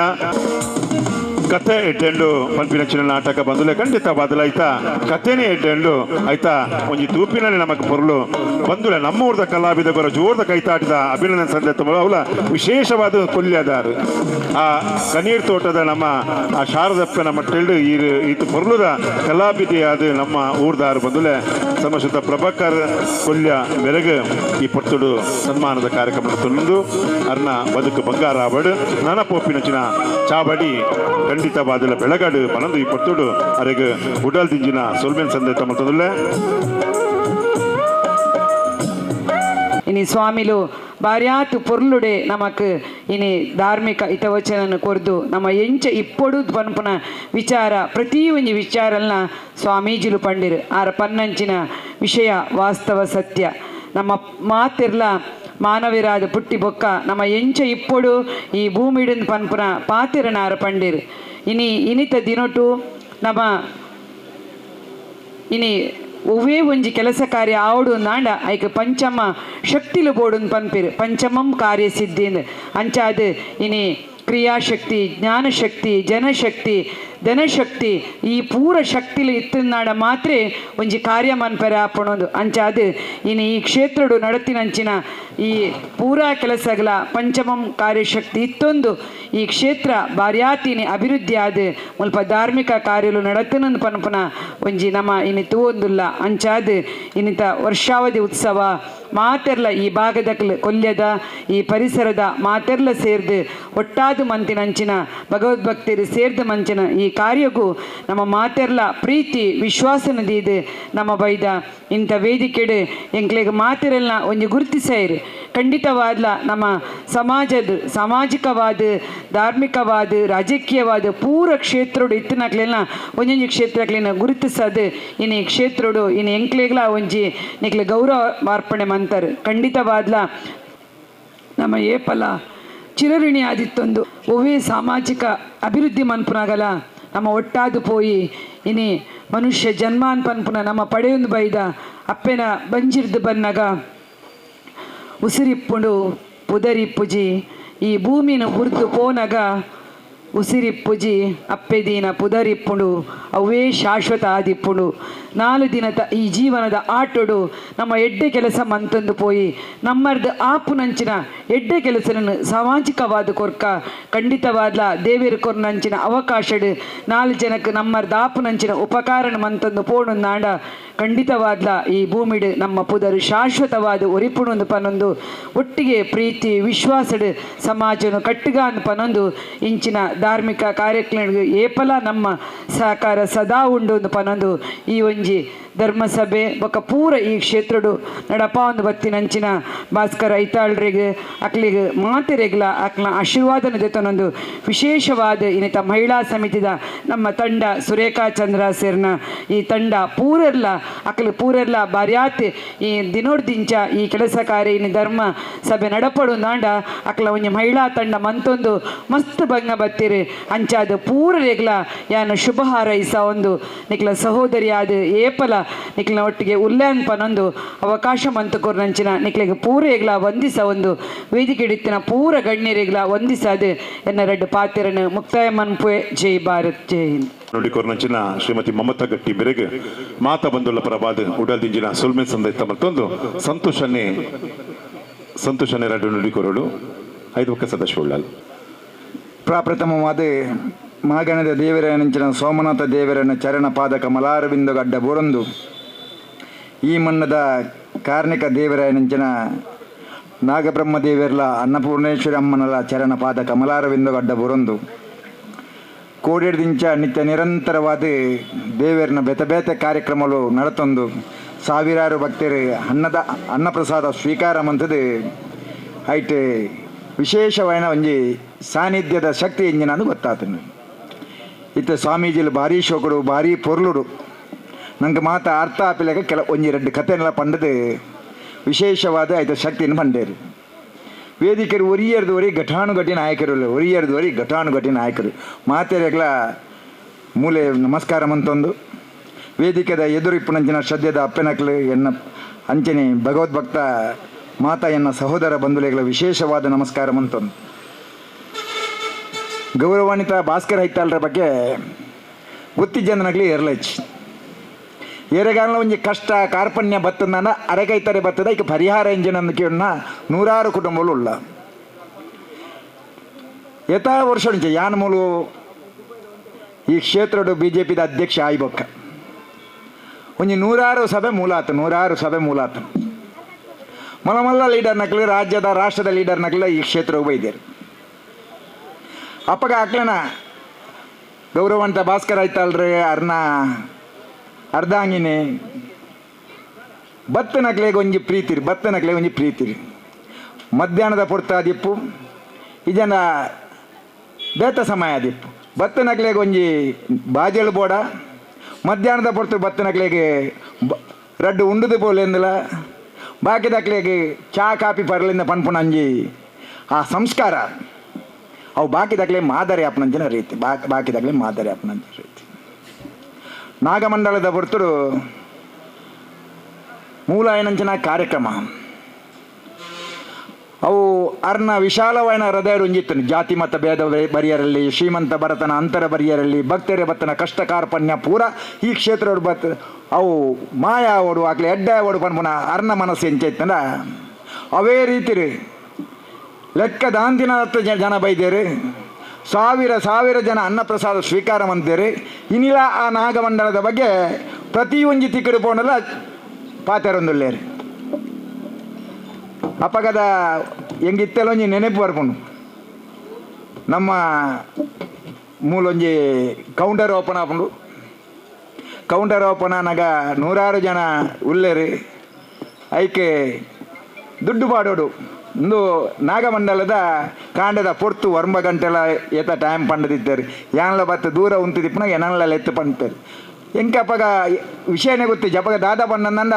ಕತೆ ಎಡ್ಡೆಂಡು ಪಂಪಿನಂಚಿನ ನಾಟಕ ಬಂದುಲೆ ಖಂಡಿತ ಬದಲಾಯ್ತಾ ಕತೆನೇ ಎಡ್ಡೆಂಡು ಆಯ್ತಾ ಒಂಜಿ ತೂಪಿನಲ್ಲಿ ನಮಗೆ ಪೊರ್ಲು ಬಂದುಲೆ ನಮ್ಮ ಊರದ ಕಲಾವಿದರ ಜೋರದ ಕೈತಾಟದ ಅಭಿನಂದನೆ ಸಂದೇಶ ಅವಳ ವಿಶೇಷವಾದ ಕೊಲ್ಯದಾರು ಆ ಕಣ್ಣೀರ್ ತೋಟದ ನಮ್ಮ ಆ ಶಾರದಪ್ಪನ ಮಟ್ಟೆಲ್ಡು ಈತ ಪೊರ್ಲುದ ಕಲಾವಿದೆಯಾದ ನಮ್ಮ ಊರ್ದಾರು ಬಂದುಲೆ ಸಮಶುದ್ಧ ಪ್ರಭಾಕರ್ ಕೊಲ್ಯ ಬೆರಗು ಈ ಪೊರ್ತುಡು ಸನ್ಮಾನದ ಕಾರ್ಯಕ್ರಮ ತಂದು ಅರ್ನ ಬದುಕು ಬಂಗಾರ ಆವಡು ನನ್ನ ಪೋಪಿನಂಚಿನ ಚಾಬಡಿ ಖಂಡಿತವಾದ ಬೆಳಗಾಡು ಪನಂದು ಈ ಪೊತ್ತುಡು ಅರೆಗೆ ಉಡಲ್ ದಿಂಜಿನ ಸೊಲ್ಮೆನ್ ಸಂದೆ ತಮ್ಮ ತಂದುಲೆ ಇನಿ ಸ್ವಾಮಿಲು ಬಾರ್ಯಾತು ಪೊರ್ಲುಡೆ ನಮಕ್ ಇನಿ ಧಾರ್ಮಿಕ ಹಿತವಚನ ಕೊರ್ದು ನಮ್ಮ ಎಂಚ ಇಪ್ಪೊಡು ಪನ್ಪುನ ವಿಚಾರ ಪ್ರತಿ ಒಂಜಿ ವಿಚಾರಲ್ನ ಸ್ವಾಮೀಜಿಲು ಪಂಡಿರು ಆರ ಪನ್ನಂಚಿನ ವಿಷಯ ವಾಸ್ತವ ಸತ್ಯ ನಮ್ಮ ಮಾತಿರ್ಲ ಮಾನವಿರಾದ ಪುಟ್ಟಿ ಬೊಕ್ಕ ನಮ್ಮ ಎಂಚ ಇಪ್ಪೊಡು ಈ ಭೂಮಿಡಿನ ಪನ್ಪುನ ಪಾತಿರನಾರ ಪಂಡಿರು ಇನಿತ ದಿನೊಟ್ಟು ನಮ್ಮ ಇನಿ ಒವ್ವೇ ಒಂಜಿ ಕೆಲಸ ಕಾರ್ಯ ಆವಡು ನಾಂಡ ಐಕ್ ಪಂಚಮ ಶಕ್ತಿಲು ಬೋಡುನ್ ಪನ್ಪಿರು ಪಂಚಮಂ ಕಾರ್ಯಸಿದ್ಧಿಂದ ಅಂಚಾದು ಇನಿ ಕ್ರಿಯಾಶಕ್ತಿ ಜ್ಞಾನಶಕ್ತಿ ಜನಶಕ್ತಿ ಧನಶಕ್ತಿ ಈ ಪೂರ ಶಕ್ತಿಲು ಇತ್ತನಾಡ ಮಾತ್ರ ಒಂಜಿ ಕಾರ್ಯ ಮನ್ಪರೆ ಆಪಣೋದು ಅಂಚಾದು ಇನ್ನು ಈ ಕ್ಷೇತ್ರಡು ನಡತಿನಂಚಿನ ಈ ಪೂರಾ ಕೆಲಸಗಳ ಪಂಚಮಂ ಕಾರ್ಯಶಕ್ತಿ ಇತ್ತೊಂದು ಈ ಕ್ಷೇತ್ರ ಬಾರ್ಯಾತಿನಿ ಅಭಿವೃದ್ಧಿ ಆದ ಮುಲ್ಪ ಧಾರ್ಮಿಕ ಕಾರ್ಯಲು ನಡತನಂದು ಪನ್ಪುನ ಒಂಜಿ ನಮ್ಮ ಇನಿ ತೂವೊಂದುಲ್ಲ ಅಂಚಾದು ಇನ್ನಿತ ವರ್ಷಾವಧಿ ಉತ್ಸವ ಮಾತೆರ್ಲ ಈ ಭಾಗದ ಕೊಲ್ಯದ ಈ ಪರಿಸರದ ಮಾತೆರ್ಲ ಸೇರ್ದು ಒಟ್ಟಾದು ಮಂತಿನಂಚಿನ ಭಗವದ್ಭಕ್ತರು ಸೇರ್ದ ಮಂಚಿನ ಈ ಕಾರ್ಯಗೂ ನಮ್ಮ ಮಾತೆರ್ಲ ಪ್ರೀತಿ ವಿಶ್ವಾಸ ನದಿದು ನಮ್ಮ ಬೈದ ಇಂಥ ವೇದಿಕೆಡು ಎಂಕ್ಲೆಗೆ ಮಾತೆರಲ್ನ ಒಂಜಿ ಗುರುತಿಸೈರು ಖಂಡಿತವಾದ್ಲ ನಮ್ಮ ಸಮಾಜದ ಸಾಮಾಜಿಕವಾದ ಧಾರ್ಮಿಕವಾದ ರಾಜಕೀಯವಾದ ಪೂರ ಕ್ಷೇತ್ರಡು ಇತ್ತಿನಕ್ಲೆಲ್ಲ ಒಂದೊಂದು ಕ್ಷೇತ್ರಕ್ಲಿನ ಗುರುತಿಸದು ಇನ್ನು ಈ ಕ್ಷೇತ್ರಡು ಇನ್ನು ಎಂಕ್ಲೆಗ್ಲ ಒಂಜಿ ನಿಕ್ಲೆ ಗೌರವ ಅರ್ಪಣೆ ಮಂತಾರೆ ಖಂಡಿತವಾದ್ಲ ನಮ್ಮ ಏಪಲ ಚಿರಋಣಿ ಆದಿತ್ತೊಂದು ಒವ್ವೇ ಸಾಮಾಜಿಕ ಅಭಿವೃದ್ಧಿ ಮನ್ಪುನಾಗಲ ನಮ್ಮ ಒಟ್ಟಾದು ಪೋಯಿ ಇನಿ ಮನುಷ್ಯ ಜನ್ಮಾನ್ ಪನ್ಪುನ ನಮ್ಮ ಪಡೆಯೊಂದು ಬೈದ ಅಪ್ಪೆನ ಬಂಜಿರ್ದು ಬನ್ನಗ ಉಸಿರಿಪ್ಪುಂಡು ಪುದರಿಪ್ಪುಜಿ ಈ ಭೂಮಿನ ಬುರ್ದು ಪೋನಗ ಉಸಿರಿಪ್ಪುಜಿ ಅಪ್ಪೆದೀನ ಪುದರಿಪ್ಪುಂಡು ಅವೇ ಶಾಶ್ವತ ಆದಿಪ್ಪುಂಡು 4 ದಿನದ ಈ ಜೀವನದ ಆಟೋಡು ನಮ್ಮ ಎಡ್ಡೆ ಕೆಲಸ ಮಂತಂದು ಪೋಯಿ ನಮ್ಮರ್ದು ಆಪುನಂಚಿನ ಎಡ್ಡೆ ಕೆಲಸನ ಸಾಮಾಜಿಕವಾದ ಕೊರ್ಕ ಖಂಡಿತವಾದ್ಲ ದೇವೇರು ಕೊರ್ನಂಚಿನ ಅವಕಾಶಡು 4 ಜನಕ್ಕೆ ನಮ್ಮರ್ದು ಆಪುನಂಚಿನ ಉಪಕಾರಣ ಮಂತಂದು ಪೋಣು ನಾಡ ಖಂಡಿತವಾದ್ಲ ಈ ಭೂಮಿಡು ನಮ್ಮ ಪುದರು ಶಾಶ್ವತವಾದ ಒರಿಪುಣೊಂದು ಪನೊಂದು ಒಟ್ಟಿಗೆ ಪ್ರೀತಿ ವಿಶ್ವಾಸಡು ಸಮಾಜನು ಕಟ್ಟುಗ ಅಂದು ಪನೊಂದು ಇಂಚಿನ ಧಾರ್ಮಿಕ ಕಾರ್ಯಕ್ರಮಗಳಿಗೆ ಏಪಲ ನಮ್ಮ ಸಹಕಾರ ಸದಾ ಉಂಡು ಒಂದು ಪನೊಂದು ಈ ಒಂಜಿ ಧರ್ಮಸಭೆ ಬೊಕ್ಕ ಪೂರ ಈ ಕ್ಷೇತ್ರಡು ನಡಪ ಒಂದು ಬತ್ತಿನಂಚಿನ ಭಾಸ್ಕರ ಐತಾಳ್ರಿಗೆ ಅಕ್ಲಿಗೆ ಮಾತೆರೆಗ್ಲ ಅಕ್ಲ ಆಶೀರ್ವಾದನ ದೆತನೊಂದು ವಿಶೇಷವಾದ ಇನ್ನಿತ ಮಹಿಳಾ ಸಮಿತಿದ ನಮ್ಮ ತಂಡ ಸುರೇಖಾ ಚಂದ್ರ ಸೇರ್ನ ಈ ತಂಡ ಪೂರೆಲ್ಲ ಅಕ್ಲು ಪೂರೆಲ್ಲ ಬಾರ್ಯಾತ್ ಈ ದಿನೋಡ್ದಿಂಚ ಈ ಕೆಲಸ ಕಾರ್ಯ ಇನ್ನು ಧರ್ಮ ಸಭೆ ನಡಪಡು ನಾಂಡ ಅಕ್ಲ ಒಂಜಿ ಮಹಿಳಾ ತಂಡ ಮಂತೊಂದು ಮಸ್ತ್ ಭಂಗ ಬತ್ತಿರು ಅಂಚಾದ ಪೂರರೆಗ್ಲ ಯಾನು ಶುಭ ಹಾರೈಸ ಒಂದು ನಿಕ್ಲ ಸಹೋದರಿಯಾದ ಏಪಲ ನಿಕ್ಲಿನ ಒಟ್ಟಿಗೆ ಉಲ್ಲೇನ್ ಪನೊಂದು ಅವಕಾಶ ಮಂತು ಕೊರ್ನಂಚಿನ ನಿಕ್ಲಿಗೆ ಪೂರೆಗ್ಲ ವಂದಿಸ ಒಂದು ವೇದಿಕೆ ಇಡಿತ್ತಿನ ಪೂರ ಗಣ್ಯರೆಗ್ಲ ವಂದಿಸದು ಎನ್ನ ರೆಡ್ಡು ಪಾತಿರನು ಮುಕ್ತಾಯ ಮನ್ಪುವೆ ಜೈ ಭಾರತ್ ಜೈ ಹಿಂದ್ ನೋಡಿ ಕೊರ್ನಂಚಿನ ಶ್ರೀಮತಿ ಮಮತಾ ಗಟ್ಟಿ ಬೆರೆಗೆ ಮಾತಾ ಬಂದುಲ್ಲ ಪ್ರಭಾದ ಉಡಲ್ ದಿಂಜಿನ ಸುಲ್ಮೆನ್ ಸಂದೈತ ಮತ್ತೊಂದು ಸಂತೋಷನೇ ರಡ್ಡು ನುಡಿ ಕೊರಡು 5 ಒಕ್ಕ ಸದಸ್ಯ ಉಳ್ಳಾಲ್ ಪ್ರಾಪ್ರಥಮವಾದ ಮಹಾಗಣದ ದೇವರನಂಚಿನ ಸೋಮನಾಥ ದೇವರನ ಚರಣ ಪಾದ ಕಮಲಾರವಿಂದ ಗಡ್ಡ ಬುರಂದು ಈ ಮಣ್ಣದ ಕಾರ್ಣಿಕ ದೇವರನಂಚಿನ ನಾಗಬ್ರಹ್ಮ ದೇವರ್ಲ ಅನ್ನಪೂರ್ಣೇಶ್ವರಿ ಅಮ್ಮನಲ ಚರಣ ಪಾದ ಕಮಲಾರವಿಂದ ಗಡ್ಡ ಬುರಂದು ಕೋಡೇಡ್ದಿಂಚ ನಿತ್ಯ ನಿರಂತರವಾದ ದೇವರನ ಬೇತೆ ಕಾರ್ಯಕ್ರಮಗಳು ನಡತೊಂದು ಸಾವಿರಾರು ಭಕ್ತರು ಅನ್ನಪ್ರಸಾದ ಸ್ವೀಕಾರ ಮಂತದು ಐಟ್ ವಿಶೇಷವಾದ ಒಂಜಿ ಸಾನ್ನಿಧ್ಯದ ಶಕ್ತಿ ಇಂಜಿನಂದು ಗೊತ್ತಾತನು. ಇತ್ತ ಸ್ವಾಮೀಜಿಲು ಭಾರಿ ಶೋಕುಡು ಭಾರಿ ಪೊರ್ಲುಡು ನಂಗೆ ಮಾತ ಅರ್ಥ ಆಪಿಲಾಗ ಒಂಜಿ 2 ಕಥೆನೆಲ್ಲ ಪಂಡದು ವಿಶೇಷವಾದ ಐತ ಶಕ್ತಿಯನ್ನು ಪಂಡೇರು. ವೇದಿಕೆರು ಒರಿಯರ್ದುವರಿ ಘಟಾನುಘಟಿ ನಾಯಕರು ಒರಿಯರ್ದುವರಿ ಘಟಾನುಘಟಿ ನಾಯಕರು ಮಾತೆರೆಗ್ಲ ಮೂಲೆ ನಮಸ್ಕಾರ ಮಂತೊಂದು ವೇದಿಕೆದ ಎದುರು ಇಪ್ಪುನಂಚಿನ ಶ್ರದ್ಧೆದ ಅಪ್ಪೆನಕ್ಲು ಎನ್ನ ಅಂಚನೆ ಭಗವದ್ಭಕ್ತ ಮಾತಾ ಎನ್ನ ಸಹೋದರ ಬಂಧುಲೆಗಳ ವಿಶೇಷವಾದ ನಮಸ್ಕಾರ ಮಂತೊಂದು. ಗೌರವಾನ್ವಿತ ಭಾಸ್ಕರ್ ಹೈತಾಳ್ರ ಬಗ್ಗೆ ಗೊತ್ತಿಜ್ಜನಗ್ಲಿ ಎರಲಚ್ಚಿ ಏರೆಗಾಲ ಒಂಜಿ ಕಷ್ಟ ಕಾರ್ಪಣ್ಯ ಬತ್ತದ ಅರೆಗೈತರೆ ಬತ್ತದ ಈಗ ಪರಿಹಾರ ಎಂಜಿನ ಕೇಳನ 100 ಕುಟುಂಬಗಳು ಉಳ್ಳ ಯಥಾ ವರ್ಷ ಉಂಚೆ ಯಾನ್ ಮೂಲು ಈ ಕ್ಷೇತ್ರದ BJP ಅಧ್ಯಕ್ಷ ಆಯ್ಬೊಕ್ಕ ಒಂಜಿ 100 ಸಭೆ ಮೂಲಾತು ಮಲ್ಲ ಲೀಡರ್ ನಕ್ಲಿ ರಾಷ್ಟ್ರದ ಲೀಡರ್ ನಕ್ಲ ಈ ಕ್ಷೇತ್ರಕ್ಕೆ ಬೈದೇರು ಅಪ್ಪಗ ಅಕ್ಲನ ಗೌರವಂತ ಭಾಸ್ಕರ್ ಆಯ್ತಲ್ರಿ ಅರ್ನ ಅರ್ಧಾಂಗಿನಿ ಬತ್ತನಕ್ಲೆಗೆ ಒಂಜಿ ಪ್ರೀತಿರಿ ಮಧ್ಯಾಹ್ನದ ಪೊರ್ತಾದಿಪ್ಪು ಇಜನ ಬೇತ ಸಮಯ ಆದಿಪ್ಪು ಬತ್ತನಕ್ಲೆಗೆ ಒಂಜಿ ಬಾಜೆಳು ಬೋಡ ಮಧ್ಯಾಹ್ನದ ಪೊರ್ತು ಬತ್ತನಕ್ಲೆಗೆ ರಡ್ಡು ಉಂಡುದು ಪೋಲೆಂದಲ ಬಾಕಿದಕ್ಲೆಗೆ ಚಾ ಕಾಫಿ ಪರ್ಲಿಂದ ಪನ್ಪುಣ ಅಂಜಿ ಆ ಸಂಸ್ಕಾರ ಅವು ಬಾಕಿದಕ್ಲೆ ಮಾದರಿ ಅಪ್ಪನಂಚಿನ ರೀತಿ ನಾಗಮಂಡಲದ ಹೊರತುಡು ಮೂಲ ಏನಂಚಿನ ಕಾರ್ಯಕ್ರಮ ಅವು ಅರ್ನ ವಿಶಾಲವಾದ ಹೃದಯ ಒಂಜಿತ್ತು ಜಾತಿ ಮತ ಭೇದ ಬರಿಯರಲ್ಲಿ ಶ್ರೀಮಂತ ಭರತನ ಅಂತರ ಬರಿಯರಲ್ಲಿ ಭಕ್ತರೆ ಬತ್ತನ ಕಷ್ಟ ಕಾರ್ಪಣ್ಯ ಪೂರ ಈ ಕ್ಷೇತ್ರವ್ರು ಬತ್ತ ಅವು ಮಾಯಾ ಓಡು ಆಗ್ಲಿ ಎಡ್ಡ ಓಡು ಪನ್ಪುನ ಅರ್ನ ಮನಸ್ಸು ಎಂಚೈತಂದ ಅವೇ ರೀತಿ ರೀ ಲೆಕ್ಕದ ಅಂದಿನ ಜನ ಬೈದೇರು ಸಾವಿರ ಜನ ಅನ್ನಪ್ರಸಾದ ಸ್ವೀಕಾರ ಮಂತೇರಿ ಇನ್ನಿಲ್ಲ ಆ ನಾಗಮಂಡಲದ ಬಗ್ಗೆ ಪ್ರತಿ ಒಂಜಿ ತಿಕ್ಕಡು ಪೋಣಲ್ಲ ಪಾತೆರೊಂದುಲ್ಲೇರಿ ಅಪ್ಪಗದ ಹೆಂಗಿತ್ತೆಲ್ಲೊಂಜಿ ನೆನಪು ಬರ್ಪುಂಡು ನಮ್ಮ ಮೂಲೊಂಜಿ ಕೌಂಟರ್ ಓಪನ್ ಆಪುಂಡು ಕೌಂಟರ್ ಓಪನ್ ಆನಾಗ 100 ಜನ ಉಲ್ಲೇರಿ ಐಕೆ ದುಡ್ಡು ಪಾಡೋಡು ಇಂದು ನಾಗಮಂಡಲದ ಕಾಂಡದ ಪೊರ್ತು 1 ಗಂಟೆಲ ಏತ ಟೈಮ್ ಪಂಡದಿದ್ದಾರೆ ಯಾನಲ ಬತ್ತ ದೂರ ಉಂತಿದಿಪ್ಪನ ಎನಲ್ಲ ಎತ್ತು ಪಂಡ್ತಾರೆ ಎಂಕಪ್ಪಗ ವಿಷಯನೇ ಗೊತ್ತಿ ಜಪಗ ದಾದ ಪಂಡಂದ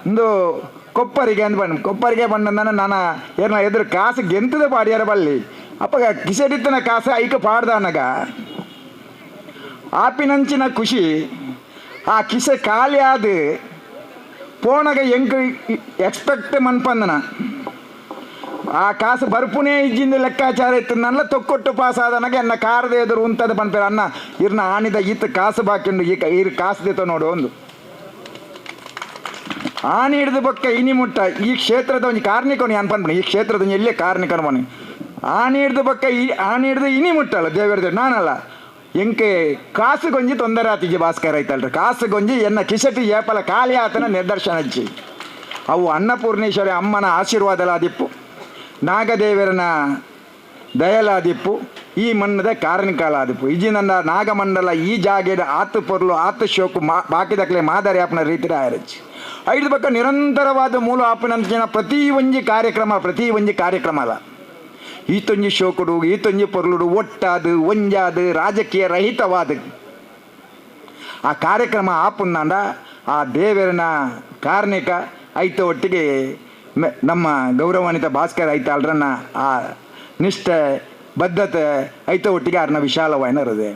ಇಂದು ಕೊಪ್ಪರಿಗೆ ಅಂತ ಕೊಪ್ಪರಿಗೆ ಪಂಡಂದ ನಾನು ಏನ ಎದುರು ಕಾಸು ಗೆಂತದ ಪಾಡ್ಯಾರ ಬಲ್ಲಿ ಅಪ್ಪಗ ಕಿಸೆಡಿತ್ತನ ಕಾಸು ಐಕ ಪಾಡ್ದನಗ ಆಪಿನಂಚಿನ ಖುಷಿ ಆ ಕಿಸೆ ಖಾಲಿ ಆದ ಪೋಣಗ ಎಂಕ ಎಕ್ಸ್ಪೆಕ್ಟ್ ಮನ್ಪಂದನ ಆ ಕಾಸು ಬರ್ಪುನೇ ಇಜ್ಜಿಂದ ಲೆಕ್ಕಾಚಾರ ಇತ್ತು ನನ್ನ ತೊಕ್ಕೊಟ್ಟು ಪಾಸ್ ಆದನಾಗ ಎನ್ನ ಕಾರದ ಎದುರು ಉಂತದ ಪನ್ಪೇರ ಅನ್ನ ಇರ್ನ ಆನಿದ ಈತ ಕಾಸು ಬಾಕಿಂಡು ಈ ಕಾಸು ದಿತ ನೋಡು ಒಂದು ಆನೆ ಹಿಡಿದು ಬೊಕ್ಕ ಇನಿ ಮುಟ್ಟ ಈ ಕ್ಷೇತ್ರದ ಒಂದು ಕಾರ್ಣಿಕನು ಏನು ಪನ್ಪಣ ಈ ಕ್ಷೇತ್ರದ ಎಲ್ಲೇ ಕಾರ್ಣಿಕನು ಮನೆ ಆನೆ ಹಿಡಿದು ಬೊಕ್ಕ ಆನೆ ಹಿಡಿದು ಇನಿ ಮುಟ್ಟಲ್ಲ ದೇವರ ನಾನಲ್ಲ ಎಂಕೆ ಕಾಸುಗೊಂಜಿ ತೊಂದರೆ ಆತಿಜಿ ಭಾಸ್ಕರ್ ಆಯ್ತಲ್ರಿ ಕಾಸುಗೊಂಜಿ ಎನ್ನ ಕಿಸಟಿ ಏಪಲ ಖಾಲಿ ಆತನ ನಿದರ್ಶನ ಹಚ್ಚಿ ಅವು ಅನ್ನಪೂರ್ಣೇಶ್ವರಿ ಅಮ್ಮನ ಆಶೀರ್ವಾದಲಾದಿಪ್ಪು ನಾಗದೇವರನ ದಯಲಾದಿಪ್ಪು ಈ ಮಣ್ಣದ ಕಾರಣಿಕಾಲಾದಿಪ್ಪು ಇಜಿನಂದ ನಾಗಮಂಡಲ ಈ ಜಾಗೆದ ಆತು ಪೊರ್ಲು ಆತು ಶೋಕು ಬಾಕಿದಕ್ಲೆ ಮಾದರಿ ಆಪನ ರೀತಿ ಆಯರಚ್ಚಿ ಐದು ಬಕ್ಕ ನಿರಂತರವಾದ ಮೂಲ ಆಪನಂಚಿನ ಪ್ರತಿ ಒಂಜಿ ಕಾರ್ಯಕ್ರಮ ಅಲ್ಲ ಈತೊಂಜಿ ಶೋಕುಡು ಈತೊಂಜಿ ಪೊರ್ಲುಡು ಒಟ್ಟಾದು ಒಂಜಾದು ರಾಜಕೀಯ ರಹಿತವಾದ ಆ ಕಾರ್ಯಕ್ರಮ ಆಪುಂದಾಂಡ ಆ ದೇವರನ ಕಾರ್ಣಿಕ ಐತ ಒಟ್ಟಿಗೆ ನಮ್ಮ ಗೌರವಾನ್ವಿತ ಭಾಸ್ಕರ್ ಐತಾಳ್ರನ್ನ ಆ ನಿಷ್ಠೆ ಬದ್ಧತೆ ಐತ ಒಟ್ಟಿಗೆ ಅವ್ರನ್ನ ವಿಶಾಲವಾಯಿನ ಹೃದಯ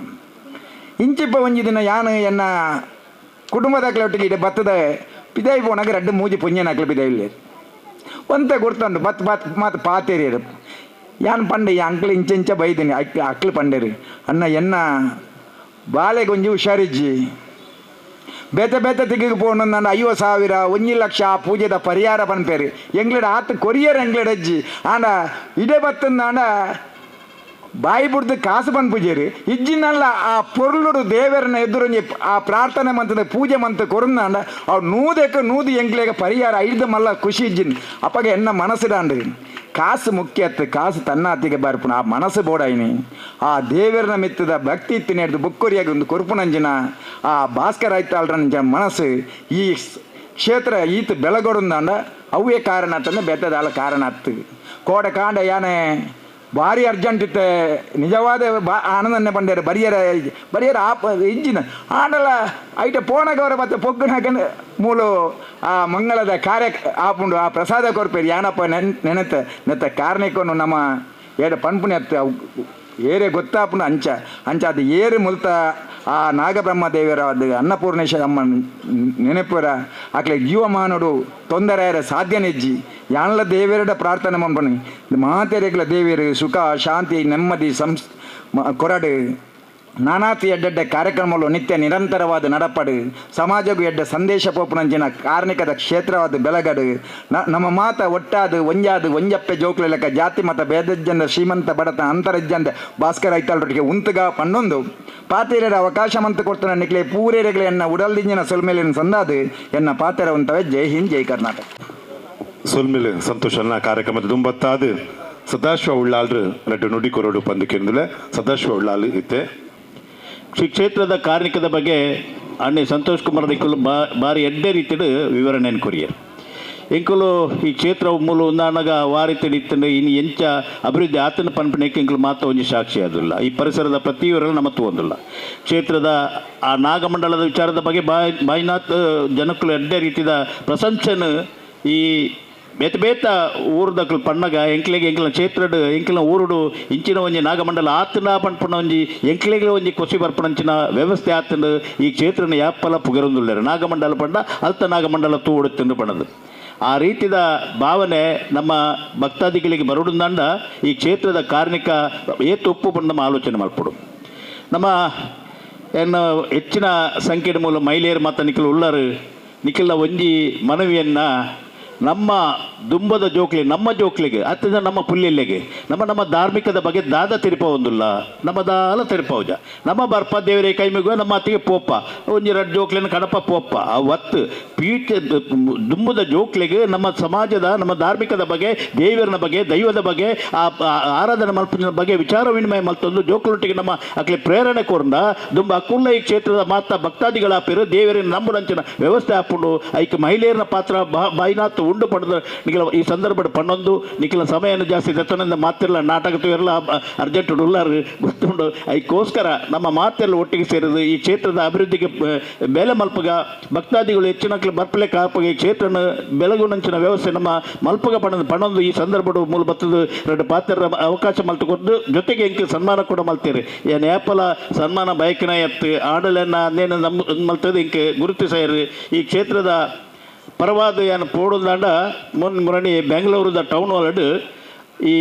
ಇಂಚಿಪ್ಪ ಒಂಜಿ ದಿನ ಯಾನು ಎನ್ನ ಕುಟುಂಬದಾಕ್ಲೆ ಒಟ್ಟಿಗೆ ಇದೆ ಬತ್ತದ ಪಿದಾಯಿ ಪೋನಾಗ 2 ಮೂಜಿ ಪುಂಜನಾಕ್ಲೆ ಪಿದಾಯಿ ಇಲ್ಲ ಒಂತೆ ಗುರ್ತಂಡು ಮತ್ತು ಪಾತೇರಿ ಯಾನ್ ಪಂಡೆ ಈ ಅಂಕ್ಲು ಇಂಚ ಬೈದೀನಿ ಅಕ್ಲು ಪಂಡೇರಿ ಅನ್ನ ಎನ್ನ ಬಾಲೆಗೊಂಜಿ ಹುಷಾರಿಜ್ಜಿ ಬೇತೆ ತಿಗಿಗೆ ಪೋನು ನಾನು 50,000 1 ಲಕ್ಷ ಆ ಪೂಜೆದ ಪರಿಹಾರ ಪನ್ಪೇರಿ ಎಂಗ್ಲಡ ಆತು ಕೊರಿಯರ್ ಎಂಗ್ಲಡ ಅಜ್ಜಿ ಆಂಡ ಇಡೇ ಬತ್ತಂದಾಂಡ ಬಾಯಿ ಬಿಡ್ದು ಕಾಸು ಬಂದು ಪೂಜೆರಿ ಇಜ್ಜಿನಲ್ಲ ಆ ಪೊರ್ಲುಡು ದೇವರನ್ನ ಎದುರು ಆ ಪ್ರಾರ್ಥನೆ ಮಂತದ ಪೂಜೆ ಮಂತ ಕೊರಂದಾಂಡ ಅವ್ರು ನೂದು ಎಂಗ್ಲೇಗ ಪರಿಹಾರ 5 ಮಲ್ಲ ಖುಷಿ ಇಜ್ಜಿನ್ ಅಪ್ಪಗೆ ಎನ್ನ ಮನಸ್ಸಿಡಾಂಡ್ರಿ ಕಾಸು ಮುಖ್ಯ ಅತ್ತ ಕಾಸು ತನ್ನಾತಿಗೆ ಬರ್ಪುಣ ಆ ಮನಸ್ಸು ಬೋಡಾಯಿನಿ ಆ ದೇವರನ ಮೆತ್ತದ ಭಕ್ತಿ ಇತ್ತಿನ ಹಿಡಿದು ಬುಕ್ಕುರಿಯಾಗಿ ಒಂದು ಕೊರ್ಪುನಂಜಿನ ಆ ಭಾಸ್ಕರ್ ಆಯ್ತಾಳ್ರಂಜ ಮನಸ್ಸು ಈ ಕ್ಷೇತ್ರ ಈತ ಬೆಳಗೊಡಂದಾಂಡ ಅವೇ ಕಾರಣ ಅಂತಂದ್ರೆ ಬೆತ್ತದಾಲ ಕಾರಣ ಹತ್ತು ಕೋಡೆ ಕಾಂಡ ಯಾನೆ ಭಾರಿ ಅರ್ಜೆಂಟ್ ಇತ್ತೆ ನಿಜವಾದ ಆನಂದನೆ ಬಂದೇರು ಬರಿಯರ ಇಜ್ಜಿನ ಆಡಲ್ಲ ಐಟ ಪೋಣಗವರ ಮತ್ತೆ ಪೊಗ್ಗನ ಮೂಲು ಆ ಮಂಗಳದ ಕಾರ್ಯ ಆಪುಂಡು ಆ ಪ್ರಸಾದ ಕೊರ್ಪೇರಿ ಯಾನಪ್ಪ ನೆನತ್ತ ಕಾರಣಕ್ಕೊನ್ನು ನಮ್ಮ ಏಡ ಪನ್ಪುಣಿ ಹತ್ತು ಏರೆ ಗೊತ್ತಾಪುಂಡು ಅಂಚ ಅದು ಏರು ಮುಲ್ತ ಆ ನಾಗಬ್ರಹ್ಮ ದೇವರ ಅದು ಅನ್ನಪೂರ್ಣೇಶ್ವರ ಅಮ್ಮ ನೆನಪುರ ಆಕಲೆ ಜೀವಮಾನುಡು ತೊಂದರೆ ಸಾಧ್ಯ ನೆಜ್ಜಿ ಯಾನ್ಲ ದೇವರ ಪ್ರಾರ್ಥನೆ ಮಾಡ್ಬನಿ ಮಾತೆರೆಗ್ಲ ದೇವರು ಸುಖ ಶಾಂತಿ ನೆಮ್ಮದಿ ಕೊರಡು ನಾನಾತಿ ಎಡ್ಡೆಡ್ಡ ಕಾರ್ಯಕ್ರಮಗಳು ನಿತ್ಯ ನಿರಂತರವಾದ ನಡಪಡು ಸಮಾಜಗೂ ಎಡ್ಡ ಸಂದೇಶ ಪೋಪುನಂಚಿನ ಕಾರ್ಣಿಕದ ಕ್ಷೇತ್ರವಾದ ಬೆಳಗಡು ನಮ್ಮ ಮಾತ ಒಟ್ಟಾದು ಒಂಜಪ್ಪೆ ಜೋಕ್ಲ ಲೆಕ್ಕ ಜಾತಿ ಮತ ಭೇದಜ್ಜಂದ ಶ್ರೀಮಂತ ಬಡತ ಅಂತರಜ್ಜಂದ ಭಾಸ್ಕರ ಐತಾಳೊಟ್ಟಿಗೆ ಉಂತುಗ ಪನ್ನೊಂದು ಪಾತೆರೆರ ಅವಕಾಶ ಮಂತ ಕೊಡ್ತಾನೆ ನಿಕ್ಲೆ ಪೂರೇರೆಗಳ ಎನ್ನ ಉಡಲ್ದಿಂಜಿನ ಸೊಲ್ಮೇಲಿನ ಸಂದಾದು ಎನ್ನ ಪಾತೆರ ಉಂತವೆ ಜೈ ಹಿಂದ್ ಜೈ ಕರ್ನಾಟಕ ಸೊಲ್ಮೇಲೆ ಸಂತೋಷನ ಕಾರ್ಯಕ್ರಮದ ದುಂಬತ್ತಾದ ಸದಾಶಿವ ಉಳ್ಳಾಲ್ರು ರೆಡ್ಡು ನುಡಿ ಕೊರಡು ಪಂದಕ್ಕಿಂದಲೇ ಸದಾಶಿವ ಉಳ್ಳಾಲ್ ಇತ್ತೆ ಶ್ರೀ ಕ್ಷೇತ್ರದ ಕಾರ್ಣಿಕದ ಬಗ್ಗೆ ಅಣ್ಣೆ ಸಂತೋಷ್ ಕುಮಾರ್ ನಿಕ್ಕಲು ಬಾರಿ ಎಡ್ಡೆ ರೀತಿಯ ವಿವರಣೆಯನ್ನು ಕೊರಿಯರು ಎಂಕುಲು ಈ ಕ್ಷೇತ್ರ ಮೂಲ ಉಂದಾಣಗ ವಾರಿ ತಿಳಿತಂಡು ಇನ್ನು ಎಂಚ ಅಭಿವೃದ್ಧಿ ಆತನ ಪನ್ಪಣಕ್ಕೆ ಎಂಕಲು ಮಾತ್ರ ಒಂದು ಸಾಕ್ಷಿ ಆದಿಲ್ಲ ಈ ಪರಿಸರದ ಪ್ರತಿಯೊಬ್ಬರೆಲ್ಲ ನಮ್ಮತ್ತು ಒಂದಿಲ್ಲ ಕ್ಷೇತ್ರದ ಆ ನಾಗಮಂಡಲದ ವಿಚಾರದ ಬಗ್ಗೆ ಬಾಯಿನಾಥ್ ಜನಕ್ಕಳು ಎಡ್ಡೆ ರೀತಿಯ ಪ್ರಶಂಸೆಯನ್ನು ಈ ಬೇತ ಊರದಕ್ಕಲು ಪಣ್ಣಗ ಎಂಕ್ಲೆನ ಕ್ಷೇತ್ರಡು ಎಂಕ್ಲೆನ ಊರುಡು ಇಂಚಿನ ಒಂಜಿ ನಾಗಮಂಡಲ ಆತನ ಪನ್ಪುಣ ಒಂಜಿ ಎಂಕ್ಲೆಗೆ ಒಂಜಿ ಕೊಸಿ ಬರ್ಪಣಂಚಿನ ವ್ಯವಸ್ಥೆ ಆತಂಡು ಈ ಕ್ಷೇತ್ರನ ಯಾಪಲ ಪುಗರೊಂದುಲ್ಲೇರು ನಾಗಮಂಡಲ ಪಂಡ ಅಲ್ತ ನಾಗಮಂಡಲ ತೂಡುತ್ತಂಡು ಪಣದು ಆ ರೀತಿಯ ಭಾವನೆ ನಮ್ಮ ಭಕ್ತಾದಿಗಳಿಗೆ ಬರುಡುಂದಂಡ ಈ ಕ್ಷೇತ್ರದ ಕಾರ್ಣಿಕ ಏತು ಒಪ್ಪು ಬಂದು ನಮ್ಮ ಆಲೋಚನೆ ಮಾಡ್ಕೊಡು ನಮ್ಮ ಏನು ಹೆಚ್ಚಿನ ಸಂಖ್ಯೆಯ ಮೂಲ ಮಹಿಳೆಯರು ಮತ್ತು ನಿಖಿಲ್ ಉಳ್ಳರು ನಿಖಿಲ್ನ ಒಂಜಿ ಮನವಿಯನ್ನು ನಮ್ಮ ದುಂಬದ ಜೋಕ್ಲಿ ನಮ್ಮ ಜೋಕ್ಲಿಗೆ ಅತ್ಯಂತ ನಮ್ಮ ಪುಲ್ಲೆಲ್ಲೆಗೆ ನಮ್ಮ ಧಾರ್ಮಿಕದ ಬಗ್ಗೆ ದಾದ ತಿರುಪ ಒಂದಿಲ್ಲ ನಮ್ಮ ದಾಲ ತಿರುಪೌಜ ನಮ್ಮ ಬರ್ಪ ದೇವರೇ ಕೈಮಿಗುವ ನಮ್ಮ ಅತ್ತಿಗೆ ಪೋಪ ಒಂಜಿ ಎರಡು ಜೋಕ್ಲಿನ ಕಡಪ ಪೋಪ ಆ ಒತ್ತು ಪೀಠ ದುಂಬದ ಜೋಕ್ಲಿಗೆ ನಮ್ಮ ಸಮಾಜದ ನಮ್ಮ ಧಾರ್ಮಿಕದ ಬಗ್ಗೆ ದೇವರನ ಬಗ್ಗೆ ದೈವದ ಬಗ್ಗೆ ಆ ಆರಾಧನೆ ಮಲ್ಪಿನ ಬಗ್ಗೆ ವಿಚಾರ ವಿನಿಮಯ ಮಲ್ತೊಂದು ಜೋಕ್ಲೊಟ್ಟಿಗೆ ನಮ್ಮ ಅಕ್ಲೆ ಪ್ರೇರಣೆ ಕೊರಂಡ ದುಂಬ ಅಕ್ಕುಲ್ಲ ಈ ಕ್ಷೇತ್ರದ ಮಾತ ಭಕ್ತಾದಿಗಳ ಹಾಪಿರು ದೇವರಿನ ನಂಬುನಂಚಿನ ವ್ಯವಸ್ಥೆ ಹಾಕೊಂಡು ಐಕೆ ಮಹಿಳೆಯರ ಪಾತ್ರ ಬಾಯಿನಾಥ ಉಂಡು ಪಡೆದ ನಿಖಿಲ ಈ ಸಂದರ್ಭ ಪನ್ನೊಂದು ನಿಖಿಲ ಸಮಯನ ಜಾಸ್ತಿ ದತ್ತನಿಂದ ಮಾತಿರಲ್ಲ ನಾಟಕ ಇರಲ್ಲ ಅರ್ಜೆಂಟ್ ಉಳ್ಳಾರು ಗೊತ್ತುಂಡು ಅದಕ್ಕೋಸ್ಕರ ನಮ್ಮ ಮಾತೆಲ್ಲ ಒಟ್ಟಿಗೆ ಸೇರಿದು ಈ ಕ್ಷೇತ್ರದ ಅಭಿವೃದ್ಧಿಗೆ ಬೆಲೆ ಮಲ್ಪಗ ಭಕ್ತಾದಿಗಳು ಹೆಚ್ಚಿನ ಬರ್ಪಲೆ ಕಾಪಗೆ ಈ ಕ್ಷೇತ್ರನ ಬೆಳಗುನಂಚಿನ ವ್ಯವಸ್ಥೆ ನಮ್ಮ ಮಲ್ಪಗ ಪಣೊಂದು ಈ ಸಂದರ್ಭ ಮೂಲ ಬತ್ತದ ಎರಡು ಪಾತ್ರ ಅವಕಾಶ ಮಲ್ತುಕೊಂಡು ಜೊತೆಗೆ ಇಂಕ ಸನ್ಮಾನ ಕೂಡ ಮಲ್ತೀರಿ ಏನು ಯಾಪಲ ಸನ್ಮಾನ ಬಯಕಿನ ಎತ್ತು ಆಡಲನ್ನ ಅದೇನು ನಮ್ಮ ಮಲ್ತದ ಇಂಕ ಗುರುತಿಸಾಯಿರಿ ಈ ಕ್ಷೇತ್ರದ ಪರವಾದ ಏನು ಪೋಡುದಾಂಡ ಮುರಣಿ ಬೆಂಗಳೂರದ ಟೌನ್ ಹಾಲ್ ಈ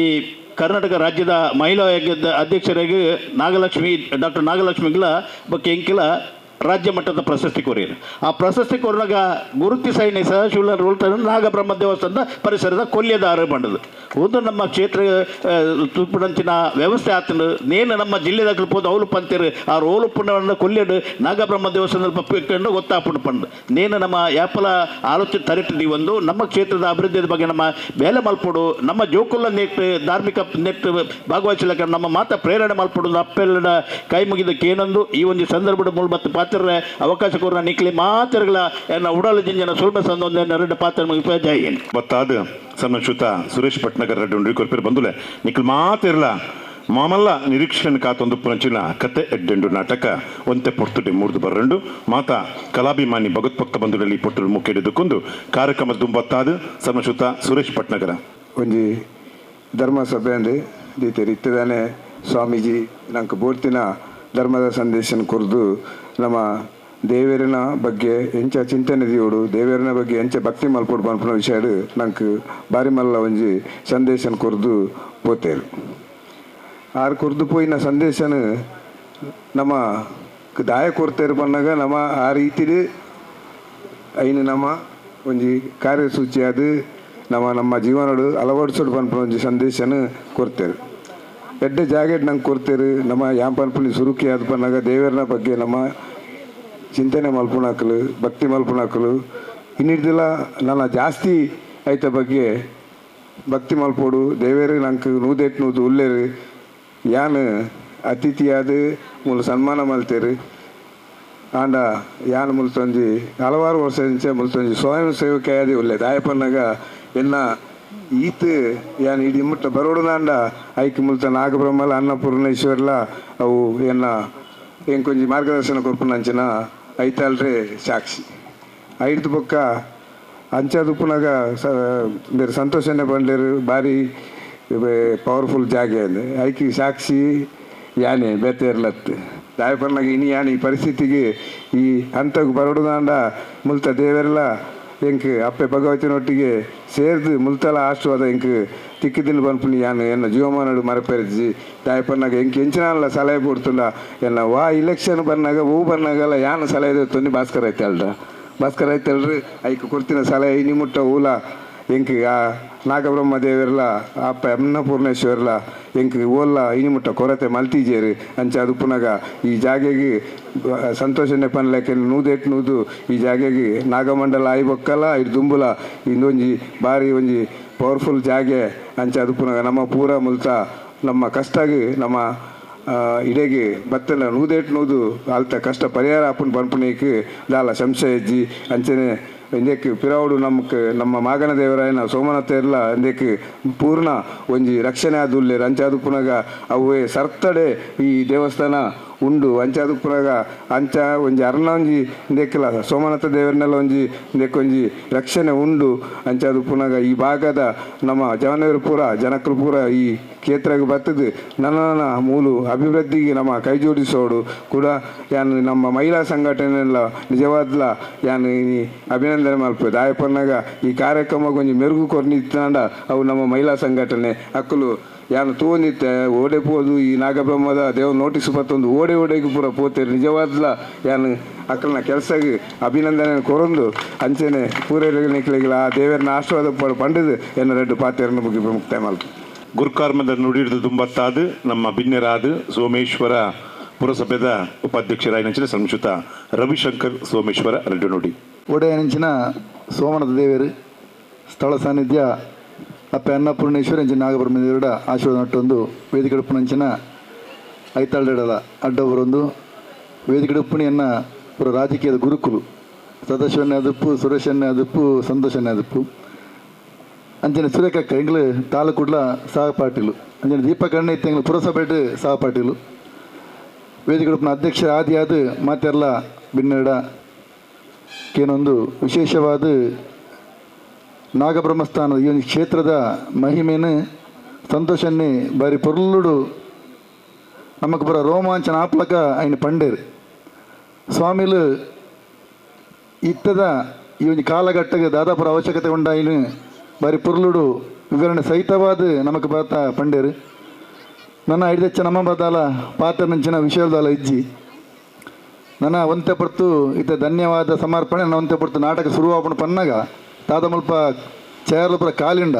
ಕರ್ನಾಟಕ ರಾಜ್ಯದ ಮಹಿಳಾ ಆಯೋಗದ ಅಧ್ಯಕ್ಷರಾಗಿ ಡಾಕ್ಟರ್ ನಾಗಲಕ್ಷ್ಮಿಗಳ ಬಗ್ಗೆ ಎಂಕಿಲ ರಾಜ್ಯ ಮಟ್ಟದ ಪ್ರಶಸ್ತಿ ಕೊರಿಯರು ಆ ಪ್ರಶಸ್ತಿ ಕೊರನಾಗ ಗುರುತಿಸೈನಿ ಸದಾಶಿವ ರೋಲ್ತ ನಾಗಬ್ರಹ್ಮ ದೇವಸ್ಥಾನದ ಪರಿಸರದ ಕೊಲ್ಯದಾರ ಬಂಡದು ಒಂದು ನಮ್ಮ ಕ್ಷೇತ್ರ ತುಪ್ಪಡಂಚಿನ ವ್ಯವಸ್ಥೆ ಆತನು ನೇನು ನಮ್ಮ ಜಿಲ್ಲೆದಾಗ ಹೋದ ಅವಲು ಪಂತೀರು ಆ ರೋಲು ಪುಣ್ಯವನ್ನು ಕೊಲ್ಯಡು ನಾಗಬ್ರಹ್ಮ ದೇವಸ್ಥಾನದಲ್ಲಿ ಪಪ್ಪಿಕೊಂಡು ಗೊತ್ತಾಪುಂಡು ಪಂಡು ನೇನು ನಮ್ಮ ಯಾಪಲ ಆಲೋಚನೆ ತರಿಟ್ಟು ಒಂದು ನಮ್ಮ ಕ್ಷೇತ್ರದ ಅಭಿವೃದ್ಧಿಯ ಬಗ್ಗೆ ನಮ್ಮ ಬೇಲೆ ಮಲ್ಪಡು ನಮ್ಮ ಜೋಕುಲ್ಲ ನೆಟ್ಟು ಧಾರ್ಮಿಕ ನೆಟ್ಟು ಭಾಗವಹಿಸಲಿಕ್ಕೆ ನಮ್ಮ ಮಾತ ಪ್ರೇರಣೆ ಮಲ್ಪಡು ಅಪ್ಪೆಲ್ಲ ಕೈ ಮುಗಿದಕ್ಕೆ ಏನೊಂದು ಈ ಒಂದು ಸಂದರ್ಭದ ಮೂಲ ಮತ್ತು ಪಾತ್ರ ಅವಕಾಶ ಕೊರ ನಿಕ್ಲಿ ಮಾತ್ರಗಳ ಉಡಾಲು ಜಿಂಜನ ಸುಲಭ ಸಂದೊಂದು ಎರಡು ಪಾತ್ರ ಮುಗಿಪ ಜೈ ಬತ್ತಾದ ಸನ್ಮಶ್ರುತ ಸುರೇಶ್ ಭಟ್ನಗರ್ ರೆಡ್ಡಿ ಕೊರ್ಪೇರು ಬಂದುಲೆ ನಿಖಿಲ್ ಮಾತಿರ್ಲ ಮಾಮಲ್ಲ ನಿರೀಕ್ಷಣೆ ಕಾತೊಂದು ಪುರಂಚಿನ ಕತೆ ಎಡ್ಡೆಂಡು ನಾಟಕ ಒಂತೆ ಪೊರ್ತುಡೆ ಮೂರ್ದು ಬರ್ರಂಡು ಮಾತಾ ಕಲಾಭಿಮಾನಿ ಭಗವತ್ಭಕ್ತ ಬಂಧುಗಳಲ್ಲಿ ಪೊಟ್ಟರು ಮುಖ್ಯಡಿದುಕೊಂಡು ಕಾರ್ಯಕ್ರಮ ದುಂಬತ್ತಾದ ಸನ್ಮಶ್ರುತ ಸುರೇಶ್ ಭಟ್ನಗರ ಒಂಜಿ ಧರ್ಮಸಭೆ ಅಂದು ದೀತೆ ಇತ್ತದಾನೆ ಸ್ವಾಮೀಜಿ ನಂಗೆ ಬೋರ್ತಿನ ಧರ್ಮದ ಸಂದೇಶನ ಕುರಿದು ನಮ್ಮ ದೇವರಿನ ಬಗ್ಗೆ ಎಂಚ ಚಿಂತನೆ ದಿಯೋಡು ದೇವರಿನ ಬಗ್ಗೆ ಎಂಚ ಭಕ್ತಿ ಮಲ್ಪಡು ಪನ್ಪುನ ವಿಷಯ ನಂಗೆ ಬಾರಿ ಮಲ್ಲ ಒಂಜಿ ಸಂದೇಶನ ಕುರಿದು ಪೋತೇರು ಆರು ಕುರಿದು ಪೋಯಿನ ಸಂದೇಶನ ನಮ್ಮ ದಾಯ ಕೊರ್ತೇರು ಪನ್ನಾಗ ನಮ್ಮ ಆ ರೀತಿಲಿ ಐನು ನಮ್ಮ ಒಂಜಿ ಕಾರ್ಯಸೂಚಿ ಅದು ನಮ್ಮ ಜೀವನಡು ಅಳವಡಿಸೋಡು ಪನ್ಪುನ ಒಂಜಿ ಸಂದೇಶನ ಕೊರ್ತೇರು ಎಡ್ಡೆ ಜಾಗೆಟ್ ನಂಗೆ ಕೊಡ್ತೇರು ನಮ್ಮ ಯಾನ್ ಪನ್ಪುನಿ ಸುರುಕಿ ಅದು ಪನ್ನಾಗ ದೇವರನ ಬಗ್ಗೆ ನಮ್ಮ ಚಿಂತನೆ ಮಲ್ಪುನಾಕಲು ಭಕ್ತಿ ಮಲ್ಪುನಾಕಲು ಇನ್ನಿಡ್ದಿಲ್ಲ ನನ್ನ ಜಾಸ್ತಿ ಆಯ್ತ ಬಗ್ಗೆ ಭಕ್ತಿ ಮಲ್ಪೋಡು ದೇವರೇ ನಂಗೆ ನೂದೇಟ್ ನೂದು ಉಲ್ಲೇರು ಯಾನ್ ಅತಿಥಿಯಾದ ಮೂಲ ಸನ್ಮಾನ ಮಲ್ತೇರು ಆಂಡ ಯಾನ್ ಮುಲ್ತೊಂಜಿ ಹಲವಾರು ವರ್ಷ ಮುಂಚೆ ಮುಲ್ತೊಂಜಿ ಸ್ವಯಂ ಸೇವಕ ಆದಿ ಉಲ್ಲೆ ದಾಯಪನ್ನಾಗ ಎನ್ನ ಈತ ಯಾನ್ ಇಡೀ ಮುಟ್ಟ ಬರೋಡದಾಂಡ ಐಕ್ ಮುಲ್ತ ನಾಗಬ್ರಹ್ಮಲ ಅನ್ನಪೂರ್ಣೇಶ್ವರ್ಲ ಅವು ಎನ್ನ ಏನು ಕೊಂಚ ಮಾರ್ಗದರ್ಶನ ಕೊರ್ಪುನಂಚಿನ ಐತಾಳ್ರೆ ಸಾಕ್ಷಿ ಐದು ಪಕ್ಕ ಅಂಚದುಪ್ಪುನಾಗ ಬೇರೆ ಸಂತೋಷನೇ ಬಂಡೇರು ಭಾರಿ ಪವರ್ಫುಲ್ ಜಾಗ ಇದೆ ಐಕಿ ಸಾಕ್ಷಿ ಯಾನೆ ಬೇತೇರ್ಲತ್ತು ದಾಯಪರ್ನಾಗ ಇನಿ ಯಾನೆ ಈ ಪರಿಸ್ಥಿತಿಗೆ ಈ ಹಂತಕ್ಕೆ ಬರೋಡದಾಂಡ ಮುಲ್ತ ದೇವರೆಲ್ಲ ಎಂಕ್ ಅಪ್ಪೆ ಭಗವತಿನೊಟ್ಟಿಗೆ ಸೇರ್ದು ಮುಲ್ತಲ ಆಶೀರ್ವಾದ ಎಂಕ್ ತಿಕ್ಕಿದಿಲ್ಲ ಬಂದ್ಪುನಿ ಯಾನು ಎನ್ನ ಜೀವಮಾನಡು ಮರಪೇರಿಸಿ ದಾಯಪರ್ನಾಗ ಎಂಕ್ ಎಂಚಿನಲ್ಲ ಸಲಹೆ ಕೊಡ್ತುಂಡ ಎನ್ನ ವಾ ಇಲೆಕ್ಷನ್ ಬಂದಾಗ ಹೂ ಬಂದಾಗಲ್ಲ ಯಾನು ಸಲಹೆ ತೊಂದು ಭಾಸ್ಕರ್ ಐತಲ್ರಿ ಐಕ್ ಕೊಡ್ತಿನ ಸಲಹೆ ಇನಿ ಮುಟ್ಟ ಊಲ ಎಂಕ್ ಆ ನಾಗಬ್ರಹ್ಮ ದೇವರೆಲ್ಲ ಅಪ್ಪ ಅನ್ನಪೂರ್ಣೇಶ್ವರ್ಲ ಎಂಕ್ ಓಲ್ಲ ಇನಿ ಮುಟ್ಟ ಕೊರತೆ ಮಲ್ತಿಜೇರು ಅಂಚೆ ಅದು ಪುನಗ ಈ ಜಾಗೆಗೆ ಸಂತೋಷನೆ ಪನ್ಲೆಕ್ಕ ನೂದು ಈ ಜಾಗೆಗೆ ನಾಗಮಂಡಲ ಐಬೊಕ್ಕಲ್ಲ ಇದು ದುಂಬುಲ ಇಂದೊಂಜಿ ಭಾರಿ ಒಂಜಿ ಪವರ್ಫುಲ್ ಜಾಗೆ ಅಂಚೆ ಅದು ಪುನಗ ನಮ್ಮ ಪೂರ ಮುಲ್ತ ನಮ್ಮ ಕಷ್ಟಾಗಿ ನಮ್ಮ ಇಡೆಗೆ ಬತ್ತನ ನೂದು ಅಲ್ತ ಕಷ್ಟ ಪರಿಹಾರ ಅಪ್ಪನ ಪನ್ಪುನೇಕ್ ದಾಲ ಸಂಶಯ ಇಜ್ಜಿ ಅಂಚನೆ ಇಂದಕ್ಕೆ ಪಿರಾವುಡು ನಮ್ಮ ಮಾಗನ ದೇವರಾಯನ ಸೋಮನಾಥ ಇರಲ ಇಂದಕ್ಕೆ ಪೂರ್ಣ ಒಂಜಿ ರಕ್ಷಣೆ ಆದುಲ್ಲೇರು ಅಂಚಾದು ಪುನಗ ಅವೇ ಸರ್ತಡೆ ಈ ದೇವಸ್ಥಾನ ಉಂಡು ಅಂಚಾದು ಪುನಗ ಅಂಚ ಒಂಜಿ ಅರ್ನ ಒಂಜಿ ಇಂದಕ್ಕೆಲ್ಲ ಸೋಮನಾಥ ದೇವರನ್ನೆಲ್ಲ ಇಂದಕ್ಕೊಂಜಿ ರಕ್ಷಣೆ ಉಂಡು ಅಂಚಾದು ಪುನಗ ಈ ಭಾಗದ ನಮ್ಮ ಜವನವರು ಪೂರ ಜನಕರು ಪೂರ ಈ ಕ್ಷೇತ್ರಕ್ಕೆ ಬರ್ತದೆ ನನ್ನ ಮೂಲು ಅಭಿವೃದ್ಧಿಗೆ ನಮ್ಮ ಕೈ ಜೋಡಿಸೋಡು ಕೂಡ ಯಾನು ನಮ್ಮ ಮಹಿಳಾ ಸಂಘಟನೆಲ್ಲ ನಿಜವಾದ್ಲ ಯಾನು ಈ ಅಭಿನಂದನೆ ಮಲ್ಪದು ದಾಯಪನ್ನಾಗ ಈ ಕಾರ್ಯಕ್ರಮ ಕೊಂಚ ಮೆರುಗು ಕೊರ್ನಿತ್ತಂಡ ಅವು ನಮ್ಮ ಮಹಿಳಾ ಸಂಘಟನೆ ಅಕ್ಕಲು ಯಾನು ತೂನಿತ್ತೆ ಓಡೆ ಪೋದು ಈ ನಾಗಬ್ರಹ್ಮದ ದೇವ ನೋಟಿಸ್ ಬತ್ತೊಂದು ಓಡೆಗೆ ಪೂರ ಪೋತೇರು ನಿಜವಾದ್ಲ ಯಾನು ಅಕ್ಕಲನ ಕೆಲಸಕ್ಕೆ ಅಭಿನಂದನೆ ಕೊರೊಂದು ಅಂಚೆನೆ ಪೂರೈಲಿಕ್ಲಿಗಿಲ್ಲ ಆ ದೇವರನ್ನ ಆಶೀರ್ವಾದ ಪಂಡದು ಎನ್ನ ರೆಡ್ಡು ಪಾತೆರನ್ನು ಮುಕ್ತಾಯ ಮಲ್ಪ ಗುರುಕಾರ್ಮದ ನುಡಿಡಿದು ತುಂಬತ್ತಾದು ನಮ್ಮ ಬಿನ್ನೆರಾದು ಸೋಮೇಶ್ವರ ಪುರಸಭೆದ ಉಪಾಧ್ಯಕ್ಷರಾಯಿನಂಚಿನ ಸಂಸ್ಕೃತ ರವಿಶಂಕರ್ ಸೋಮೇಶ್ವರ ರೆಡ್ಡು ನುಡಿ ಒಡೆಯನಿಂಚಿನ ಸೋಮನಾಥ ದೇವರು ಸ್ಥಳ ಸಾನ್ನಿಧ್ಯ ಅಪ್ಪ ಅನ್ನಪೂರ್ಣೇಶ್ವರ ಇಂಚಿನ ನಾಗಬ್ರಹ್ಮ ದೇವರ ಆಶೀರ್ವಾದ ನಟ್ಟೊಂದು ವೇದಿಕೆಡುಪ್ಪುನಂಚಿನ ಐತಾಳ್ಡಲ ಅಡ್ಡವರೊಂದು ವೇದಿಕೆಡುಪ್ಪುಣಿಯನ್ನ ಪುರ ರಾಜಕೀಯದ ಗುರುಕುಲು ಸದಾಶಿವನ್ನೇ ಅದುಪ್ಪು ಸುರೇಶನ್ನೇ ಅದುಪ್ಪು ಸಂತೋಷನ್ನೇ ಅದುಪ್ಪು ಅಂಚನೆ ಸುರೇಖಕ್ಕ ಎಂಗ್ಲು ತಾಲೂಕುಡ್ಲ ಸಹಪಾಠಿಲು ಅಂಚನೆ ದೀಪಕಣ್ಣ ಇತ್ತ ಎಂಗ್ಲು ಪುರಸಭೆ ಸಹಪಾಠಿಲು ವೇದಿಕೆಡುಪ್ಪನ ಅಧ್ಯಕ್ಷ ಆದಿಯಾದ ಮಾತೆರ್ಲ ಬಿನ್ನೆರಡ ಏನೊಂದು ವಿಶೇಷವಾದ ನಾಗಬ್ರಹ್ಮಸ್ಥಾನದ ಈ ಒಂದು ಕ್ಷೇತ್ರದ ಮಹಿಮೆಯನ್ನು ಸಂತೋಷನ್ನೇ ಬಾರಿ ಪೊರ್ಲುಡು ನಮಗೆ ಬರೋ ರೋಮಾಂಚನ ಆಪ್ಲಕ ఆయన ಪಂಡೇರು ಸ್ವಾಮಿಲು ಇತ್ತದ ಈ ಒಂದು ಕಾಲಘಟ್ಟಕ್ಕೆ ದಾದಾಪುರ ಅವಶ್ಯಕತೆ ಉಂಡಾಯಿನು ಬಾರಿ ಪೊರ್ಲುಡು ವಿವರಣೆ ಸಹಿತವಾದ ನಮಗೆ ಬರ್ತಾ ಪಂಡೇರು ನನ್ನ ಹಿಡಿದೆಚ್ಚ ನಮ್ಮ ಬದಾಲ ಪಾತ್ರ ನಂಚಿನ ವಿಷಯದಾಲ ಇಜ್ಜಿ ನನ್ನ ಒಂತೆ ಪಡ್ತು ಇತ್ತ ಧನ್ಯವಾದ ಸಮರ್ಪಣೆ ನನ್ನ ಒಂತೆ ಪಡ್ತು ನಾಟಕ ಶುರುವಾಪಣ ಪನ್ನಾಗ ತಾದ ಮುಲ್ಪ ಚೇರ್ಲ ಪುರ ಕಾಲಿಂಡ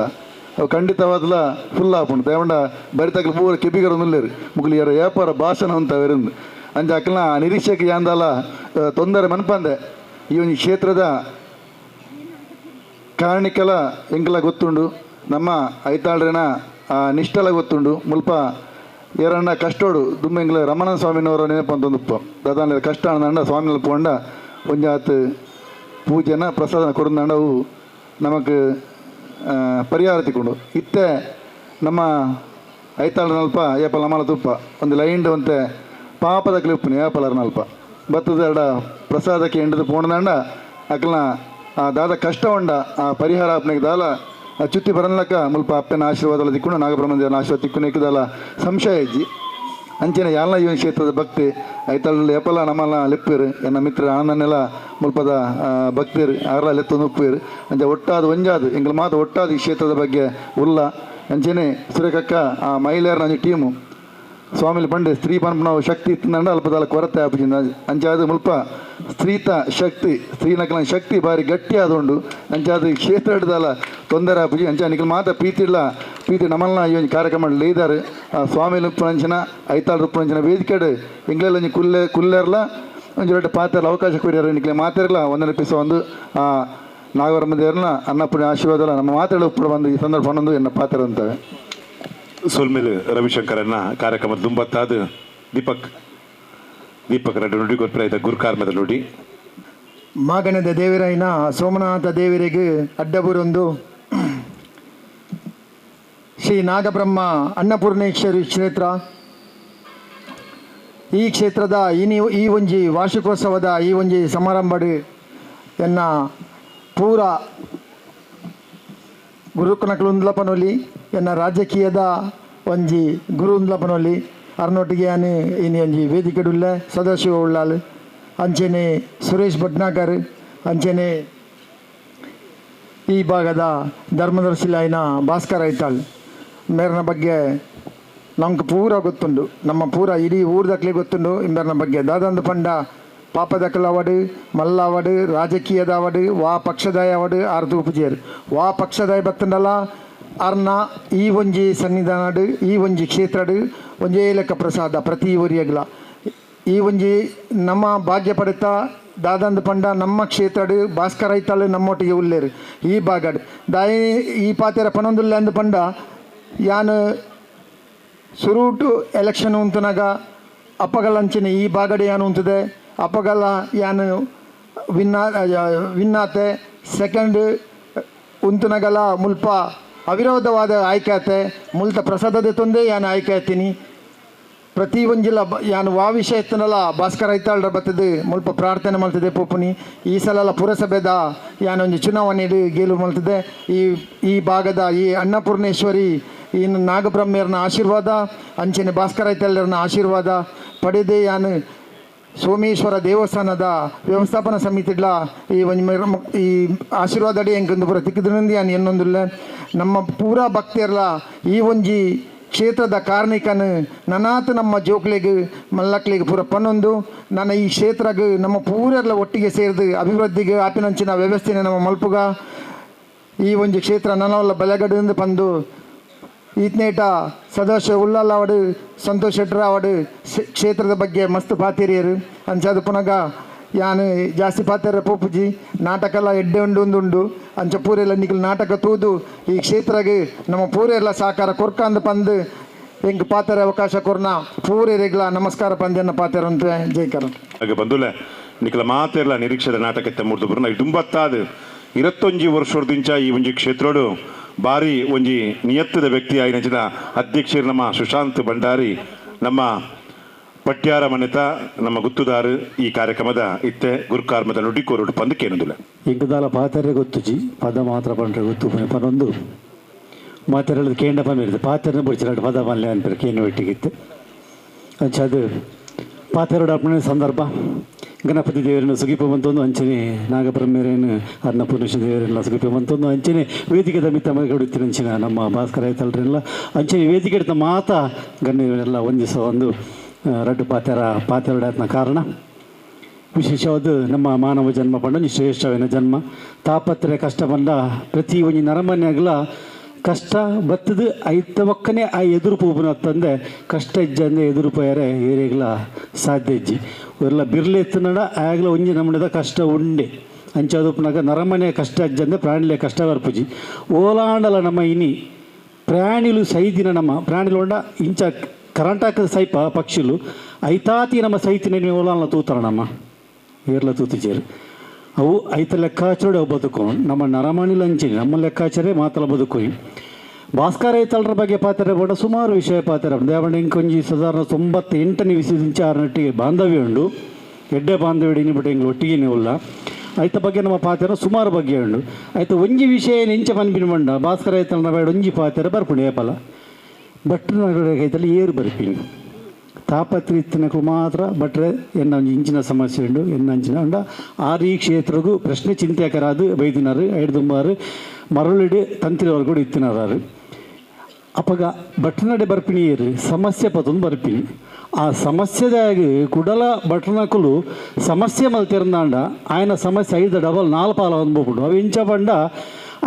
ಅವು ಖಂಡಿತವಾದಲ ಫುಲ್ ಆಪುಂಡು ದೇವಂಡ ಬರಿತಕ್ಕಲು ಪೂರ ಕೆಬಿಗರ ನುಲ್ಲೇರು ಮುಗ್ಲಿ ಯಾರ ವ್ಯಾಪಾರ ಭಾಷಣ ಅಂತ ಅವರಿಂದ ಅಂಚ ಅಕ್ಕಲ್ನ ನಿರೀಕ್ಷೆಗೆ ಯಾಂದಲ ತೊಂದರೆ ಮನ್ಪಂದೆ ಈ ಒಂದು ಕ್ಷೇತ್ರದ ಕಾರಣಿಕಲ ಎಂಕಲ ಗೊತ್ತುಂಡು ನಮ್ಮ ಐತಾಳ್ರೇನ ನಿಷ್ಠಲ ಗೊತ್ತುಂಡು ಮುಲ್ಪ ಏರಣ್ಣ ಕಷ್ಟೋಡು ದುಮ್ಮೆಂಗ್ಲ ರಮಣ ಸ್ವಾಮಿನವರ ನೆನಪಂತೊಂದುಪ್ಪ ದಾದಾನ ಕಷ್ಟ ಅಂದ ಸ್ವಾಮಿನಲ್ಲಿ ಪೋಂಡ ಒಂಜಾತ್ ಪೂಜೆನ ಪ್ರಸಾದನ ಕೊಡಂದಾಂಡ ಅವು ನಮಗೆ ಪರಿಹಾರ ತಿಕ್ಕೊಂಡು ಇತ್ತೆ ನಮ್ಮ ಐತಾಳ್ನಲ್ಪ ಏಪಲ ನಮ್ಮಲ ತುಪ್ಪ ಒಂದು ಲೈಂಡ್ ಒಂತೆ ಪಾಪದ ಕ್ಲಿಪ್ಪುನಿ ಏಪಲರ್ನಲ್ಪ ಬತ್ತದ ಎರಡ ಪ್ರಸಾದಕ್ಕೆ ಎಂಡದು ಪೋಣದಾಂಡ ಅಕ್ಕಲ್ನ ದಾದ ಕಷ್ಟ ಉಂಡ ಆ ಪರಿಹಾರ ಅಪ್ಪನಿಗೆ ದಾಲ ಚುತ್ತಿ ಬರನ್ಲಕ್ಕ ಮುಲ್ಪ ಅಪ್ಪನ ಆಶೀರ್ವಾದ ತಿಕ್ಕೊಂಡು ನಾಗಬ್ರಹ್ಮದೇವನ ಆಶೀರ್ವಾದ ತಿಕ್ಕೊಂಡು ಇಕ್ಕದಲ್ಲ ಸಂಶಯ ಇಜ್ಜಿ ಅಂಚೆನ ಯಾಲ್ನ ಈ ಕ್ಷೇತ್ರದ ಭಕ್ತಿ ಐತಾಳಲ್ಲಿ ಎಪ್ಪಲ ನಮ್ಮಲ್ಲ ಲೆಪ್ಪೇರು ಎನ್ನ ಮಿತ್ರ ಆನನ್ನೆಲ್ಲ ಮುಲ್ಪದ ಭಕ್ತಿರು ಆರ್ಲ ಲೆತ್ತೊಂದು ಉಪ್ಪೇರು ಅಂಚೆ ಒಟ್ಟಾದ ಒಂಜಾದು ಎಂಗ್ಲ ಮಾತು ಒಟ್ಟಾದ ಈ ಕ್ಷೇತ್ರದ ಬಗ್ಗೆ ಉಲ್ಲ ಅಂಚೆನೆ ಸುರೇಖಕ್ಕ ಆ ಮಹಿಳೆಯರ ನಂಜು ಟೀಮು ಸ್ವಾಮಿಲಿ ಪಂಡೆ ಸ್ತ್ರೀ ಪಂಪ ನಾವು ಶಕ್ತಿ ಇತ್ತಂಡ ಅಲ್ಪದಾಲ ಕೊರತೆ ಆಪಿಸಿಂದ ಅಂಚಾದ ಮುಲ್ಪ ಸ್ತ್ರೀತ ಶಕ್ತಿ ಸ್ತ್ರೀನಕಲ ಶಕ್ತಿ ಭಾರಿ ಗಟ್ಟಿ ಆದೊಂಡು ಅಂಚಾದ ಕ್ಷೇತ್ರ ಹಿಡ್ದಲ್ಲ ತೊಂದರೆ ಆಪುಜಿ ಅಂಚ ನಿಖಲ್ ಮಾತ ಪ್ರೀತಿ ನಮ್ಮನ್ನ ಈ ಒಂದು ಕಾರ್ಯಕ್ರಮ ಇದ್ದಾರೆ ಸ್ವಾಮಿ ರುಪ್ಪುನಂಚಿನ ಐತಾಳ ರುಪ್ಪುನಂಚಿನ ವೇದಿಕೆಡು ಎಂಗ್ಲೆಲ್ಲ ಒಂಜಿ ಕುಲ್ಲೆರ್ಲ ಒಂಜಿ ಎರಡು ಪಾತ್ರೆಲ್ಲ ಅವಕಾಶ ಕೊಡ್ಯಾರ ನಿಖಲೆ ಮಾತಾಡಲ್ಲ ಒಂದನೇ ಪಿಸ ಒಂದು ನಾಗವರಮ್ಮ ದೇವ್ರನ್ನ ಅನ್ನಪೂರ್ಣ ಆಶೀರ್ವಾದ ನಮ್ಮ ಮಾತಾಡೋ ಉಪ್ಪು ಬಂದು ಈ ಸಂದರ್ಭ ಹನ್ನೊಂದು ಎನ್ನ ಪಾತ್ರ ಅಂತವೆ ಸೋಲ್ಮೇಲೆ ರವಿಶಂಕರನ್ನ ಕಾರ್ಯಕ್ರಮ ತುಂಬತ್ತಾದ ದೀಪಕ್ ರೆಡ್ಡಿ ನುಡಿ ಗೊತ್ತಾಯ್ತ ಗುರುಕಾರ್ಮದ ನುಡಿ ಮಾಗನದ ದೇವರಾಯನ ಸೋಮನಾಥ ದೇವರಿಗೆ ಅಡ್ಡಬುರೊಂದು ಶ್ರೀ ನಾಗಬ್ರಹ್ಮ ಅನ್ನಪೂರ್ಣೇಶ್ವರಿ ಕ್ಷೇತ್ರ. ಈ ಕ್ಷೇತ್ರದ ಈ ಒಂಜಿ ವಾರ್ಷಿಕೋತ್ಸವದ ಈ ಒಂಜಿ ಸಮಾರಂಭಡ್ ಎನ್ನ ಪೂರ ಗುರುಕುನಕಲು ಉಂದ್ಲಪನೊಲಿ ಎನ್ನ ರಾಜಕೀಯದ ಒಂಜಿ ಗುರು ಉಂದ್ಲಪನೊಲಿ ಅರ್ನೊಟ್ಟಿಗೆ ಯಾನು ಇನಿ ಒಂಜಿ ವೇದಿಕೆಡುಲ್ಲ ಸದಾಶಿವ ಉಳ್ಳಾಲ್ ಅಂಚೆನೆ ಸುರೇಶ್ ಭಟ್ನಾಗರ್ ಅಂಚೆನೆ ಈ ಭಾಗದ ಧರ್ಮದರ್ಶಿಲಾಯಿನ ಭಾಸ್ಕರ್ ಐತಾಳ್ ಮೇರ್ನ ಬಗ್ಗೆ ನಮ್ಗೆ ಪೂರ ಗೊತ್ತುಂಡು, ನಮ್ಮ ಪೂರ ಇಡೀ ಊರ್ದಕ್ಲೆ ಗೊತ್ತುಂಡು ಇಂಬರ್ನ ಬಗ್ಗೆ. ದಾದಂದು ಪಂಡ ಪಾಪದಕಲ್ ಅವಡು ಮಲ್ಲ ಅವಡು ರಾಜಕೀಯದ ಅವಡು ವಾ ಪಕ್ಷದಾಯ ಅವಡು ಆರು ತೂಪುಜೇರು ವಾ ಪಕ್ಷದಾಯ ಬತ್ತಂಡಲ್ಲ ಅರ್ನ ಈ ಒಂಜಿ ಸನ್ನಿಧಾನಡು ಈ ಒಂಜಿ ಕ್ಷೇತ್ರಡು ಒಂಜೇ ಲೆಕ್ಕ ಪ್ರಸಾದ ಪ್ರತಿ ಊರಿಯಗ್ಲ ಈ ಒಂಜಿ ನಮ್ಮ ಭಾಗ್ಯ ಪಡುತ್ತಾ ದಾದಂದು ಪಂಡ ನಮ್ಮ ಕ್ಷೇತ್ರಡು ಭಾಸ್ಕರ್ ಐತಾಳು ನಮ್ಮೊಟ್ಟಿಗೆ ಉಲ್ಲೇರು ಈ ಭಾಗಡ್ ದಾಯಿ ಈ ಪಾತೆರ ಪನೊಂದುಲ್ಲ ಅಂದು ಪಂಡ ಯಾನು ಸುರೂಟು ಎಲೆಕ್ಷನ್ ಉಂತನಾಗ ಅಪ್ಪಗಲಂಚಿನ ಈ ಭಾಗಡೆ ಯಾನು ಉಂತದೆ ಅಪ್ಪಗಲ ಯಾನು ವಿನ್ನಾತೆ ಸೆಕೆಂಡ್ ಉಂತನಗಲ ಮುಲ್ಪ ಅವಿರೋಧವಾದ ಆಯ್ಕೆ ಆತೆ ಮುಲ್ತ ಪ್ರಸಾದದ ತೊಂದೇ ಯಾನು ಆಯ್ಕೆ ಆಯ್ತೀನಿ ಪ್ರತಿ ಒಂಜಿಲ್ಲ ಯಾನು ವಾ ವಿಷಯ ಎತ್ತನಲ್ಲ ಭಾಸ್ಕರ್ ಐತಾಳ್ರ ಬರ್ತದೆ ಮುಲ್ಪ ಪ್ರಾರ್ಥನೆ ಮಾಡ್ತದೆ ಪೋಪುನಿ ಈ ಸಲ ಪುರಸಭೆದ ಯಾನೊಂದು ಚುನಾವಣೆ ಗೆಲುವು ಮಾಡ್ತದೆ ಈ ಭಾಗದ ಈ ಅನ್ನಪೂರ್ಣೇಶ್ವರಿ ಇನ್ನು ನಾಗಬ್ರಹ್ಮೇರ್ನ ಆಶೀರ್ವಾದ ಅಂಚೆನೆ ಭಾಸ್ಕರ್ ಐತಾಳ್ರನ ಆಶೀರ್ವಾದ ಪಡೆದೇ ಯಾನು ಸೋಮೇಶ್ವರ ದೇವಸ್ಥಾನದ ವ್ಯವಸ್ಥಾಪನಾ ಸಮಿತಿಗಳ ಈ ಒಂದು ಈ ಆಶೀರ್ವಾದ ಅಡಿ ಹೆಂಗೊಂದು ಪೂರ ತಿಕ್ಕಿದ್ರಿಂದ ಯಾನು ಇನ್ನೊಂದಿಲ್ಲ ನಮ್ಮ ಪೂರ ಭಕ್ತಿಯರ್ಲ ಈ ಒಂಜಿ ಕ್ಷೇತ್ರದ ಕಾರ್ಣಿಕನು ನನಾತ್ ನಮ್ಮ ಜೋಕ್ಲೆಗೆ ಮಲ್ಲಕ್ಲಿಗೆ ಪೂರ ಪನ್ನೊಂದು ನನ್ನ ಈ ಕ್ಷೇತ್ರಗೆ ನಮ್ಮ ಪೂರೆಲ್ಲ ಒಟ್ಟಿಗೆ ಸೇರಿದು ಅಭಿವೃದ್ಧಿಗೆ ಆಪಿನಂಚಿನ ವ್ಯವಸ್ಥೆನ ನಮ್ಮ ಮಲ್ಪುಗ ಈ ಒಂದು ಕ್ಷೇತ್ರ ನನ್ನವಲ್ಲ ಬಲಗಡೆಯಿಂದ ಬಂದು ಈತ್ನೇಟ ಸದಾಶಿವ ಉಳ್ಳಾಲ್ ಅವಡು ಸಂತೋಷ್ ಶೆಟ್ರ ಅವಡು ಕ್ಷೇತ್ರದ ಬಗ್ಗೆ ಮಸ್ತ್ ಪಾತಿರಿಯರು ಅಂಚಾದ ಪುನಗ ಯಾನು ಜಾಸ್ತಿ ಪಾತ್ರ ಪೋಪುಜಿ ನಾಟಕ ಎಡ್ಡೆ ಉಂಡು ಅಂಚ ಪೂರೆಲ್ಲ ನಿಖಿಲ್ ನಾಟಕ ತೂದು ಈ ಕ್ಷೇತ್ರಗೆ ನಮ್ಮ ಪೂರೆಲ್ಲ ಸಹಕಾರ ಕೊರ್ಕಂದು ಪಂದು ಹೆಂಗೆ ಪಾತ್ರ ಅವಕಾಶ ಕೊರ್ನ ಪೂರೆರೆಗ್ಲ ನಮಸ್ಕಾರ ಪಂದ್ಯನ್ನ ಪಾತ್ರ ಅಂತ ಜೈಕರ ಹಾಗೆ ಬಂದುಲೆ ನಿಖಿಲ ಮಾತೆರ್ಲ ನಿರೀಕ್ಷೆದ ನಾಟಕತ್ತೆ ಮೂರ್ದು ಬರೋಣ ಇಡುಂಬತ್ತಾದ 21 ವರ್ಷದಿಂದ ಈ ಒಂಜಿ ಕ್ಷೇತ್ರೋಡು ಭಾರಿ ಒಂಜಿ ನಿಯತ್ತದ ವ್ಯಕ್ತಿ ಆಯ್ನಚಿನ ಅಧ್ಯಕ್ಷರು ನಮ್ಮ ಸುಶಾಂತ್ ಭಂಡಾರಿ ನಮ್ಮ ಪಟ್ಯಾರ ಮನೆತ ನಮ್ಮ ಗುತ್ತುದಾರು ಈ ಕಾರ್ಯಕ್ರಮದ ಇತ್ತೆ ಗುರುಕಾರ್ಮದ ನುಡಿಕೋರುಡು ಪಂದಕ್ಕೆ ಏನುದಿಲ್ಲ ಇಂಕದಾಲ ಪಾತ್ರೆ ಗೊತ್ತುಜಿ ಪದ ಮಾತ್ರ ಪಂಡ್ರೆ ಗೊತ್ತು ಪನೊಂದು ಮಾತೆರಳದು ಕೇಂಡ ಪಂದಿರುತ್ತೆ ಪಾತ್ರೆ ಬಿಡಿಸಿರಡು ಪದ ಮಲ್ಯ ಅನ್ಪೇರು ಕೇಂದ್ರ ಒಟ್ಟಿಗಿತ್ತು ಅಂಚದು ಪಾತ್ರೆರೋಡು ಅಪ್ಪನ ಸಂದರ್ಭ ಗಣಪತಿ ದೇವರನ್ನು ಸುಗಿಪ ಬಂತೊಂದು ಅಂಚನೆ ನಾಗಬ್ರಹ್ಮೇರೇನು ಅನ್ನಪೂರ್ಣೇಶ್ವರ ದೇವರೆಲ್ಲ ಸುಗಿಪ ಬಂತೊಂದು ಅಂಚನೆ ವೇದಿಕೆದ ಮಿತ್ತ ಮಗಡುತ್ತಿನ ಅಂಚಿನ ನಮ್ಮ ಭಾಸ್ಕರ ಐತಲ್ರೆಲ್ಲ ಅಂಚನೆ ವೇದಿಕೆ ಇಡ್ತ ಮಾತ ಗಣ್ಯರೆಲ್ಲ ಒಂದಿಸ ಒಂದು ರಡ್ಡು ಪಾತೆರಡಾತ್ನ ಕಾರಣ ವಿಶೇಷವಾದ ನಮ್ಮ ಮಾನವ ಜನ್ಮ ಪಂಡ ಶ್ರೇಷ್ಠವಿನ ಜನ್ಮ ತಾಪತ್ರೆ ಕಷ್ಟ ಬಂದ ಪ್ರತಿ ಒಂದು ನರಮನೆಯಾಗಲ ಕಷ್ಟ ಬತ್ತದು ಐತ ಒಕ್ಕನೆ ಆ ಎದುರು ಪೂಪನ ತಂದೆ ಕಷ್ಟ ಇಜ್ಜಂದೆ ಎದುರು ಪೋಯರೆ ಏರಿಗಲ ಸಾಧ್ಯ ಇಜ್ಜಿ ಅವರೆಲ್ಲ ಬಿರ್ಲೆತ್ತನಡ ಆಗಲ ಒಂಜಿ ನಮ್ಮದ ಕಷ್ಟ ಉಂಡೆ ಅಂಚದುಪ್ಪನಾಗ ನರಮನೆ ಕಷ್ಟ ಇಜ್ಜಂದೆ ಪ್ರಾಣಿಲೆ ಕಷ್ಟ ಬರ್ಪುಜಿ ಓಲಾಂಡಲ ನಮ್ಮ ಇನಿ ಪ್ರಾಣಿಲು ಸೈದಿನ ನಮ್ಮ ಪ್ರಾಣಿಲು ಉಂಡ ಇಂಚ ಕರಂಟಾಕದ ಸೈಪ ಪಕ್ಷಿಲು ಐತಾತಿ ನಮ್ಮ ಸೈತಿನ ಓಲಾನ ತೂತಾರ ನಮ್ಮ ಏರ್ಲ ತೂತಿಚೇರು ಅವು ಐತ ಲೆಕ್ಕಾಚಾರ ಅವು ಬದುಕು ನಮ್ಮ ನರಮಣಿಲು ಅಂಚಿನಿ ನಮ್ಮ ಲೆಕ್ಕಾಚಾರೇ ಮಾತಲ ಬದುಕು ಭಾಸ್ಕರ ಐತಲ್ರ ಬಗ್ಗೆ ಪಾತ್ರೆ ಬೋಡ ಸುಮಾರು ವಿಷಯ ಪಾತ್ರೆ ದೇವಣ್ಣ ಇಂಕೊಂಜಿ ಸಾಧಾರಣ 98ನೇ ವಿಸಿದಿಂಚ ಆರನೊಟ್ಟಿಗೆ ಬಾಂಧವ್ಯ ಉಂಡು ಎಡ್ಡೆ ಬಾಂಧವ್ಯ ಇಡಿನಿ ಬಿಟ್ಟು ಹಿಂಗೆ ಒಟ್ಟಿಗೆ ಇಲ್ಲ ಐತ ಬಗ್ಗೆ ನಮ್ಮ ಪಾತ್ರೆ ಸುಮಾರು ಬಗ್ಗೆ ಉಂಡು ಆಯ್ತು ಒಂಜಿ ವಿಷಯ ಇಂಚ ಪನ್ಪಿನ ಬಂಡ ಭಾಸ್ಕರ ಐತಲ್ನ ಬೇಡ ಒಂಜಿ ಪಾತ್ರೆ ಬರ್ಪುಣಿ ಏಪಲ ಭಟ್ರನಗೈತಲ್ಲಿ ಏರು ಬರ್ಪಿನಿ ತಾಪತ್ರೆ ಇತ್ತಿನಕ್ಕೂ ಮಾತ್ರ ಭಟ್ರೆ ಎನ್ನ ಒಂಜಿ ಇಂಚಿನ ಸಮಸ್ಯೆ ಉಂಡು ಎನ್ನ ಅಂಚಿನ ಉಂಡ ಆರು ಈ ಕ್ಷೇತ್ರಗೂ ಪ್ರಶ್ನೆ ಚಿಂತೆಕರಾದು ಬೈದಿನಾರು ಐಡ್ದುಂಬಾರು ಮರಳಿಡಿ ತಂತ್ರಿಯವರು ಕೂಡ ಇತ್ತಿನಾರು ಅಪ್ಪಗ ಭಟ್ರನಡೆ ಬರ್ಪಿನಿ ಏರು ಸಮಸ್ಯೆ ಪತ್ತೊಂದು ಬರ್ಪಿನಿ ಆ ಸಮಸ್ಯೆದಾಗಿ ಕುಡಲ ಭಟ್ರನಕಲು ಸಮಸ್ಯೆ ಮಲ್ತಿರಂದಾಂಡ ఆయన ಸಮಸ್ಯೆ 5 ಡಬಲ್ 4 ಪಾಲ ಅಂದ್ಬಿಟ್ಟು ಅವು ಇಂಚ ಬಂಡ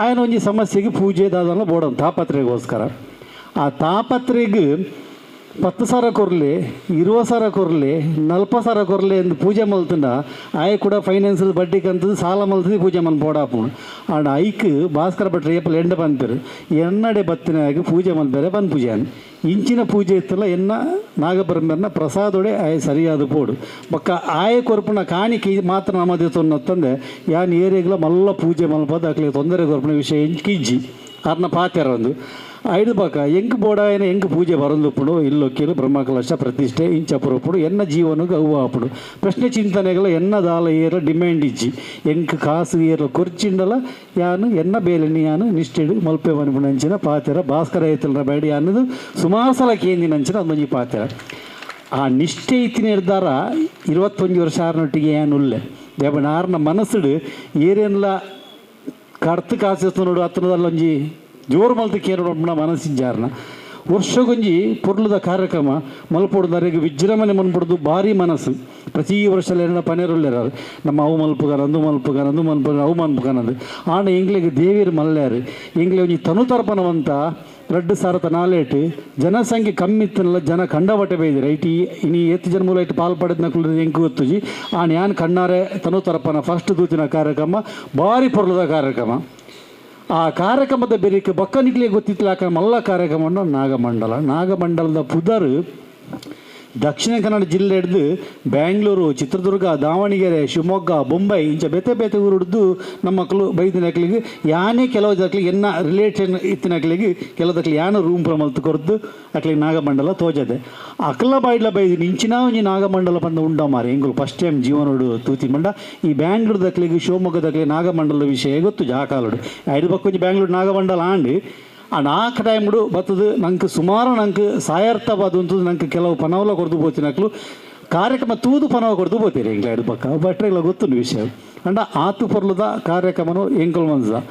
ఆయన ಒಂಜಿ ಸಮಸ್ಯೆಗೆ ಪೂಜೆ ದಾದಲ್ಲ ಬೋಡ ತಾಪತ್ರೆಗೋಸ್ಕರ ಆ ತಾಪತ್ರೆಗೆ 10 ಸಾವಿರ ಕೊರಲೆ 20 ಸಾವಿರ ಕೊರಲೆ 40 ಸಾವಿರ ಕೊರಲೆ ಎಂದು ಪೂಜೆ ಮಲ್ತಂಡ ಆಯ ಕೂಡ ಫೈನಾನ್ಸಲ್ ಬಡ್ಡಿ ಕಂತದ್ದು ಸಾಲ ಮಲ್ತದ್ದು ಪೂಜೆ ಮನ್ ಬೋಡಾಪು ಆಡ ಐಕ್ ಭಾಸ್ಕರ ಭಟ್ರು ಏಪಲ್ ಎಂಡ ಬಂದ್ಪೇರು ಎನ್ನಡೆ ಬತ್ತಿನಾಗಿ ಪೂಜೆ ಮಲ್ಪೇರೆ ಬಂದು ಪೂಜೆ ಅನ್ ಇಂಚಿನ ಪೂಜೆ ಇತ್ತಲ್ಲ ಎನ್ನ ನಾಗಬ್ರಹ್ಮರನ್ನ ಪ್ರಸಾದೊಡೆ ಆಯ ಸರಿಯಾದ ಪೋಡು ಬೊಕ್ಕ ಆಯ ಕೊರ್ಪುನ ಕಾಣಿಕೆ ಮಾತ್ರ ನಮ್ಮದೇ ತೊನ್ನೊತ್ತಂದೆ ಯಾನ್ ಏರಿಯಾಗಲ ಮಲ್ಲ ಪೂಜೆ ಮಲ್ಪದ ಅಕ್ಲಿಗೆ ತೊಂದರೆ ಕೊರ್ಪುನ ವಿಷಯ ಕಿಜ್ಜಿ ಅರ್ನ ಪಾತ್ಯಾರ ಒಂದು ಐದು ಪಕ್ಕ ಎಂಕ್ ಬೋಡಾಯನ ಎಂಕ್ ಪೂಜೆ ಬರಂದುಪ್ಪುಡು ಇಲ್ಲೊಕ್ಕಿಲು ಬ್ರಹ್ಮಕಲಶ ಪ್ರತಿಷ್ಠೆ ಇಂಚಪುರಪ್ಪುಡು ಎನ್ನ ಜೀವನಕ್ಕೆ ಅವು ಆಪುಡು ಪ್ರಶ್ನೆ ಚಿಂತನೆಗಳ ಎನ್ನ ದಾಲ ಏರ ಡಿಮ್ಯಾಂಡ್ ಇಜ್ಜಿ ಎಂಕ್ ಕಾಸು ಏರ ಕೊರ್ಚಿಂಡಲ ಯಾನು ಎನ್ನ ಬೇಲೆನಿ ಯಾನು ನಿಷ್ಠೆಡು ಮಲ್ಪೆ ಮನ್ಪುಣಂಚಿನ ಪಾತೆರ ಭಾಸ್ಕರ ಐತಲ್ರ ಬೇಡಿ ಅನ್ನೋದು ಸುಮಾರು ಸಲ ಕೇಂದಿನಂಚಿನ ಅದೊಂದು ಪಾತೆರ ಆ ನಿಷ್ಠೆ ಇತ್ತಿನ ನಿರ್ಧಾರ 21 ವರ್ಷ ಆರ್ನೊಟ್ಟಿಗೆ ಏನುಲ್ಲೆ ದೇವಣ್ಣ ಆರ್ನ ಮನಸ್ಸುಡು ಏರೆಲ್ಲ ಕರ್ತು ಕಾಸು ನೋಡು ಹತ್ತಿರದಲ್ಲೊಂಜಿ ಜೋರು ಮಲ್ತು ಕೇರಳ ಮನಸ್ಸಿಂಜಾರ್ನ ವರ್ಷಗೊಂಜಿ ಪೊರ್ಲುದ ಕಾರ್ಯಕ್ರಮ ಮಲ್ಪೊಡ್ದವರೆಗೆ ವಿಜೃಂಭಣೆ ಮನ್ಪೊಡ್ದು ಭಾರಿ ಮನಸ್ಸು ಪ್ರತಿ ವರ್ಷ ಎಲ್ಲ ಪನೆರುಳ್ಳೆರಾರು ನಮ್ಮ ಅವು ಮಲ್ಪುಗಾರ ಅಂದು ಮಲ್ಪುಗಾರ ಅಂದು ಮಲ್ಪುಗಾರ ಅವು ಮಲ್ಪುಗಾನದು ಆಣ ಎಂಗ್ಲಿಗೆ ದೇವಿಯರು ಮಲ್ಲಾರು ಎಂಗ್ಲೆ ಒಂಜಿ ತನುತರ್ಪಣವಂತ 2 ಸಾರತ ನಾಲೇಟು ಜನಸಂಖ್ಯೆ ಕಮ್ಮಿ ಇತ್ತನಲ್ಲ ಜನ ಕಂಡಬಟ್ಟೆ ಬೈದಿರ ಐಟಿ ಇನಿ ಎತ್ತು ಜನ ಮೂಲ ಇಟ್ಟು ಪಾಲ್ಪಡೆದ ಎಂಕು ಗೊತ್ತುಜಿ ಆಣ ಯಾನ್ ಕಣ್ಣಾರೆ ತನುತರ್ಪಣ ಫಸ್ಟ್ ದೂತಿನ ಕಾರ್ಯಕ್ರಮ ಭಾರಿ ಪೊರ್ಲುದ ಕಾರ್ಯಕ್ರಮ ಆ ಕಾರ್ಯಕ್ರಮದ ಬೆರಿಕೆ ಬಕ್ಕನಿಗ್ಲಿಗೆ ಗೊತ್ತಿತ್ತಲಾಕ ಮಲ್ಲ ಕಾರ್ಯಕ್ರಮವನ್ನು ನಾಗಮಂಡಲದ ಪುದರ್ ದಕ್ಷಿಣ ಕನ್ನಡ ಜಿಲ್ಲೆ ಹಿಡಿದು ಬ್ಯಾಂಗ್ಳೂರು ಚಿತ್ರದುರ್ಗ ದಾವಣಗೆರೆ ಶಿವಮೊಗ್ಗ ಬೊಂಬೈ ಇಂಚ ಬೇತೆ ಬೇತೆ ಊರು ಹಿಡಿದು ನಮ್ಮ ಮಕ್ಕಳು ಬೈದಿನಕ್ಲಿಗೆ ಯಾನೇ ಕೆಲವು ದಕ್ಲಿಗೆ ಎನ್ನ ರಿಲೇಷನ್ ಇತ್ತಿನಕ್ಲಿಗೆ ಕೆಲದಕ್ಲಿ ಯಾನು ರೂಮ್ ಪ್ರಮಲ್ತು ಕೊರದು ಅಕ್ಲಿಗೆ ನಾಗಮಂಡಲ ತೋಜದೆ ಅಕ್ಲ ಬಾಯ್ಲ ಬೈದಿನಿ ಇಂಚಿನ ಒಂಜಿ ನಾಗಮಂಡಲ ಬಂದು ಉಂಡ ಮಾರಿ ಎಂಗುಲು ಫಸ್ಟ್ ಟೈಮ್ ಜೀವನೋಡು ತೂತಿ ಮಂಡ ಈ ಬ್ಯಾಂಗ್ಳೂರು ದಕ್ಲಿಗೆ ಶಿವಮೊಗ್ಗದಕ್ಲಿಗೆ ನಾಗಮಂಡಲ ವಿಷಯ ಗೊತ್ತು ಜಾಕಾಲುಡು ಐದು ಪಕ್ಕೊಂಜಿ ಬ್ಯಾಂಗ್ಳೂರು ನಾಗಮಂಡಲ ಆಂಡು ನಾಲ್ಕು ಟೈಮ್ಡು ಬರ್ತದೆ ನಂಗೆ ಸುಮಾರು ನಂಗೆ ಸಾಯರ್ಥವಾದಂಥದ್ದು ನಂಗೆ ಕೆಲವು ಪನವಲ ಕೊಡ್ದು ಬೋತಿನಕ್ಲು ಕಾರ್ಯಕ್ರಮ ತೂದು ಪನವ ಕೊಡ್ದು ಬೋತೀರಿ ಎಂಗ್ಲ ಐದು ಪಕ್ಕ ಬಟ್ರೆಲ್ಲ ಗೊತ್ತುಂಡು ವಿಷಯ ಅಂಡ ಆತು ಪೊರ್ಲುದ ಕಾರ್ಯಕ್ರಮನು ಎಂಕಲ್ ಮನ್ಸ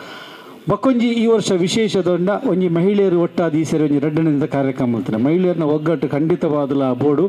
ಬಕ್ಕೊಂಜಿ ಈ ವರ್ಷ ವಿಶೇಷದೊಂಡ ಒಂಜಿ ಮಹಿಳೆಯರು ಒಟ್ಟಾದ ಈ ಸೇರಿ ಒಂಜಿ ಎರಡನೇದ ಕಾರ್ಯಕ್ರಮ ಮಾಡ್ತಾರೆ ಮಹಿಳೆಯರನ್ನ ಒಗ್ಗಟ್ಟು ಖಂಡಿತವಾದಲ ಬೋರ್ಡು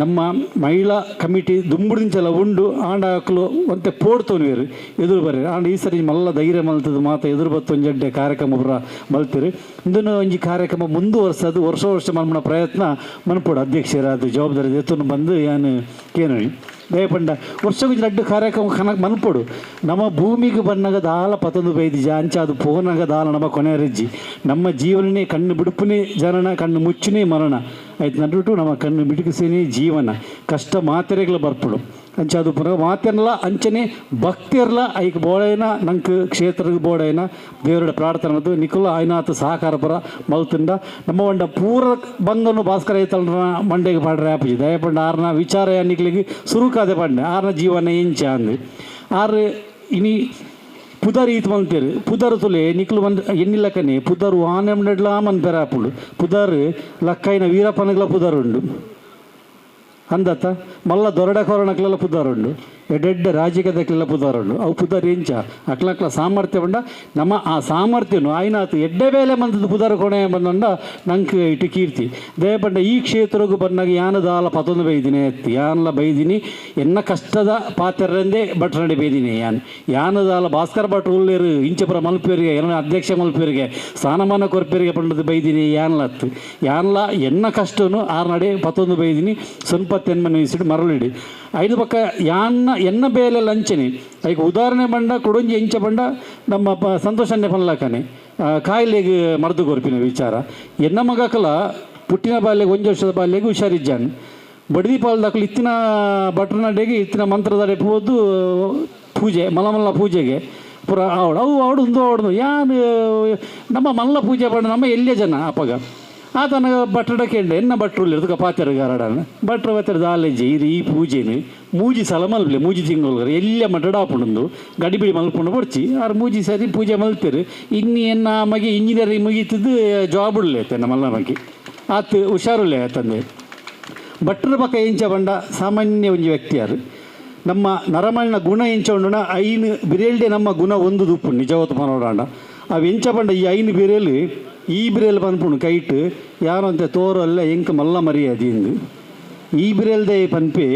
ನಮ್ಮ ಮಹಿಳಾ ಕಮಿಟಿ ದುಂಬುಡಿಂಚಲ ಉಂಡು ಆಂಡ ಹಾಕಲು ಒಂತೆ ಪೋಡ್ತೋನಿವೇರು ಎದುರು ಬರ್ರಿ ಆಂಡ ಈ ಸರಿ ಮಲ್ಲ ಧೈರ್ಯ ಮಲ್ತದ ಮಾತ ಎದುರು ಬತ್ತೊಂಜಿ ಅಡ್ಡೆ ಕಾರ್ಯಕ್ರಮ ಬರ ಮಲ್ತೀರಿ ಇಂದೂ ಒಂಜಿ ಕಾರ್ಯಕ್ರಮ ಮುಂದುವರ್ಸೋದು ವರ್ಷ ಮನ್ಮನ ಪ್ರಯತ್ನ ಮನ್ಪೋಡು ಅಧ್ಯಕ್ಷರಾದ ಜವಾಬ್ದಾರಿ ಎತ್ತನ್ನು ಬಂದು ಏನು ಕೇನೋಣಿ ದಯಪಂಡ ವರ್ಷಗೊಂದು ಲಡ್ಡು ಕಾರ್ಯಕ್ರಮ ಕನಕ ಮನ್ಪೊಡು ನಮ್ಮ ಭೂಮಿಗೆ ಬನ್ನಗ ದಾಲ ಪತೊಂದು ಬೈದಿಜ ಅಂಚ ಅದು ಪೋನಗ ದಾಲ ನಮ್ಮ ಕೊನೆ ರಜ್ಜಿ ನಮ್ಮ ಜೀವನನೇ ಕಣ್ಣು ಬಿಡುಪುನೇ ಜನನ ಕಣ್ಣು ಮುಚ್ಚುನೇ ಮರಣ ಆಯ್ತು ನಡುಟು ನಮ್ಮ ಕಣ್ಣು ಬಿಡುಕಿಸೇನೇ ಜೀವನ ಕಷ್ಟ ಮಾತೆರೆಗಳು ಬರ್ಪಡು ಅಂಚ ಅದು ಪುನಃ ಮಾತೆರಲ್ಲ ಅಂಚನೆ ಭಕ್ತಿಯರ್ಲ ಐಕ್ ಬೋಡೈನ ನಂಗೆ ಕ್ಷೇತ್ರದ ಬೋಡೈನ ದೇವರ ಪ್ರಾರ್ಥನದು ನಿಖುಲ ಆಯ್ನಾಥ ಸಹಕಾರ ಪರ ಮಲ್ತುಂಡ ನಮ್ಮ ಒಂಡ ಪೂರ ಬಂಗನು ಭಾಸ್ಕರ ಐತಲ್ರ ಮಂಡೆಗೆ ಪಾಡ್ರೆ ಆಪಜಿ ದಯಪಂಡ ಆರ್ನ ವಿಚಾರ ನಿಕ್ಲಿಗೆ ಸುರುಕಾದೆ ಪಂಡೆ ಆರ್ನ ಜೀವನ ಎಂಚ ಅಂದು ಆರು ಇನಿ ಪುದರ್ ಈತ್ ಮಲ್ತೇರು ಪುದರ್ ತುಲೆ ನಿಕ್ಲು ಬಂದು ಎನ್ನಿಲ್ಲಕನೆ ಪುದರ್ ಆನೆಡ್ಲ ಮನ್ ಬೆರಾಪುಡು ಪುದರ್ ಲಕ್ಕೈನ ವೀರಪ್ಪನಗಳ ಪುದರ್ ಉಂಡು ಅಂದತ್ತ ಮಲ್ಲ ದೊರಡ ಕೊರೋಣಕ್ಲೆಲ್ಲ ಪುದಾರುಂಡು ಎಡ್ಡೆಡ್ಡೆ ರಾಜಕೀಯದಕ್ಲೆಲ್ಲ ಪುದಾರುಂಡು ಅವು ಪುದಾರ್ ಎಂಚ ಅಕ್ಲಕ್ಲ ಸಾಮರ್ಥ್ಯ ಬಂಡ ನಮ್ಮ ಆ ಸಾಮರ್ಥ್ಯನು ಆಯ್ನಾತು ಎಡ್ಡೆ ಬೇಲೆ ಬಂದದ್ದು ಪುದಾರ ಕೊಣೆ ಬಂದಂಡ ನಂಗೆ ಇಟ್ಟು ಕೀರ್ತಿ ದಯಪಂಡ ಈ ಕ್ಷೇತ್ರಗೂ ಬಂದಾಗ ಯಾನದಾಲ ಪತೊಂದು ಬೈದಿನಿ ಎತ್ತಿ ಯಾನಲ್ಲ ಬೈದಿನಿ ಎನ್ನ ಕಷ್ಟದ ಪಾತ್ರಂದೇ ಭಟ್ರಡಿ ಬೈದಿನಿ ಯಾನದಾಲ ಭಾಸ್ಕರ ಭಟ್ರು ಉಳ್ಳೇರು ಇಂಚಪುರ ಮಲ್ಪೇರಿಗೆ ಎಲ್ಲ ಅಧ್ಯಕ್ಷ ಮಲ್ಪೇರಿಗೆ ಸ್ಥಾನಮಾನ ಕೊರ್ಪೇರಿಗೆ ಪಂಡದು ಬೈದಿನಿ ಯಾನ್ಲತ್ತು ಯಾನ್ಲ ಎನ್ನ ಕಷ್ಟನು ಆರ್ನಡೆ ಪತೊಂದು ಬೈದಿನಿ ಸ್ವಲ್ಪ ತೆನ್ಮನಿಸಿಟ್ಟು ಮರಳಿಡಿ ಐದು ಪಕ್ಕ ಎನ್ನ ಬೇಲೆ ಲಂಚನೆ ಈಗ ಉದಾಹರಣೆ ಬಂಡ ಕೊಡೊಂಜಿ ಎಂಚ ಬಂಡ ನಮ್ಮ ಸಂತೋಷನ್ನೇ ಪನ್ಲಾಕನೆ ಕಾಯಿಲೆಗೆ ಮರ್ದು ಕೊರ್ಪಿನ ವಿಚಾರ ಎನ್ನ ಮಗಕಲ ಪುಟ್ಟಿನ ಬಾಲ್ಯಗೆ 1 ವರ್ಷದ ಬಾಲ್ಯಗೆ ಹುಷಾರಿದ್ದಾನೆ ಬಡ್ದಿ ಪಾಲ್ದಾಕಲು ಇತ್ತಿನ ಭಟ್ರನಡೆಗೆ ಇತ್ತಿನ ಮಂತ್ರದಡೆ ಹೋದು ಪೂಜೆ ಮಲ್ಲ ಪೂಜೆಗೆ ಪುರ ಅವಡು ಯಾನು ನಮ್ಮ ಮಲ್ಲ ಪೂಜೆ ಪಂಡ ನಮ್ಮ ಎಲ್ಲೇ ಜನ ಅಪ್ಪಗ ಆತನ ಭಟ್ರಡ ಕೇಂದ್ರ ಎನ್ನ ಭಟ್ರು ಇರೋದು ಪಾತ್ರೆಗಾರಡನ ಭಟ್ರ ಬತ್ತರದ ಆಲೆಜಿ ಈ ಪೂಜೆನು ಮೂಜಿ ಸಲ ಮಲ್ಪಲೆ ಮೂಜಿ ತಿಂಗಳು ಎಲ್ಲ ಮಡ್ಡಾಪುಂಡು ಗಡಿಬಿಡಿ ಮಲ್ಪುಂಡು ಬರ್ಚಿ ಆರು ಮೂಜಿ ಸರಿ ಪೂಜೆ ಮಲ್ತೇರು ಇನ್ನು ಎನ್ನ ಮಗೆ ಇಂಜಿನಿಯರಿಂಗ್ ಮುಗೀತಿದ್ದು ಜಾಬ್ ಉಳ್ಳೈತೆ ಮಲ್ಲ ಮಗಿ ಆತು ಹುಷಾರುಳ್ಳೆ ತಂದೆ ಭಟ್ರ ಪಕ್ಕ ಎಂಚ ಬಂಡ ಸಾಮಾನ್ಯ ಒಂಜಿ ವ್ಯಕ್ತಿ ಯಾರು ನಮ್ಮ ನರಮಣ್ಣ ಗುಣ ಎಂಚ ಉಂಡುನ ಐನು ಬಿರೇಲ್ಡೆ ನಮ್ಮ ಗುಣ ಒಂದು ದುಪ್ಪು ನಿಜವತ್ತು ಮನೋಡಾಂಡ ಅವು ಎಂಚ ಬಂಡ ಈ ಐನು ಬಿರೇಲು ಈ ಬಿರೇಲ್ ಪನ್ಪುಣು ಕೈಟ್ ಯಾರು ಅಂತ ತೋರಲ್ಲ ಎಂಕ ಮಲ್ಲ ಮರ್ಯಾದೆ ಇಂದು ಈ ಬಿರೇಲ್ದೆ ಪನ್ಪೆ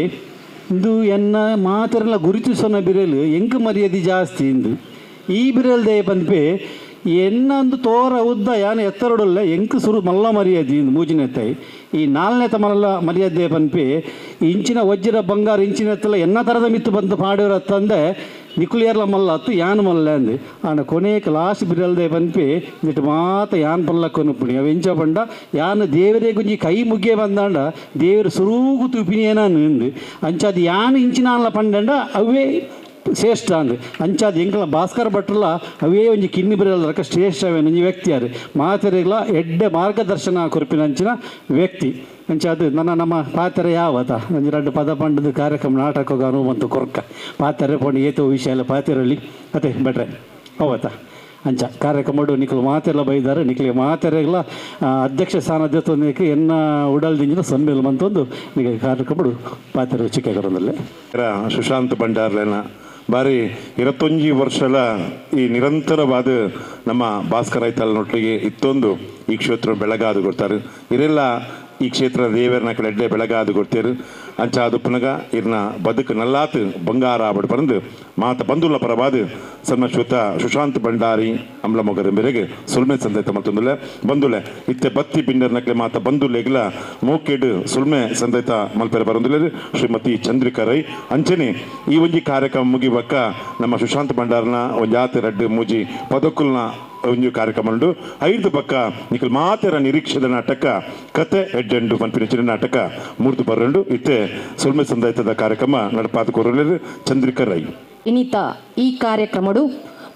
ಇಂದು ಎನ್ನ ಮಾತೆಲ್ಲ ಗುರುತಿಸೋನ ಬಿರೇಲು ಎಂಕ ಮರ್ಯಾದೆ ಜಾಸ್ತಿ ಇಂದು ಈ ಬಿರೇಲ್ದೆ ಪನ್ಪೆ ಎನ್ನ ಒಂದು ತೋರ ಉದ್ದ ಯಾನು ಎತ್ತರಡಲ್ಲ ಎಂಕ ಸುರು ಮಲ್ಲ ಮರ್ಯಾದೆ ಇಂದು ಮೂಜಿನೆತ್ತಾಯಿ ಈ 4ನೇ ಮಲ್ಲ ಮರ್ಯಾದೆ ಪನ್ಪೆ ಇಂಚಿನ ವಜ್ರ ಬಂಗಾರ ಇಂಚಿನ ಎತ್ತಲ್ಲ ಎನ್ನ ಥರದ ಮಿತ್ತು ಬಂದು ಪಾಡಿರತ್ತಂದೆ ನಿಕುಲಿಯರ್ಲ ಮಲ್ಲ ಹತ್ತು ಯಾನ್ ಮಲ್ಲ ಅಂದು ಆನ ಕೊನೆಗೆ ಲಾಸ್ಟ್ ಬಿರಲ್ದೆ ಪನ್ಪೆ ಇಟ್ಟು ಮಾತ ಯಾನ್ ಪಲ್ಲಕ್ಕನು ಪುಣಿ ಅವು ಎಂಚ ಬಂಡ ಯಾನು ದೇವರೇ ಗುಂಜಿ ಕೈ ಮುಗ್ಗೆ ಬಂದಾಂಡ ದೇವರು ಸುರೂಗು ತುಪಿನೇನ ನಿಂದು ಅಂಚ ಅದು ಯಾನು ಇಂಚಿನ ಪಂಡಂಡ ಅವೇ ಶ್ರೇಷ್ಠ ಅಂದು ಅಂಚಾದ ಎಂಕಲ ಭಾಸ್ಕರ ಭಟ್ರಲ್ಲ ಅವೇ ಒಂಜಿ ಕಿನ್ನಿ ಬರಲ್ದಕ್ಕ ಶ್ರೇಷ್ಠವೇ ಒಂಜಿ ವ್ಯಕ್ತಿಯಾರು ಮಾತೆರೆಗ್ಲ ಎಡ್ಡೆ ಮಾರ್ಗದರ್ಶನ ಕೊರಪಿನಂಚಿನ ವ್ಯಕ್ತಿ ಅಂಚಾದ ನಮ್ಮ ಪಾತ್ರೆ ಯಾವತ್ತ ಒಂಜಿ 2 ಪದ ಪಂಡದ ಕಾರ್ಯಕ್ರಮ ನಾಟಕ ಅನುಮಂತ ಕೊರ್ಕ ಪಾತ್ರೆ ಪಂಡು ಏತೋ ವಿಷಯ ಎಲ್ಲ ಪಾತ್ರೆಯಲ್ಲಿ ಅದೇ ಬೆಟ್ರೆ ಅವತ್ತ ಅಂಚ ಕಾರ್ಯಕ್ರಮ ನಿಖಲು ಮಾತೆಲ್ಲ ಬೈದಾರೆ ನಿಖಲಿಗೆ ಮಾತೆರೆಗ್ಲ ಅಧ್ಯಕ್ಷ ಸ್ಥಾನದ ತೊಂದಕ್ಕೆ ಎನ್ನ ಉಡಲ್ದಿಂಜಿನ ಸೊನ್ಮೇಲೆ ಮಂತೊಂದು ನಿಮಗೆ ಕಾರ್ಯಕ್ರಮ ಪಾತ್ರೆ ಚಿಕ್ಕಗರದಲ್ಲೇ ಸುಶಾಂತ್ ಭಂಡಾರ್ಲೆನ ಬಾರಿ 21 ವರ್ಷಲ ಈ ನಿರಂತರವಾದ ನಮ್ಮ ಭಾಸ್ಕರ ಐತಾಳನೊಟ್ಟಿಗೆ ಇತ್ತೊಂದು ಈ ಕ್ಷೇತ್ರ ಬೆಳಗಾದು ಕೊಡ್ತಾರೆ ಇರೆಲ್ಲ ಈ ಕ್ಷೇತ್ರ ದೇವರನ ಕಡೆ ಬೆಳಗಾದು ಕೊಡ್ತೇರು ಅಂಚಾದು ಪುನಗ ಇರ್ನ ಬದುಕು ನಲ್ಲಾತು ಬಂಗಾರ ಆಬಡು ಪರಂದು ಮಾತ ಬಂದುಲ್ಲ ಪರವಾದ ಸನ್ಮಶ್ವತ ಸುಶಾಂತ್ ಭಂಡಾರಿ ಅಮ್ಲ ಮೊಗದ ಮೇರೆಗೆ ಸುಲ್ಮೆ ಸಂದೈತ ಮತ್ತೊಂದುಲೆ ಬಂದುಲೆ ಇತ್ತೆ ಬತ್ತಿ ಪಿಂಡರ್ನಕ್ಲೆ ಮಾತ ಬಂದುಲೆಗ್ಲ ಮೋಕೆಡು ಸುಲ್ಮೆ ಸಂದೈತ ಮಲ್ಪೆರೆ ಬರಂದುಲೆ ಶ್ರೀಮತಿ ಚಂದ್ರಿಕಾ ರೈ ಅಂಚನೆ ಈ ಒಂಜಿ ಕಾರ್ಯಕ್ರಮ ಮುಗಿವಕ್ಕ ನಮ್ಮ ಸುಶಾಂತ್ ಭಂಡಾರನ ಒಂಜಾತಿ 2 ಮೂಜಿ ಪದಕುಲ್ನ ಒಂಜು ಕಾರ್ಯಕ್ರಮ ಉಂಡು 5 ಪಕ್ಕ ನಿಖಲ್ ಮಾತೆರ ನಿರೀಕ್ಷೆದ ನಾಟಕ ಕತೆ ಎಡ್ಡೆಂಡು ಪನ್ಪಿನ ನಾಟಕ 3 ಬರಂಡು ಇತ್ತೆ ಸುಲ್ಮೆ ಸಂದೈತದ ಕಾರ್ಯಕ್ರಮ ನಡಪಾದ ಕೊರಲೇರು ಚಂದ್ರಿಕಾ ರೈ ಇನಿತ ಈ ಕಾರ್ಯಕ್ರಮಡು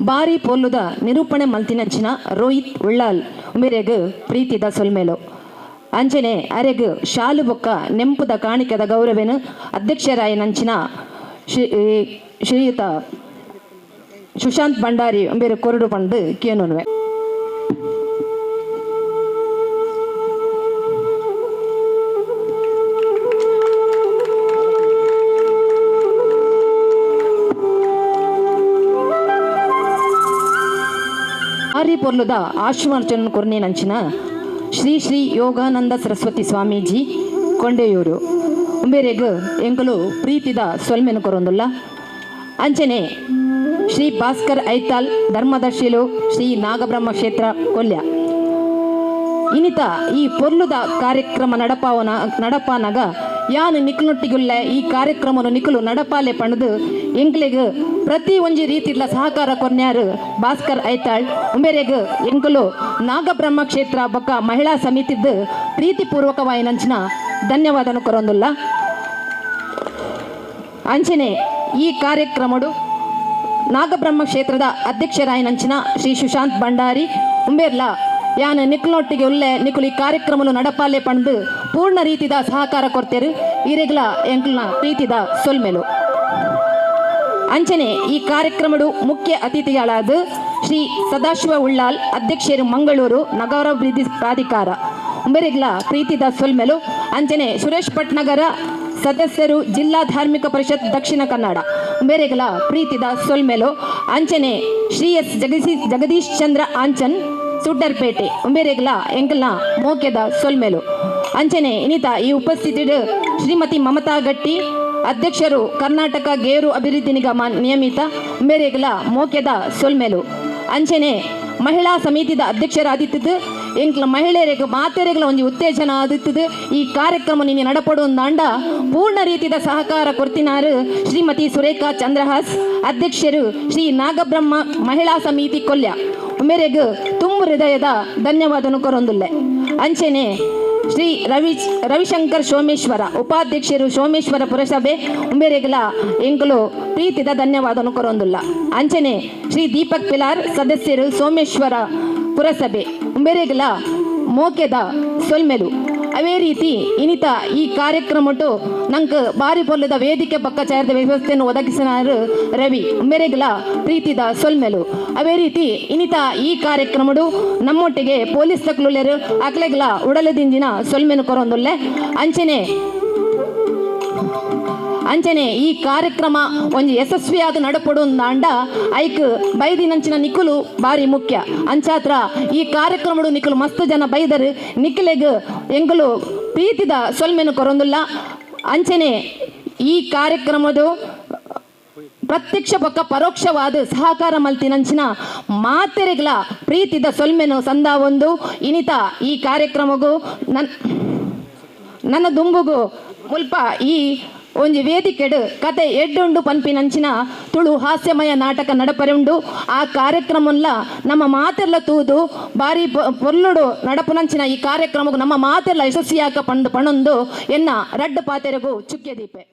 ಬಾರಿ ಪೊಲ್ಲುದ ನಿರೂಪಣೆ ಮಲ್ತಿನಂಚಿನ ರೋಹಿತ್ ಉಳ್ಳಾಲ್ ಮೇರೆಗ್ ಪ್ರೀತಿದ ಸೊಲ್ಮೇಲು ಅಂಚನೆ ಅರೆಗ್ ಶಾಲು ಬೊಕ್ಕ ನೆಂಪುದ ಕಾಣಿಕೆದ ಗೌರವೇನು ಅಧ್ಯಕ್ಷರಾಯ ನಂಚಿನ ಶ್ರೀಯುತ ಸುಶಾಂತ್ ಭಂಡಾರಿ ಬೇರೆ ಕೊರಡು ಪಂಡು ಕೇನುವೆ ಆರಿ ಪೊರ್ಲುದ ಆಶೀರ್ವಚನ ಕೊರ್ನೆ ನಂಚಿನ ಶ್ರೀ ಶ್ರೀ ಯೋಗಾನಂದ ಸರಸ್ವತಿ ಸ್ವಾಮೀಜಿ ಕೊಂಡೆಯೂರು ಉಂಬೇರೆಗ್ ಎಂಕಲು ಪ್ರೀತಿದ ಸೊಲ್ಮೆನು ಕೊರೊಂದುಲ್ಲ ಅಂಚನೆ ಶ್ರೀ ಭಾಸ್ಕರ್ ಐತಾಲ್ ಧರ್ಮದರ್ಶಿಲು ಶ್ರೀ ನಾಗಬ್ರಹ್ಮ ಕ್ಷೇತ್ರ ಕೊಲ್ಯ ಇನಿತ ಈ ಪೊರ್ಲುದ ಕಾರ್ಯಕ್ರಮ ನಡಪಾನಾಗ ಯಾನು ನಿಖಲೊಟ್ಟಿಗುಳ್ಳೆ ಈ ಕಾರ್ಯಕ್ರಮ ನಿಖಲು ನಡಪಾಲೆ ಪಣದು ಎಂಕ್ಲೆಗ್ ಪ್ರತಿ ಒಂಜಿ ರೀತಿಲ ಸಹಕಾರ ಕೊರ್ನ್ಯಾರು ಭಾಸ್ಕರ್ ಐತಾಳ್ ಉಂಬೆರೆಗ್ ಎಂಕಲು ನಾಗಬ್ರಹ್ಮ ಕ್ಷೇತ್ರ ಬೊಕ್ಕ ಮಹಿಳಾ ಸಮಿತಿದ್ದು ಪ್ರೀತಿಪೂರ್ವಕವಾಯಿ ನಂಚಿನ ಧನ್ಯವಾದನು ಕೊರೊಂದುಲ್ಲ ಅಂಚನೆ ಈ ಕಾರ್ಯಕ್ರಮಡು ನಾಗಬ್ರಹ್ಮ ಕ್ಷೇತ್ರದ ಅಧ್ಯಕ್ಷರಾಯ ನಂಚಿನ ಶ್ರೀ ಸುಶಾಂತ್ ಭಂಡಾರಿ ಉಂಬೇರ್ಲ ಯಾನು ನಿಖಲೊಟ್ಟಿಗೆ ಉಲ್ಲೆ ನಿಖಲು ಈ ಕಾರ್ಯಕ್ರಮ ನಡಪಾಲೆ ಪಣದು ಪೂರ್ಣ ರೀತಿದ ಸಹಕಾರ ಕೊಡ್ತೇರು ಇರೆಗ್ಲ ಎಂಕ್ಲನ ಪ್ರೀತಿದ ಸೊಲ್ಮೆಲು ಅಂಚನೆ ಈ ಕಾರ್ಯಕ್ರಮಡು ಮುಖ್ಯ ಅತಿಥಿಗಳಾದ ಶ್ರೀ ಸದಾಶಿವ ಉಳ್ಳಾಲ್ ಅಧ್ಯಕ್ಷರು ಮಂಗಳೂರು ನಗರಾಭಿವೃದ್ಧಿ ಪ್ರಾಧಿಕಾರ ಉಂಬೆರೆಗ್ಲ ಪ್ರೀತಿದ ಸೊಲ್ಮೆಲು ಅಂಚನೆ ಸುರೇಶ್ ಭಟ್ನಗರ ಸದಸ್ಯರು ಜಿಲ್ಲಾ ಧಾರ್ಮಿಕ ಪರಿಷತ್ ದಕ್ಷಿಣ ಕನ್ನಡ ಉಂಬೆರೆಗ್ಲ ಪ್ರೀತಿದ ಸೊಲ್ಮೆಲು ಅಂಚನೆ ಶ್ರೀ ಎಸ್ ಜಗದೀಶ್ ಚಂದ್ರ ಆಂಚನ್ ಸುಡ್ಡರ್ಪೇಟೆ ಉಂಬೆರೆಗ್ಲ ಎಂಕಲ್ನ ಮೋಕ್ಯದ ಸೊಲ್ಮೆಲು ಅಂಚನೆ ಇನಿತ ಈ ಉಪಸ್ಥಿತಿಡು ಶ್ರೀಮತಿ ಮಮತಾ ಗಟ್ಟಿ ಅಧ್ಯಕ್ಷರು ಕರ್ನಾಟಕ ಗೇರು ಅಭಿವೃದ್ಧಿ ನಿಗಮ ನಿಯಮಿತ ಉಂಬೆರೆಗ್ಲ ಮೋಕ್ಯದ ಸೊಲ್ಮೆಲು ಅಂಚನೆ ಮಹಿಳಾ ಸಮಿತಿದ ಅಧ್ಯಕ್ಷರಾದಿತ್ತದು ಎಂಕ್ಲ ಮಹಿಳೆಯರಿಗೆ ಮಾತೆರೆಗಳ ಒಂದು ಉತ್ತೇಜನ ಆದಿತ್ತದು ಈ ಕಾರ್ಯಕ್ರಮ ನಿನ್ನೆ ನಡಪಡುವಂದಾಂಡ ಪೂರ್ಣ ರೀತಿಯ ಸಹಕಾರ ಕೊರ್ತಿನಾರು ಶ್ರೀಮತಿ ಸುರೇಖಾ ಚಂದ್ರಹಾಸ್ ಅಧ್ಯಕ್ಷರು ಶ್ರೀ ನಾಗಬ್ರಹ್ಮ ಮಹಿಳಾ ಸಮಿತಿ ಕೊಲ್ಯ ಉಮೇರೆಗ್ ತುಂಬು ಹೃದಯದ ಧನ್ಯವಾದನು ಕೊರೊಂದುಲ್ಲೆ ಅಂಚನೆ ಶ್ರೀ ರವಿಶಂಕರ್ ಸೋಮೇಶ್ವರ ಉಪಾಧ್ಯಕ್ಷರು ಸೋಮೇಶ್ವರ ಪುರಸಭೆ ಉಂಬೆರೆಗ್ಲ ಎಂಕಲು ಪ್ರೀತಿದ ಧನ್ಯವಾದನು ಕೊರೊಂದುಲ್ಲ ಅಂಚನೆ ಶ್ರೀ ದೀಪಕ್ ಪಿಲಾರ್ ಸದಸ್ಯರು ಸೋಮೇಶ್ವರ ಪುರಸಭೆ ಉಂಬೆರೆಗ್ಲ ಮೋಕೆದ ಸೊಲ್ಮೆಲು ಅವೇ ರೀತಿ ಇನಿತ ಈ ಕಾರ್ಯಕ್ರಮಟು ನಂಗೆ ಬಾರಿ ಪೊಲ್ಲದ ವೇದಿಕೆ ಪಕ್ಕಚಾರದ ವ್ಯವಸ್ಥೆಯನ್ನು ಒದಗಿಸಿನಾರು ರವಿ ಉಂಬೆರೆಗ್ಲ ಪ್ರೀತಿದ ಸೊಲ್ಮೆಲು ಅವೇ ರೀತಿ ಇನಿತ ಈ ಕಾರ್ಯಕ್ರಮಡು ನಮ್ಮೊಟ್ಟಿಗೆ ಪೊಲೀಸ್ ತಕ್ಲುಲೆರು ಅಕ್ಲೆಗ್ಲ ಉಡಲದಿಂದಿನ ಸೊಲ್ಮೆನು ಕೊರೊಂದುಲ್ಲೆ ಅಂಚನೆ ಈ ಕಾರ್ಯಕ್ರಮ ಒಂದು ಯಶಸ್ವಿಯಾದ ನಡಪಡುಂದಾಂಡ ಐಕ್ ಬೈದಿನಂಚಿನ ನಿಖಲು ಬಾರಿ ಮುಖ್ಯ ಅಂಚಾತ್ರ ಈ ಕಾರ್ಯಕ್ರಮಡು ನಿಖಲು ಮಸ್ತ್ ಜನ ಬೈದರು ನಿಖಲೆಗ್ ಎಂಕಲು ಪ್ರೀತಿದ ಸೊಲ್ಮೆನು ಕೊರೊಂದುಲ್ಲ ಅಂಚನೆ ಈ ಕಾರ್ಯಕ್ರಮದು ಪ್ರತ್ಯಕ್ಷ ಪಕ್ಕ ಪರೋಕ್ಷವಾದ ಸಹಕಾರ ಮಲ್ತಿನಂಚಿನ ಮಾತೆರೆಗ್ಲ ಪ್ರೀತಿದ ಸೊಲ್ಮೆನು ಸಂದ ಒಂದು ಇನಿತ ಈ ಕಾರ್ಯಕ್ರಮಗೂ ನನ್ನ ದುಂಬುಗು ಮುಲ್ಪ ಈ ಒಂಜಿ ವೇದಿಕೆಡು ಕತೆ ಎಡ್ಡುಂಡು ಪನ್ಪಿನಂಚಿನ ತುಳು ಹಾಸ್ಯಮಯ ನಾಟಕ ನಡಪರೆಂಡು ಆ ಕಾರ್ಯಕ್ರಮಲ್ಲ ನಮ್ಮ ಮಾತೆಲ್ಲ ತೂದು ಬಾರಿ ಪೊರ್ಲುಡು ನಡಪುನಂಚಿನ ಈ ಕಾರ್ಯಕ್ರಮಕ್ಕೂ ನಮ್ಮ ಮಾತೆಲ್ಲ ಯಶಸ್ವಿಯಾಕ ಪಣೊಂದು ಎನ್ನ ರಡ್ಡು ಪಾತೆರೆಗೂ ಚುಕ್ಕೆ ದೀಪೆ.